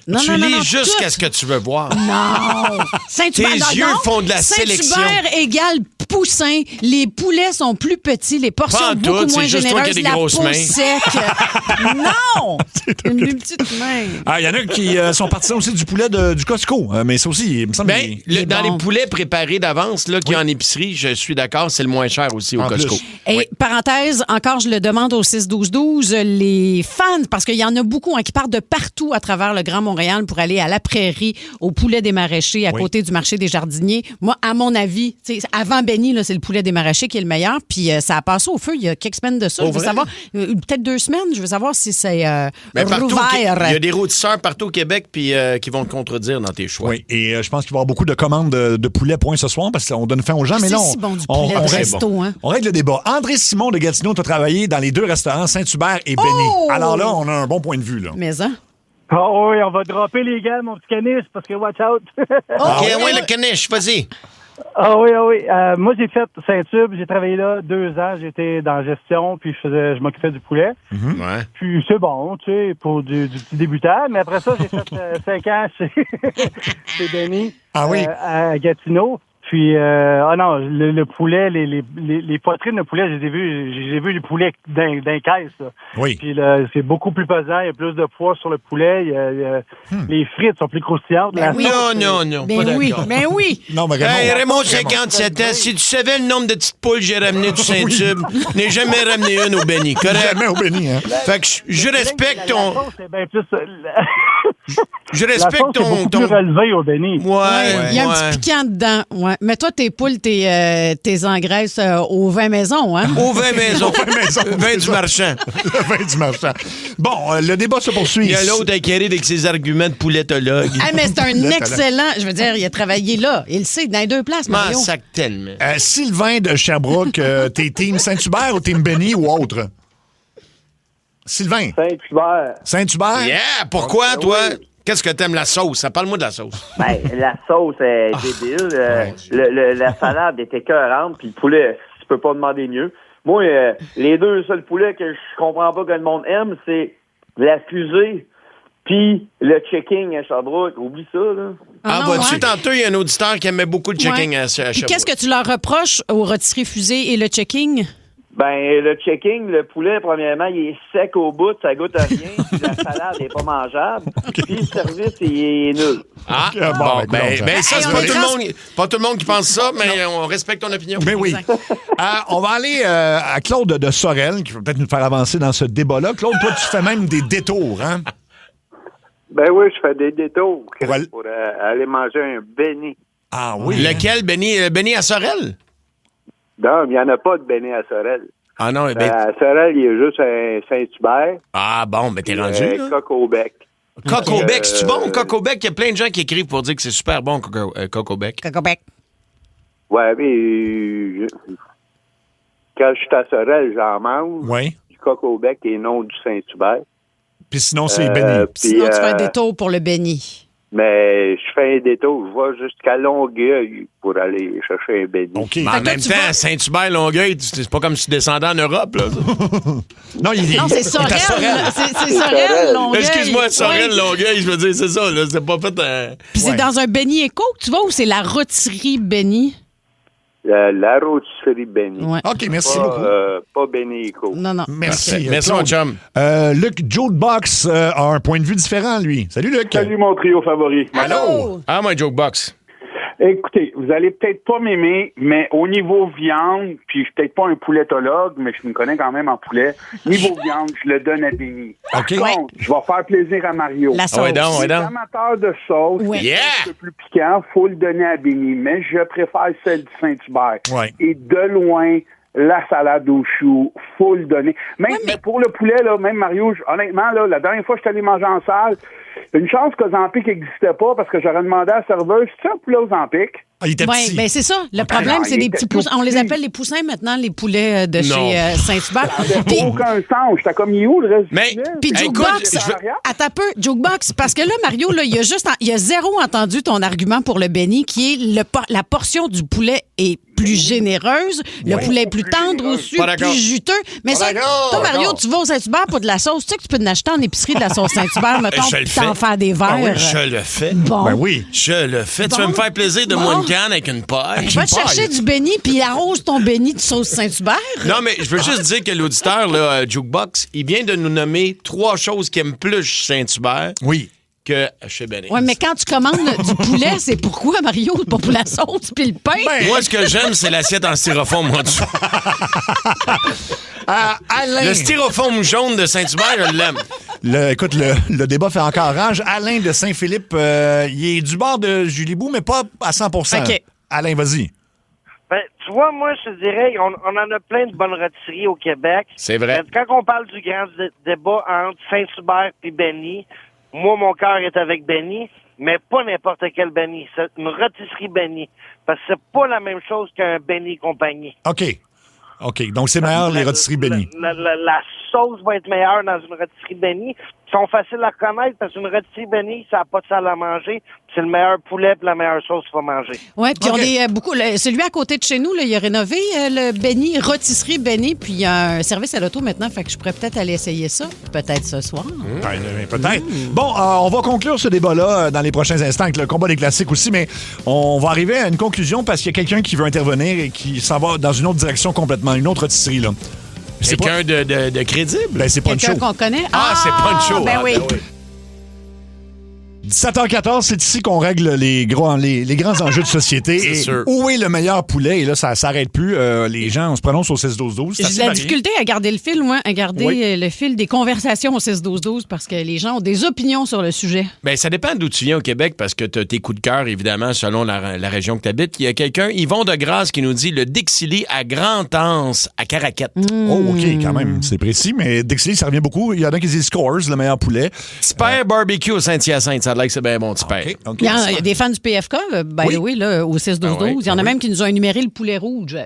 Tu lis juste qu'est-ce que tu veux voir. Non. Saint-Hubert, tes yeux font de la sélection. Saint-Hubert égale poussin. Les poulets sont plus petits, les portions beaucoup moins généreuses, la peau sec. Non! Une petite main. Il y en a qui sont partisans aussi du poulet du Costco. Mais ça aussi, il me semble... Dans les poulets préparés d'avance qu'il y a en épicerie, je suis d'accord, c'est le moins cher aussi au Costco. Et parenthèse, encore, je le demande au 6-12-12, les fans, parce qu'il y en a beaucoup qui partent de partout à travers le Grand Montréal pour aller à la Prairie, au poulet des maraîchers, à côté du marché des jardiniers. Moi, à mon avis, avant Benny, là, c'est le poulet des maraîchers qui est le meilleur, puis ça a passé au feu il y a quelques semaines de ça. Je veux savoir, peut-être 2 semaines, je veux savoir si c'est rouvert. Il y a des rôtisseurs partout au Québec puis qui vont te contredire dans tes choix. Oui, et je pense qu'il va y avoir beaucoup de commandes de poulet point ce soir parce qu'on donne faim aux gens. Mais là, si bon du poulet de resto, hein? On règle le débat. André Simon de Gatineau, tu as travaillé dans les 2 restaurants, Saint-Hubert et Benny. Alors là, on a un bon point de vue. Là. Mais ça... Oh oui, on va dropper les gars, mon petit caniche, parce que watch out. OK, le caniche, vas-y. Oui. Moi, j'ai fait Saint-Hubert, j'ai travaillé là 2 ans, j'étais dans la gestion, puis je m'occupais du poulet. Ouais. Puis c'est bon, tu sais, pour du petit débutant. Mais après ça, j'ai fait 5 ans chez Benny à Gatineau. Puis, le poulet, les poitrines de poulet, j'ai vu les poulets d'un caisse. Là. Oui. Puis c'est beaucoup plus pesant, il y a plus de poids sur le poulet. Les frites sont plus croustillantes. Non, pas d'accord. Ben oui. Non, mais Raymond, 57 ans, si tu savais le nombre de petites poules que j'ai ramenées du Saint-Tube, je n'ai jamais ramené une au Benny, correct? Jamais au Benny, hein? Fait que je respecte ton... La sauce est bien plus... Je respecte la sauce est beaucoup plus relevée au Benny. Ouais. Il y a un petit piquant dedans. Ouais. Mais toi, tes poules, t'es engraisses au vin maison, hein? Au vin maison. Vin du marchand. Le vin du marchand. Bon, le débat se poursuit. Il y a l'autre acquéré avec ses arguments de pouletologue. Ah, mais c'est un excellent... Je veux dire, il a travaillé là. Il le sait, dans les deux places, Mario. Sac tellement. Sylvain de Sherbrooke, t'es team Saint-Hubert ou team Benny ou autre? Sylvain. Saint-Hubert. Saint-Hubert? Yeah! Pourquoi, toi? Qu'est-ce que t'aimes la sauce? Parle-moi de la sauce. Ben, la sauce est débile. La salade est écœurante, puis le poulet, tu peux pas demander mieux. Moi, les deux seuls poulets que je comprends pas que le monde aime, c'est la fusée puis le checking à Sherbrooke. Oublie ça, là. Vois-tu, tantôt, il y a un auditeur qui aimait beaucoup le checking à Sherbrooke. Puis qu'est-ce que tu leur reproches aux rôtisseries fusées et le checking? Ben, le checking, le poulet, premièrement, il est sec au bout, ça goûte à rien, puis la salade n'est pas mangeable, puis le service, il est nul. Ça, c'est pas tout le monde qui pense ça, mais on respecte ton opinion. Mais oui. On va aller à Claude de Sorel, qui va peut-être nous faire avancer dans ce débat-là. Claude, toi, tu fais même des détours, hein? Ben oui, je fais des détours pour aller manger un Benny. Ah oui? Lequel, Benny? Benny à Sorel? Non, il n'y en a pas de Benny à Sorel. Ah non, à Sorel, il y a juste un Saint-Hubert. Ah bon, mais t'es rendu, là? Coq-au-bec. Coq-au-bec, c'est-tu bon, Coq-au-bec? Il y a plein de gens qui écrivent pour dire que c'est super bon, Coq-au-bec. Coq-au-bec. Ouais, mais quand je suis à Sorel, j'en mange. Oui. Du Coq-au-bec et non du Saint-Hubert. Puis sinon, c'est Benny. Sinon, tu fais un détour pour le Benny. Mais je fais un détour, je vais jusqu'à Longueuil pour aller chercher un Benny. Okay. Mais en même temps, Saint-Hubert, Longueuil, c'est pas comme si tu descendais en Europe, là. Non, c'est Sorel. C'est Sorel, Longueuil. Excuse-moi, Sorel, Longueuil, je veux dire, c'est ça, là. C'est pas fait Puis c'est dans un Benny Éco que tu vas ou c'est la rôtisserie Benny? La rôtisserie Benny. Ouais. OK, merci beaucoup. Pas Benny Éco. Non. Merci. Okay. Merci, mon chum. Luc Jokebox a un point de vue différent, lui. Salut, Luc. Salut, mon trio favori. Allô. Ah, moi, Jokebox. Écoutez, vous allez peut-être pas m'aimer, mais au niveau viande, puis je suis peut-être pas un pouletologue, mais je me connais quand même en poulet. Niveau viande, je le donne à Benny. Par contre, je vais faire plaisir à Mario. La sauce. Les amateurs de sauce, un peu plus piquant, faut le donner à Benny, mais je préfère celle du Saint-Hubert. Ouais. Et de loin, la salade aux choux, faut le donner. Même mais pour le poulet, là, même Mario, honnêtement, là, la dernière fois que je suis allé manger en salle, une chance qu'Ozempic n'existait pas parce que j'aurais demandé à la serveuse, c'est un poulet Ozempic? Ah, il était petit. Ben c'est ça. Le problème, c'est des petits poussins. On les appelle les poussins maintenant, les poulets de chez Saint-Hubert. Ça n'a aucun sens. J'étais comme, il est où le reste du poulet? Puis Jokebox, attends un peu, Jokebox, parce que là, Mario, là, il a zéro entendu ton argument pour le Benny, qui est la portion du poulet est plus généreuse, le poulet est plus tendre au sucre, plus juteux. Mais ça, toi, Mario, tu vas au Saint-Hubert pour de la sauce. Tu sais que tu peux en acheter en épicerie de la sauce Saint-Hubert, mettons, puis t'en faire des verres. Ah oui, je le fais. Bon. Ben oui. Je le fais. Tu vas me faire plaisir de moi une canne avec une paille. Va te chercher du Benny, puis arrose ton Benny de sauce Saint-Hubert. Non, mais je veux juste dire que l'auditeur, là, Jukebox, il vient de nous nommer 3 choses qu'il aime plus chez Saint-Hubert. Oui. Que chez Benny. Oui, mais quand tu commandes du poulet, c'est pourquoi, Mario? Pas pour la sauce puis le pain? Moi, ce que j'aime, c'est l'assiette en styrofoam, moi, dessus. Alain. Le styrofoam jaune de Saint-Hubert, je l'aime. Écoute, le débat fait encore rage. Alain de Saint-Philippe, il est du bord de Julie Bou, mais pas à 100%. OK. Alain, vas-y. Ben, tu vois, moi, je te dirais, on en a plein de bonnes rôtisseries au Québec. C'est vrai. Quand on parle du grand débat entre Saint-Hubert et Benny, moi, mon cœur est avec Benny, mais pas n'importe quel Benny. C'est une rôtisserie Benny. Parce que c'est pas la même chose qu'un Benny compagnie. OK. Donc, c'est meilleur, les rôtisseries Benny. La sauce va être meilleure dans une rôtisserie Benny. Ils sont faciles à reconnaître parce qu'une rôtisserie Benny, ça n'a pas de salle à manger. C'est le meilleur poulet et la meilleure sauce qu'il faut manger. Oui, puis on est beaucoup. Celui à côté de chez nous, là, il a rénové le Benny, rôtisserie Benny, puis il y a un service à l'auto maintenant, fait que je pourrais peut-être aller essayer ça, peut-être ce soir. Peut-être. Bon, on va conclure ce débat-là dans les prochains instants avec le combat des classiques aussi, mais on va arriver à une conclusion parce qu'il y a quelqu'un qui veut intervenir et qui s'en va dans une autre direction complètement, une autre rôtisserie, là. Quelqu'un de crédible? Ben, c'est Poncho. Quelqu'un qu'on connaît? C'est Poncho. Ben oui. 17h14, c'est ici qu'on règle les grands enjeux de société. C'est sûr. Où est le meilleur poulet? Et là, ça s'arrête plus. Les gens, on se prononce au 6-12-12. J'ai de la difficulté à garder le fil, moi, à garder le fil des conversations au 6-12-12 parce que les gens ont des opinions sur le sujet. Bien, ça dépend d'où tu viens au Québec parce que tu as tes coups de cœur, évidemment, selon la région que tu habites. Il y a quelqu'un, Yvon de Grasse, qui nous dit le Dixili à Grand-Anse, à Caraquette. Oh, OK, quand même. C'est précis, mais Dixili, ça revient beaucoup. Il y en a qui disent Scores, le meilleur poulet. Super Barbecue au Saint-Hyacinthe. Ça a l'air que c'est bien bon, Super. Il y a des fans du PFK, by the way, là, au 6-12-12. Il y en a même qui nous ont énuméré le poulet rouge.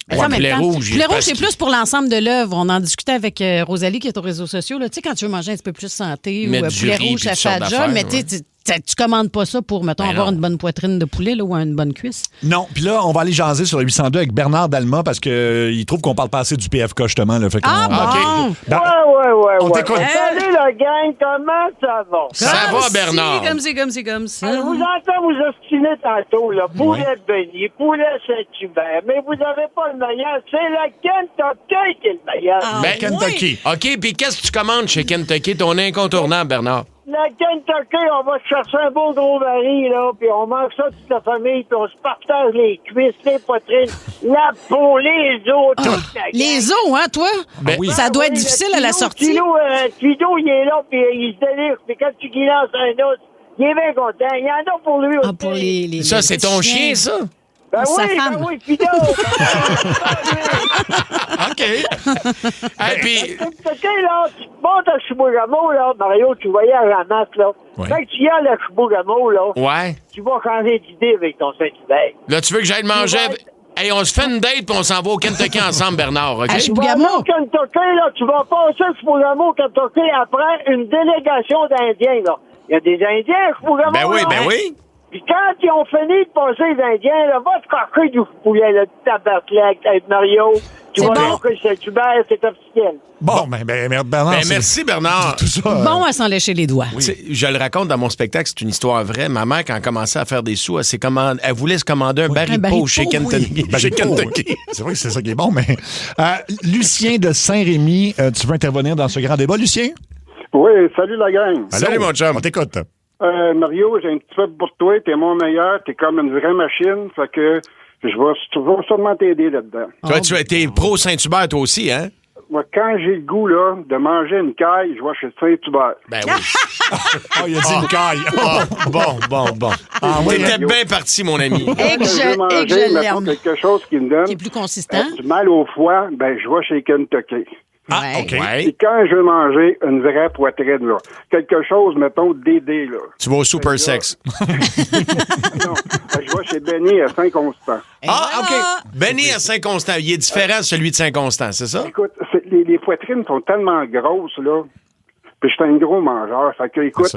Poulet rouge, c'est plus pour l'ensemble de l'œuvre. On en discutait avec Rosalie qui est aux réseaux sociaux. Tu sais, quand tu veux manger un petit peu plus santé ou poulet rouge, ça fait la job, mais tu commandes pas ça pour, mettons, avoir une bonne poitrine de poulet là, ou une bonne cuisse. Non, puis là, on va aller jaser sur le 802 avec Bernard Dalma parce qu'il trouve qu'on parle pas assez du PFK, justement. Là, fait bon? Okay. Ouais. On t'écoute. Salut, la gang, comment ça va? Ça va, Bernard? Comme ça. Je vous entends vous ostiner tantôt, là. Poulet Benny, poulet Saint-Hubert, mais vous n'avez pas le meilleur. C'est la Kentucky qui est le meilleur. Kentucky. OK, puis qu'est-ce que tu commandes chez Kentucky? Ton incontournable, Bernard. La Kentucky, on va chercher un beau gros baril, là, puis on mange ça toute la famille, puis on se partage les cuisses, les poitrines, la peau, les os, toute la gang. Les os, hein, toi? Ça doit être difficile à la sortie. Tilo, il est là, puis il se délire, puis quand tu lui lances un os, il est bien content. Il y en a pour lui aussi. Pour les ça, c'est ton chien, ça? Ben oui, Fido! OK. Et puis... là, tu montes à Chibougamau, là, Mario, tu voyais à la masse, là. Quand tu y as à Chibougamau, là, tu vas changer d'idée avec ton Saint-Hubert. Là, tu veux que j'aille manger... Hey, on se fait une date puis on s'en va au Kentucky ensemble, Bernard, OK? À Chibougamau, Kentucky, là, tu vas passer à Chibougamau, Kentucky, après une délégation d'Indiens, là. Il y a des Indiens à Chibougamau. Ben oui. Puis quand ils ont fini de passer les Indiens, là, va te croquer du poulet, là, tabarnak, avec Mario. Tu vas croquer Saint-Hubert, c'est officiel. Bon, Bernard. Merci, Bernard. Tout ça, bon à s'en lécher les doigts. Je le raconte dans mon spectacle, c'est une histoire vraie. Ma mère, quand elle commençait à faire des sous, elle voulait se commander un baril de peau chez Kentucky. C'est vrai que c'est ça qui est bon, mais... Lucien de Saint-Rémy, tu veux intervenir dans ce grand débat, Lucien? Oui, salut la gang. Salut, mon chum. On t'écoute. Mario, j'ai un petit peu pour toi. T'es mon meilleur. T'es comme une vraie machine. Fait que je vais sûrement t'aider là-dedans. Toi, t'es pro Saint-Hubert, toi aussi, hein? Moi, quand j'ai le goût, là, de manger une caille, je vais chez Saint-Hubert. Ben oui. Il a dit une caille. Bon. T'étais bien parti, mon ami. Et que je l'aime. Quelque chose qui me donne... Qui est plus consistant. Du mal au foie, ben je vais chez Kentucky. OK. Et quand je veux manger une vraie poitrine, là, quelque chose, mettons, d'édé, là. Tu vas au Super Sex. Non, je vais chez Benny à Saint-Constant. OK. Benny à Saint-Constant. Il est différent de celui de Saint-Constant, c'est ça? Écoute, les poitrines sont tellement grosses, là. Puis je suis un gros mangeur. Fait que, écoute,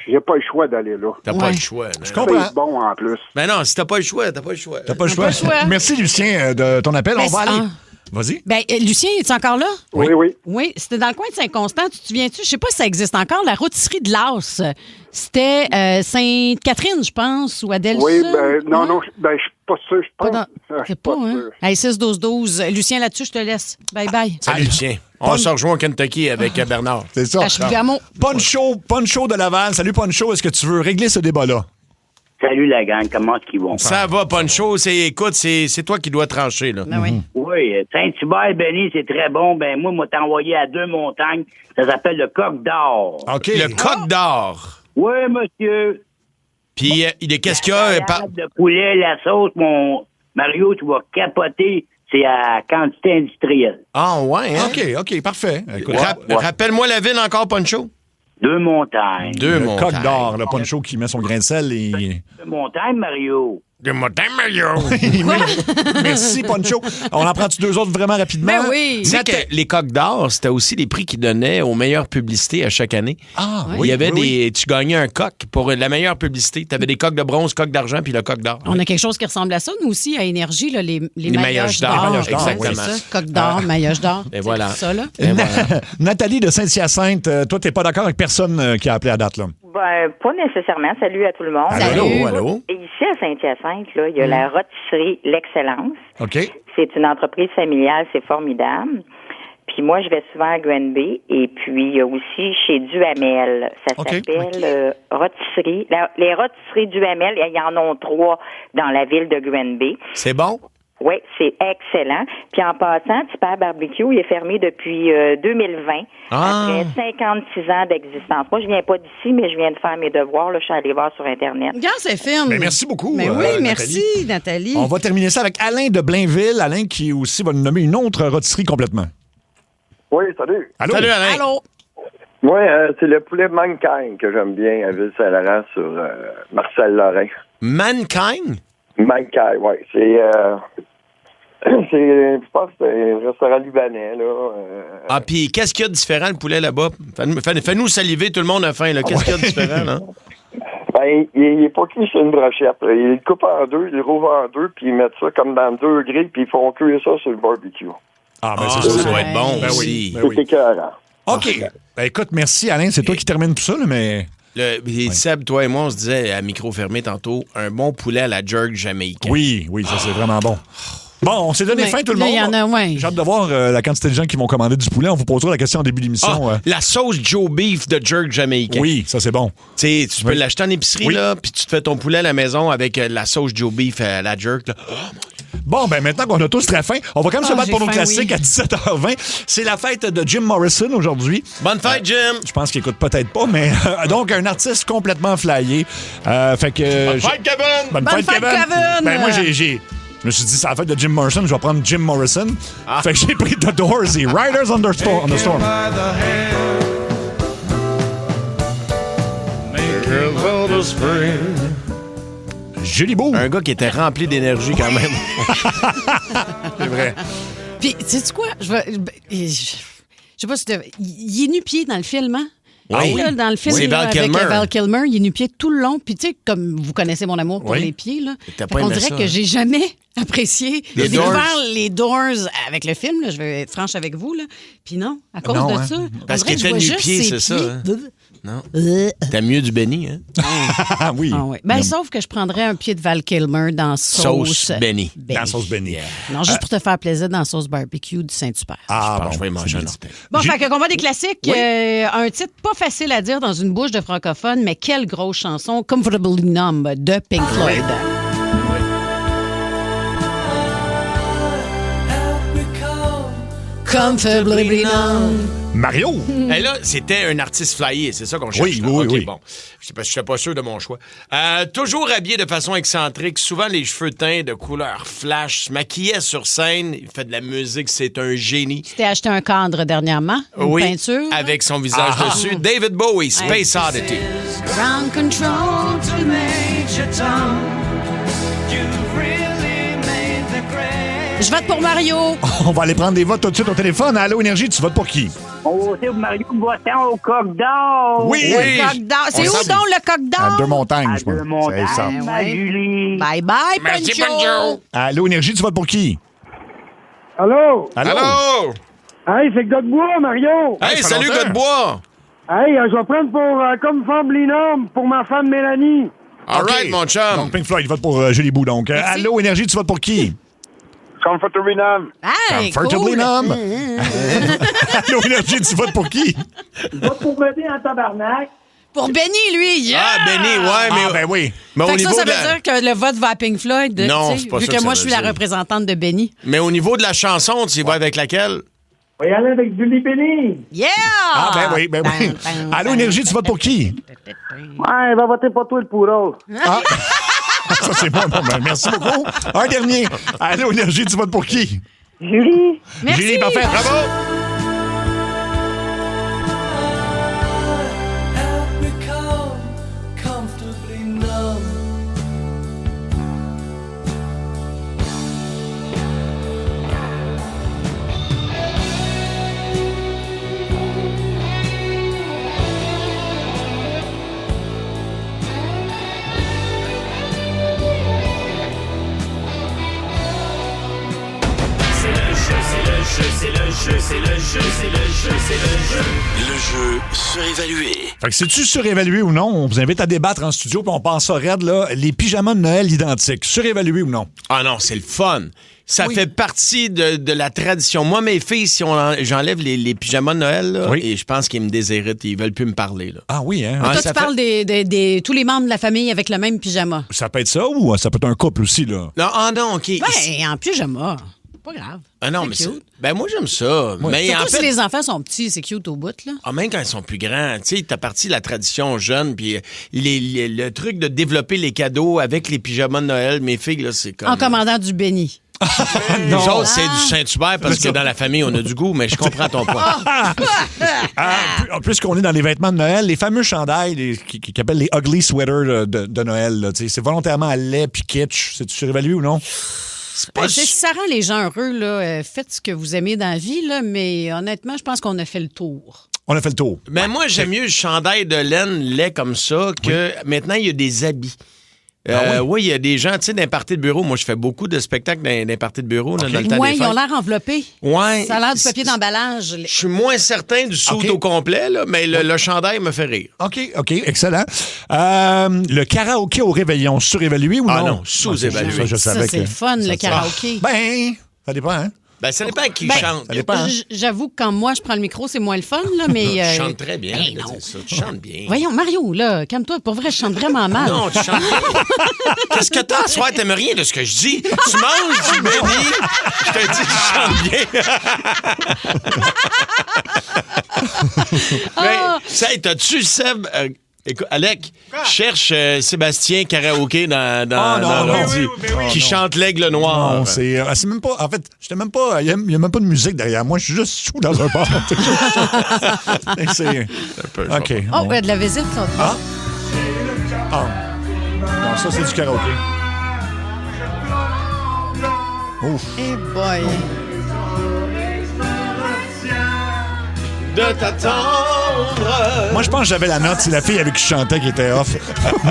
j'ai pas le choix d'aller là. T'as pas le choix. Je comprends. C'est bon, en plus. Mais non, si t'as pas le choix, t'as pas le choix. T'as pas le choix. Merci, Lucien, de ton appel. On va aller... Vas-y. Ben, Lucien, es-tu encore là? Oui. Oui, c'était dans le coin de Saint-Constant. Tu te souviens-tu? Je sais pas si ça existe encore. La rôtisserie de l'As. C'était Sainte-Catherine, je pense, ou Adelson. Oui, non, je suis pas sûr. C'est pas, hein? Hey, 6-12-12. Lucien, là-dessus, je te laisse. Bye-bye. Salut, Lucien. On se rejoint au Kentucky avec Bernard. C'est ça. Poncho de Laval. Salut, Poncho. Est-ce que tu veux régler ce débat-là? Salut la gang, comment est-ce qu'ils vont? Ça va, Poncho. Écoute, c'est toi qui dois trancher, là. Oui. Oui, Saint-Hubert, Benny, c'est très bon. Ben moi, t'ai envoyé à 2 montagnes. Ça s'appelle le Coq d'Or. OK. Le Coq d'Or. Oui, monsieur. Puis, qu'est-ce qu'il y a? Le poulet, la sauce, mon Mario, tu vas capoter. C'est à quantité industrielle. Ah, ouais, hein? OK, parfait. Écoute, rappelle-moi la ville encore, Poncho. 2 montagnes. Le Coq d'Or, le Poncho qui met son grain de sel et... 2 montagnes, Mario. De matin, Mario. Merci, Poncho. On en prend-tu 2 autres vraiment rapidement? Ben oui. Tu sais que les Coques d'or, c'était aussi les prix qu'ils donnaient aux meilleures publicités à chaque année. Ah, Il y avait tu gagnais un coq pour la meilleure publicité. Tu avais des coques de bronze, coques d'argent, puis le coq d'or. On a quelque chose qui ressemble à ça, nous aussi, à Énergie, là, les maillots d'or. Exactement. C'est ça. Coq d'or, maillot d'or. Et voilà. C'est ça, là. Nathalie de Saint-Hyacinthe, toi, t'es pas d'accord avec personne qui a appelé à date, là? Ben, pas nécessairement. Salut à tout le monde. Allô. Et ici, à Saint-Hyacinthe, là, il y a la rôtisserie L'Excellence. OK. C'est une entreprise familiale, c'est formidable. Puis moi, je vais souvent à Granby. Et puis, il y a aussi chez Duhamel. Ça s'appelle rôtisserie. Les rôtisseries Duhamel, il y en a 3 dans la ville de Granby. C'est bon? Oui, c'est excellent. Puis en passant, Tipper Barbecue, il est fermé depuis 2020, après 56 ans d'existence. Moi, je viens pas d'ici, mais je viens de faire mes devoirs. Là, je suis allée voir sur Internet. Regarde, c'est ferme. Ben, merci beaucoup. Mais oui, Nathalie. merci, Nathalie. On va terminer ça avec Alain de Blainville. Alain qui aussi va nous nommer une autre rôtisserie complètement. Oui, salut. Allô? Salut, Alain. Allô? Moi, c'est le poulet Mankind que j'aime bien à Ville-Saint-Laurent sur Marcel Lorrain. Mankind? Mankind, oui. Je pense que c'est un restaurant libanais, là. Puis qu'est-ce qu'il y a de différent, le poulet, là-bas? Fais-nous saliver, tout le monde a faim, là. Qu'est-ce qu'il y a de différent, là? Ben, il est pas cuit sur une brochette. Il le coupe en 2, il le rouvre en 2, puis ils mettent ça comme dans 2 grilles, puis ils font cuire ça sur le barbecue. Ah, ben ça doit être bon ben aussi. Oui. C'est écœurant. OK. Ben, écoute, merci, Alain. C'est toi qui termine tout ça, là, mais... Seb, toi et moi, on se disait à micro fermé tantôt, un bon poulet à la jerk jamaïcain. Oui, ça, c'est vraiment bon. Bon, on s'est donné faim, tout le monde. Il y en a, J'ai hâte de voir la quantité de gens qui vont commander du poulet. On vous posera la question en début d'émission. La sauce Joe Beef de jerk jamaïcain. Oui, ça, c'est bon. Tu peux l'acheter en épicerie, là, puis tu te fais ton poulet à la maison avec la sauce Joe Beef à la jerk, là. Bon, ben maintenant qu'on a tous très faim, on va quand même se battre pour nos classiques à 17h20. C'est la fête de Jim Morrison aujourd'hui. Bonne fête, Jim! Je pense qu'il écoute peut-être pas, mais donc un artiste complètement flyé. Fait que... Bonne fête, Kevin! Bonne fête, Kevin! Ben moi, je me suis dit, c'est la fête de Jim Morrison, je vais prendre Jim Morrison. Fait que j'ai pris The Doors et Riders on the Storm. Julie Beau. Un gars qui était rempli d'énergie quand même. C'est vrai. Puis, sais-tu quoi? Je sais pas si il est nu-pied dans le film, hein? Oui. Là, dans le film, c'est Val avec Kilmer. Val Kilmer, il est nu-pied tout le long. Puis, tu sais, comme vous connaissez mon amour pour les pieds, là, on dirait que j'ai jamais apprécié. J'ai découvert les Doors avec le film, là, je vais être franche avec vous. Là. Puis non, à cause de ça. Parce qu'il était nu-pied, c'est ça. Hein? Non. T'as mieux du Benny, hein? Oui. Ah, oui. Ben, sauf que je prendrais un pied de Val Kilmer dans sauce Benny. Dans sauce Benny. Non, juste pour te faire plaisir dans sauce barbecue du Saint-Hubert. Je vais y manger un orteil. Bon, fait que combat des classiques. Un titre pas facile à dire dans une bouche de francophone, mais quelle grosse chanson, Comfortably Numb de Pink Floyd. Comfortably Numb. Mario! Et là, c'était un artiste flyé, c'est ça qu'on cherche. Oui. Bon. Je n'étais pas sûr de mon choix. Toujours habillé de façon excentrique, souvent les cheveux teints de couleur flash, se maquillait sur scène, il fait de la musique, c'est un génie. Tu t'es acheté un cadre dernièrement, une peinture. Avec son visage dessus. David Bowie, Space Oddity. Ground control to Major Tom. Je vote pour Mario. On va aller prendre des votes tout de suite au téléphone. Allô, Énergie, tu votes pour qui? On va Mario votant au Coq d'Or. Oui. Le Coq d'Or. C'est où donc le Coq d'Or? À Deux-Montagnes, je pense. Deux-Montagnes, C'est ça. ma Julie. Bye bye, Merci, Pancho. Pancho. Allô, Énergie, tu votes pour qui? Allô? Allô? Hey, c'est Godebois, Mario. Hey, salut, gars de bois. Hey, je vais prendre pour Comfortably Numb pour ma femme Mélanie. All right, mon chum. Donc, Pink Floyd vote pour Julie Bou. Donc, allô, Énergie, tu votes pour qui? Comfortably Numb. Hey, Comfortably cool. Numb. Allô, Énergie, tu votes pour qui? Je vais pour Benny en tabarnak. Pour Benny, lui. Yeah! Ah, Benny, ouais, mais... ben oui. Mais Fait au que niveau ça de veut la... dire que le vote va à Pink Floyd. Non, tu sais, c'est pas vu ça que que moi, ça je suis veut la dire. représentante de Benny. Mais au niveau de la chanson, tu y vas avec laquelle? On va y aller avec Julie Benny. Yeah! Ah, ben oui. Allô, Énergie, tu votes pour qui? Ouais, va voter pour toi le pourreau. Ah, ça, c'est bon. Bon, ben, merci beaucoup. Un dernier. Allô, Énergie, tu votes pour qui? Julie. Merci. Julie, parfait. Bravo. jeu, c'est le jeu, c'est le jeu, c'est le jeu. Le jeu surévalué. Fait que c'est-tu surévalué ou non? On vous invite à débattre en studio, puis on pense ça raide, là. Les pyjamas de Noël identiques, surévalué ou non? Ah non, c'est le fun. Ça fait partie de la tradition. Moi, mes filles, si j'enlève les pyjamas de Noël, là, et je pense qu'ils me déshéritent, ils veulent plus me parler. Là. Ah oui, hein? Toi, tu parles des tous les membres de la famille avec le même pyjama. Ça peut être ça ou ça peut être un couple aussi, là? Non, OK. Ben, en pyjama. Pas grave. Ah non, c'est mais cute. ben moi, j'aime ça. Oui. Mais Surtout en fait, si les enfants sont petits, c'est cute au bout, là. Ah, même quand ils sont plus grands, tu sais, t'as parti de la tradition jeune, puis le truc de développer les cadeaux avec les pyjamas de Noël, mes filles, là, c'est comme... En commandant du béni. Nous autres, c'est du Saint-Hubert parce que dans la famille, on a du goût, mais je comprends ton point. En plus qu'on est dans les vêtements de Noël, les fameux chandails qui appellent les ugly sweaters de Noël, là, c'est volontairement laid puis kitsch. C'est-tu surévalué ou non? Si ça rend les gens heureux, là, faites ce que vous aimez dans la vie, là, mais honnêtement, je pense qu'on a fait le tour. On a fait le tour. Mais moi, j'aime mieux le chandail de laine laid comme ça que maintenant, il y a des habits. Oui, il y a des gens, tu sais, d'un party de bureau. Moi, je fais beaucoup de spectacles d'un party de bureau dans le temps des fêtes. Oui, ils ont l'air enveloppés. Ouais. Ça a l'air du papier d'emballage. Je suis moins certain du saut au complet, là, mais le chandail me fait rire. OK, excellent. Le karaoké au réveillon, surévalué ou non? Ah non, sous-évalué. Ça, c'est le fun, le karaoké. Ben, ça dépend, hein? Ben, ça dépend qui chante. Ça dépend, hein? J'avoue que quand moi, je prends le micro, c'est moins le fun, là, mais... Tu chantes très bien. Ben non. Ça. Tu chantes bien. Voyons, Mario, là, calme-toi. Pour vrai, je chante vraiment mal. Non, tu chantes bien. Qu'est-ce que t'as à soir? T'aimes rien de ce que je dis? Tu manges du béni. Je te dis que tu chantes bien. Mais, t'as-tu, Seb... Écoute, Alec, cherche Sébastien Karaoké dans l'ordi, qui chante l'aigle noir. Non, c'est même pas... En fait, j'étais même pas... Il y a même pas de musique derrière moi. Je suis juste sous dans un bar. C'est un peu... OK. Oh, de la visite, là. Non, ça, c'est du karaoké. Ouf. Eh boy. De t'attendre. Moi, je pense que j'avais la note. C'est la fille avec qui je chantais qui était off.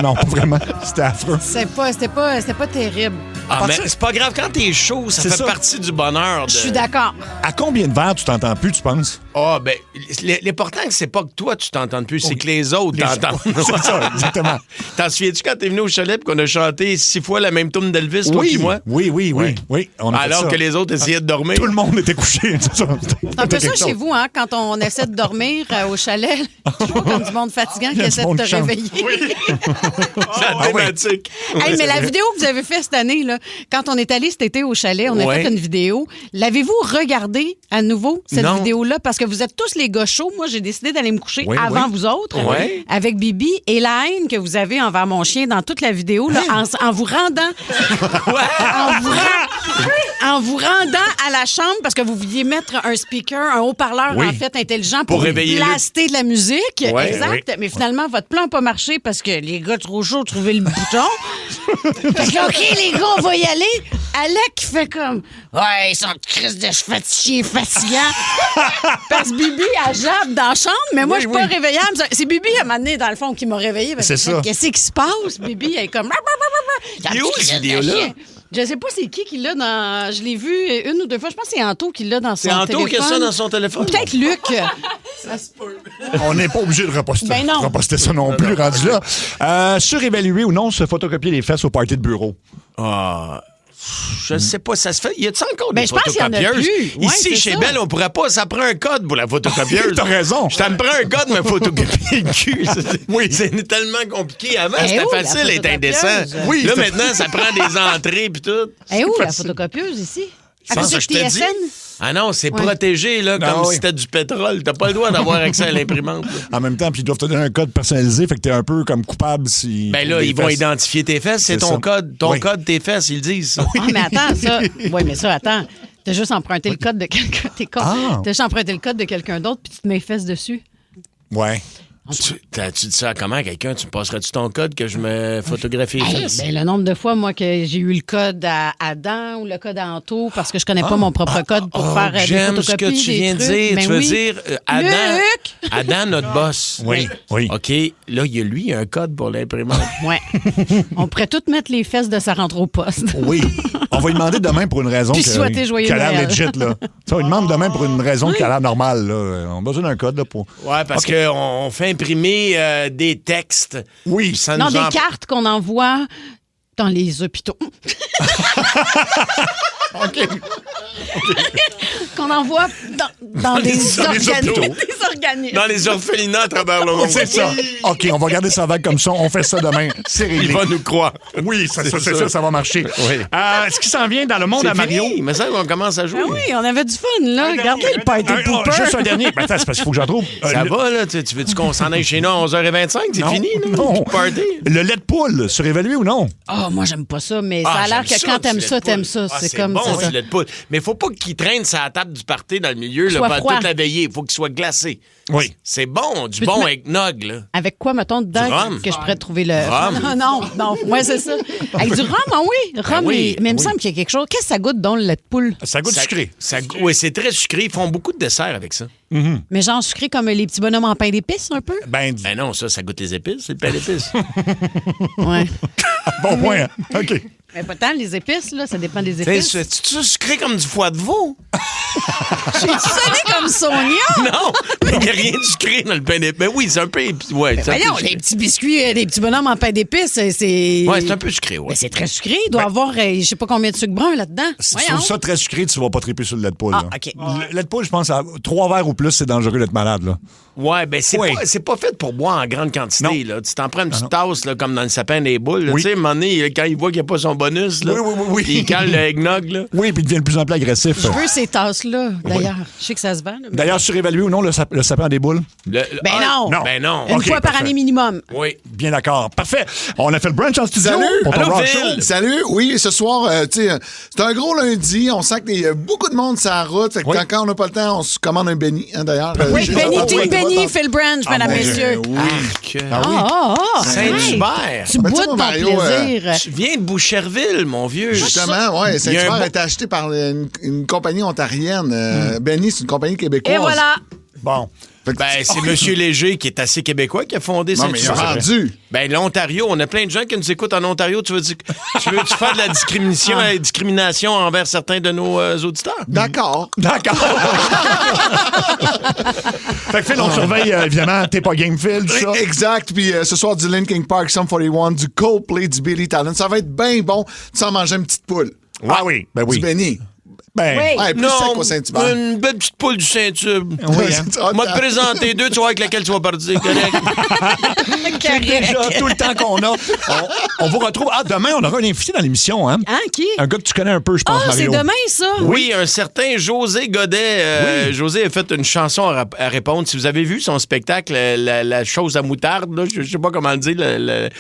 Non, pas vraiment. C'était affreux. C'était pas terrible. Ah, mais c'est pas grave. Quand t'es chaud, ça fait partie du bonheur. Je suis d'accord. À combien de verres tu t'entends plus, tu penses? Ah, ben, l'important, c'est pas que toi, tu t'entends plus, c'est que les autres t'entendent. C'est ça, exactement. T'en souviens-tu quand t'es venu au chalet et qu'on a chanté 6 fois la même tune d'Elvis, toi et moi? Oui. On a alors fait ça. que les autres essayaient de dormir. Tout le monde était couché. C'est un peu ça chez vous, hein, quand on essaie de dormir au chalet. Toujours comme du monde fatigant qui essaie de te réveiller. Oui. C'est la thématique. Hey, mais la vidéo que vous avez faite cette année, là, quand on est allé cet été au chalet, on a fait une vidéo. L'avez-vous regardée à nouveau, cette vidéo-là? Parce que vous êtes tous les gars chauds. Moi, j'ai décidé d'aller me coucher avant vous autres avec Bibi et la haine que vous avez envers mon chien dans toute la vidéo, là, en vous rendant... en vous rendant à la chambre parce que vous vouliez mettre un speaker, un haut-parleur, en fait, intelligent pour blaster de la musique. Exact. Mais finalement, votre plan n'a pas marché parce que les gars trop chauds trouvaient le bouton. Fait que, OK, les gars, on va y aller. Alec fait comme... Ouais, ils sont crise de fatigués, fatigants. Parce que Bibi, elle jappe dans la chambre, mais moi, je suis pas réveillable. C'est Bibi, à un moment donné, dans le fond, qui m'a réveillée. C'est ça. Qu'est-ce qui se passe? Bibi, elle est comme... Il est où, cette vidéo-là? Je sais pas c'est qui l'a dans... Je l'ai vu une ou deux fois. Je pense que c'est Anto qui l'a dans son téléphone. C'est Anto qui a ça dans son téléphone? Peut-être Luc. Ça se peut. On n'est pas obligé de reposter, Ben non. reposter ça non plus, rendu là. Surévaluer ou non se photocopier les fesses au party de bureau? Je sais pas, ça se fait. Y a-t-il encore des je pense qu'il y en a photocopieuses? plus. Ouais, Ici, chez ça. Belle, on pourrait pas. Ça prend un code pour la photocopieuse. T'as raison. Je t'en prends un code, mais photocopier le cul. C'est tellement compliqué. Avant, c'était où, facile la d'être indécent. photocopieuse? Là, maintenant, ça prend des entrées puis tout. Et où la photocopieuse ici? À C'est ça, côté je de te dis. TSN? Ah non, c'est protégé, là, comme si c'était du pétrole. T'as pas le droit d'avoir accès à l'imprimante. En même temps, puis ils doivent te donner un code personnalisé, fait que t'es un peu comme coupable si... Ben là, ils vont identifier tes fesses. C'est ton code. Ton code, tes fesses, ils le disent. Ça. Ah, mais attends, ça... Oui, mais ça, attends. T'as juste emprunté le code de quelqu'un. T'as juste emprunté le code de quelqu'un d'autre, puis tu te mets les fesses dessus. Ouais. Tu dis ça à comment, quelqu'un? Tu me passerais-tu ton code que je me photographie les fesses? Ben, le nombre de fois, moi, que j'ai eu le code à Adam ou le code à Anto parce que je connais pas mon propre code pour faire des j'aime photocopies, ce que tu viens de dire. Ben tu veux oui. dire Adam, Luc! Adam, notre boss. Oui. OK, là, il y a un code pour l'imprimante. Ouais. On pourrait toutes mettre les fesses de sa rentre au poste. Oui. On va lui demander demain pour une raison Puis qui souhaiter joyeux a l'air Noël. legit, là. On lui demande demain pour une raison qui a l'air normale, là. On a besoin d'un code, là, pour... Ouais, parce qu'on fait imprimer des textes. Oui. Ça Non, nous des cartes qu'on envoie dans les hôpitaux. OK. Qu'on envoie dans des hôpitaux. organismes. Dans les orphelinats à travers le monde. C'est ça. OK, on va garder ça vague comme ça. On fait ça demain. C'est réglé. Il va nous croire. Oui, c'est ça, ça va marcher. Oui. Est-ce qu'il s'en vient dans le monde à Mario? Fini. Mais ça, on commence à jouer. Ah oui, on avait du fun, là. Regardez le party pooper. Juste un dernier. Ben, attends, c'est parce qu'il faut que j'en trouve. Ça va, là? Tu veux-tu qu'on s'en aille chez nous à 11h25? C'est fini, là? Non. Party. Le lait de poule, surévalué ou non? Ah, moi, j'aime pas ça, mais ça a l'air que quand t'aimes ça, t'aimes ça. C'est comme bon, ça. du lait de poule. Mais faut pas qu'il traîne sa table du party dans le milieu là, Soit pendant froid. toute la veillée. Il faut qu'il soit glacé. Oui. C'est bon, du Peux-tu bon mettre- eggnog, là. Avec quoi, mettons, dedans, Du rhum. que je pourrais trouver le... Rhum. Non. Ouais, c'est ça. Avec du rhum, ah oui. Rhum, oui, mais il me semble qu'il y a quelque chose. Qu'est-ce que ça goûte, donc, le lait de poule? Ça goûte sucré. Oui, c'est très sucré. Ils font beaucoup de desserts avec ça. Mais genre sucré comme les petits bonhommes en pain d'épices, un peu? Ben non, ça goûte les épices. C'est le pain d'épices. Ouais. Bon point, hein? OK. Mais pas tant, les épices, là, ça dépend des C'est épices. ça sucré comme du foie de veau? J'ai sonné comme Sonia! Non, mais il n'y a rien de sucré dans le pain d'épices. Ben oui, c'est un peu... Ouais, c'est un peu Voyons, sucré. les petits biscuits, les petits bonhommes en pain d'épices, c'est... Ouais, c'est un peu sucré, ouais. Mais c'est très sucré. Il doit avoir, je sais pas combien de sucre brun là-dedans. Si tu Voyons. trouves ça très sucré, tu vas pas triper sur le lait de poule. Ah, là. OK. Le lait de poule, je pense, à 3 verres ou plus, c'est dangereux d'être malade, là. Ouais, ben c'est Oui. c'est pas fait pour boire en grande quantité. Là. Tu t'en prends une petite tasse là, comme dans le sapin des boules. là. Oui. Tu sais, à un moment donné, quand il voit qu'il n'y a pas son bonus, là, Oui. il cale le eggnog. Là. Oui, puis il devient de plus en plus agressif. Je veux ces tasses-là, d'ailleurs. Je sais que ça se vend. là, mais- D'ailleurs, surévalué ou non, le sapin des boules? Ben non. Ben non. Une OK, fois par parfait. année minimum. Oui. Bien d'accord. Parfait. On a fait le brunch en studio. Salut! Pour ton Allô, rock Phil! show. Salut! Oui, ce soir, tu sais, c'est un gros lundi. On sent qu'il y a beaucoup de monde sur la route. Fait que Oui. quand on n'a pas le temps, on se commande un béni, hein, d'ailleurs. Oui, J'ai Benny, entendu Team un Benny, débat Phil Branch, mesdames, messieurs. Oui. Saint-Hubert. Tu Ben, tu bois sais, de ton Mario, plaisir. Tu viens de Boucherville, mon vieux. Justement, ouais, Il y a Saint-Hubert un a été acheté par une compagnie ontarienne. Benny, c'est une compagnie québécoise. Et voilà. Bon. Fait que- Ben, c'est M. Léger, qui est assez québécois, qui a fondé Non, mais il a Saint-Hubert. vendu. Ben, l'Ontario, on a plein de gens qui nous écoutent en Ontario. Tu veux faire de la discrimination envers certains de nos auditeurs? D'accord. D'accord. Fait que Phil, on surveille, évidemment, t'es pas game Phil, tout ça. Exact. Puis ce soir, du Linkin Park, Sum 41, du Coldplay, du Billy Talent. Ça va être bien bon sans manger une petite poule. Ah oui, ben oui. Du Benny. Ben, Oui. Ouais, plus sec qu'au Saint-Hubert. Une belle petite poule du Saint-Tube. Oui, hein. Ah, Moi, te présenter deux, tu vois avec laquelle tu vas partir. Correct. c'est déjà tout le temps qu'on a. On vous retrouve. Ah, demain, on aura un invité dans l'émission, hein? Hein, qui? Un gars que tu connais un peu, je pense, Ah, c'est Mario. demain, ça? Oui, un certain José Godet. José a fait une chanson à répondre. Si vous avez vu son spectacle, la chose à moutarde, là, je sais pas comment le dire,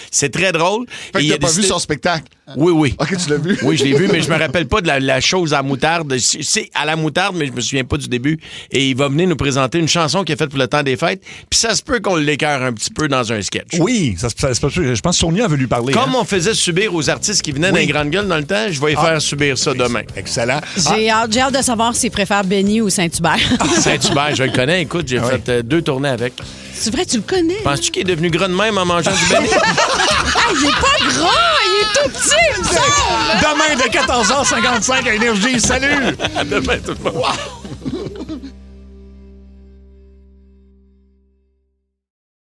c'est très drôle. Fait que Et il a t'as pas vu décidé- son spectacle. Oui, oui. OK, tu l'as vu? Oui, je l'ai vu, mais je me rappelle pas de la chose à moutarde. C'est à la moutarde, mais je me souviens pas du début. Et il va venir nous présenter une chanson qu'il a faite pour le temps des fêtes. Puis ça se peut qu'on l'écœure un petit peu dans un sketch. Oui, je pense que Sonia veut lui parler. Comme hein? on faisait subir aux artistes qui venaient dans les grandes gueules dans le temps, je vais y faire subir ça demain. Excellent. J'ai hâte de savoir s'il préfère Benny ou Saint-Hubert. Saint-Hubert, je le connais. Écoute, j'ai fait 2 tournées avec. C'est vrai, tu le connais? Penses-tu qu'il est devenu gras de même en mangeant du béni? Ah, il est pas gras, il est tout petit, il me semble. Demain de 14h55 à Énergie. Salut! À demain, tout le monde.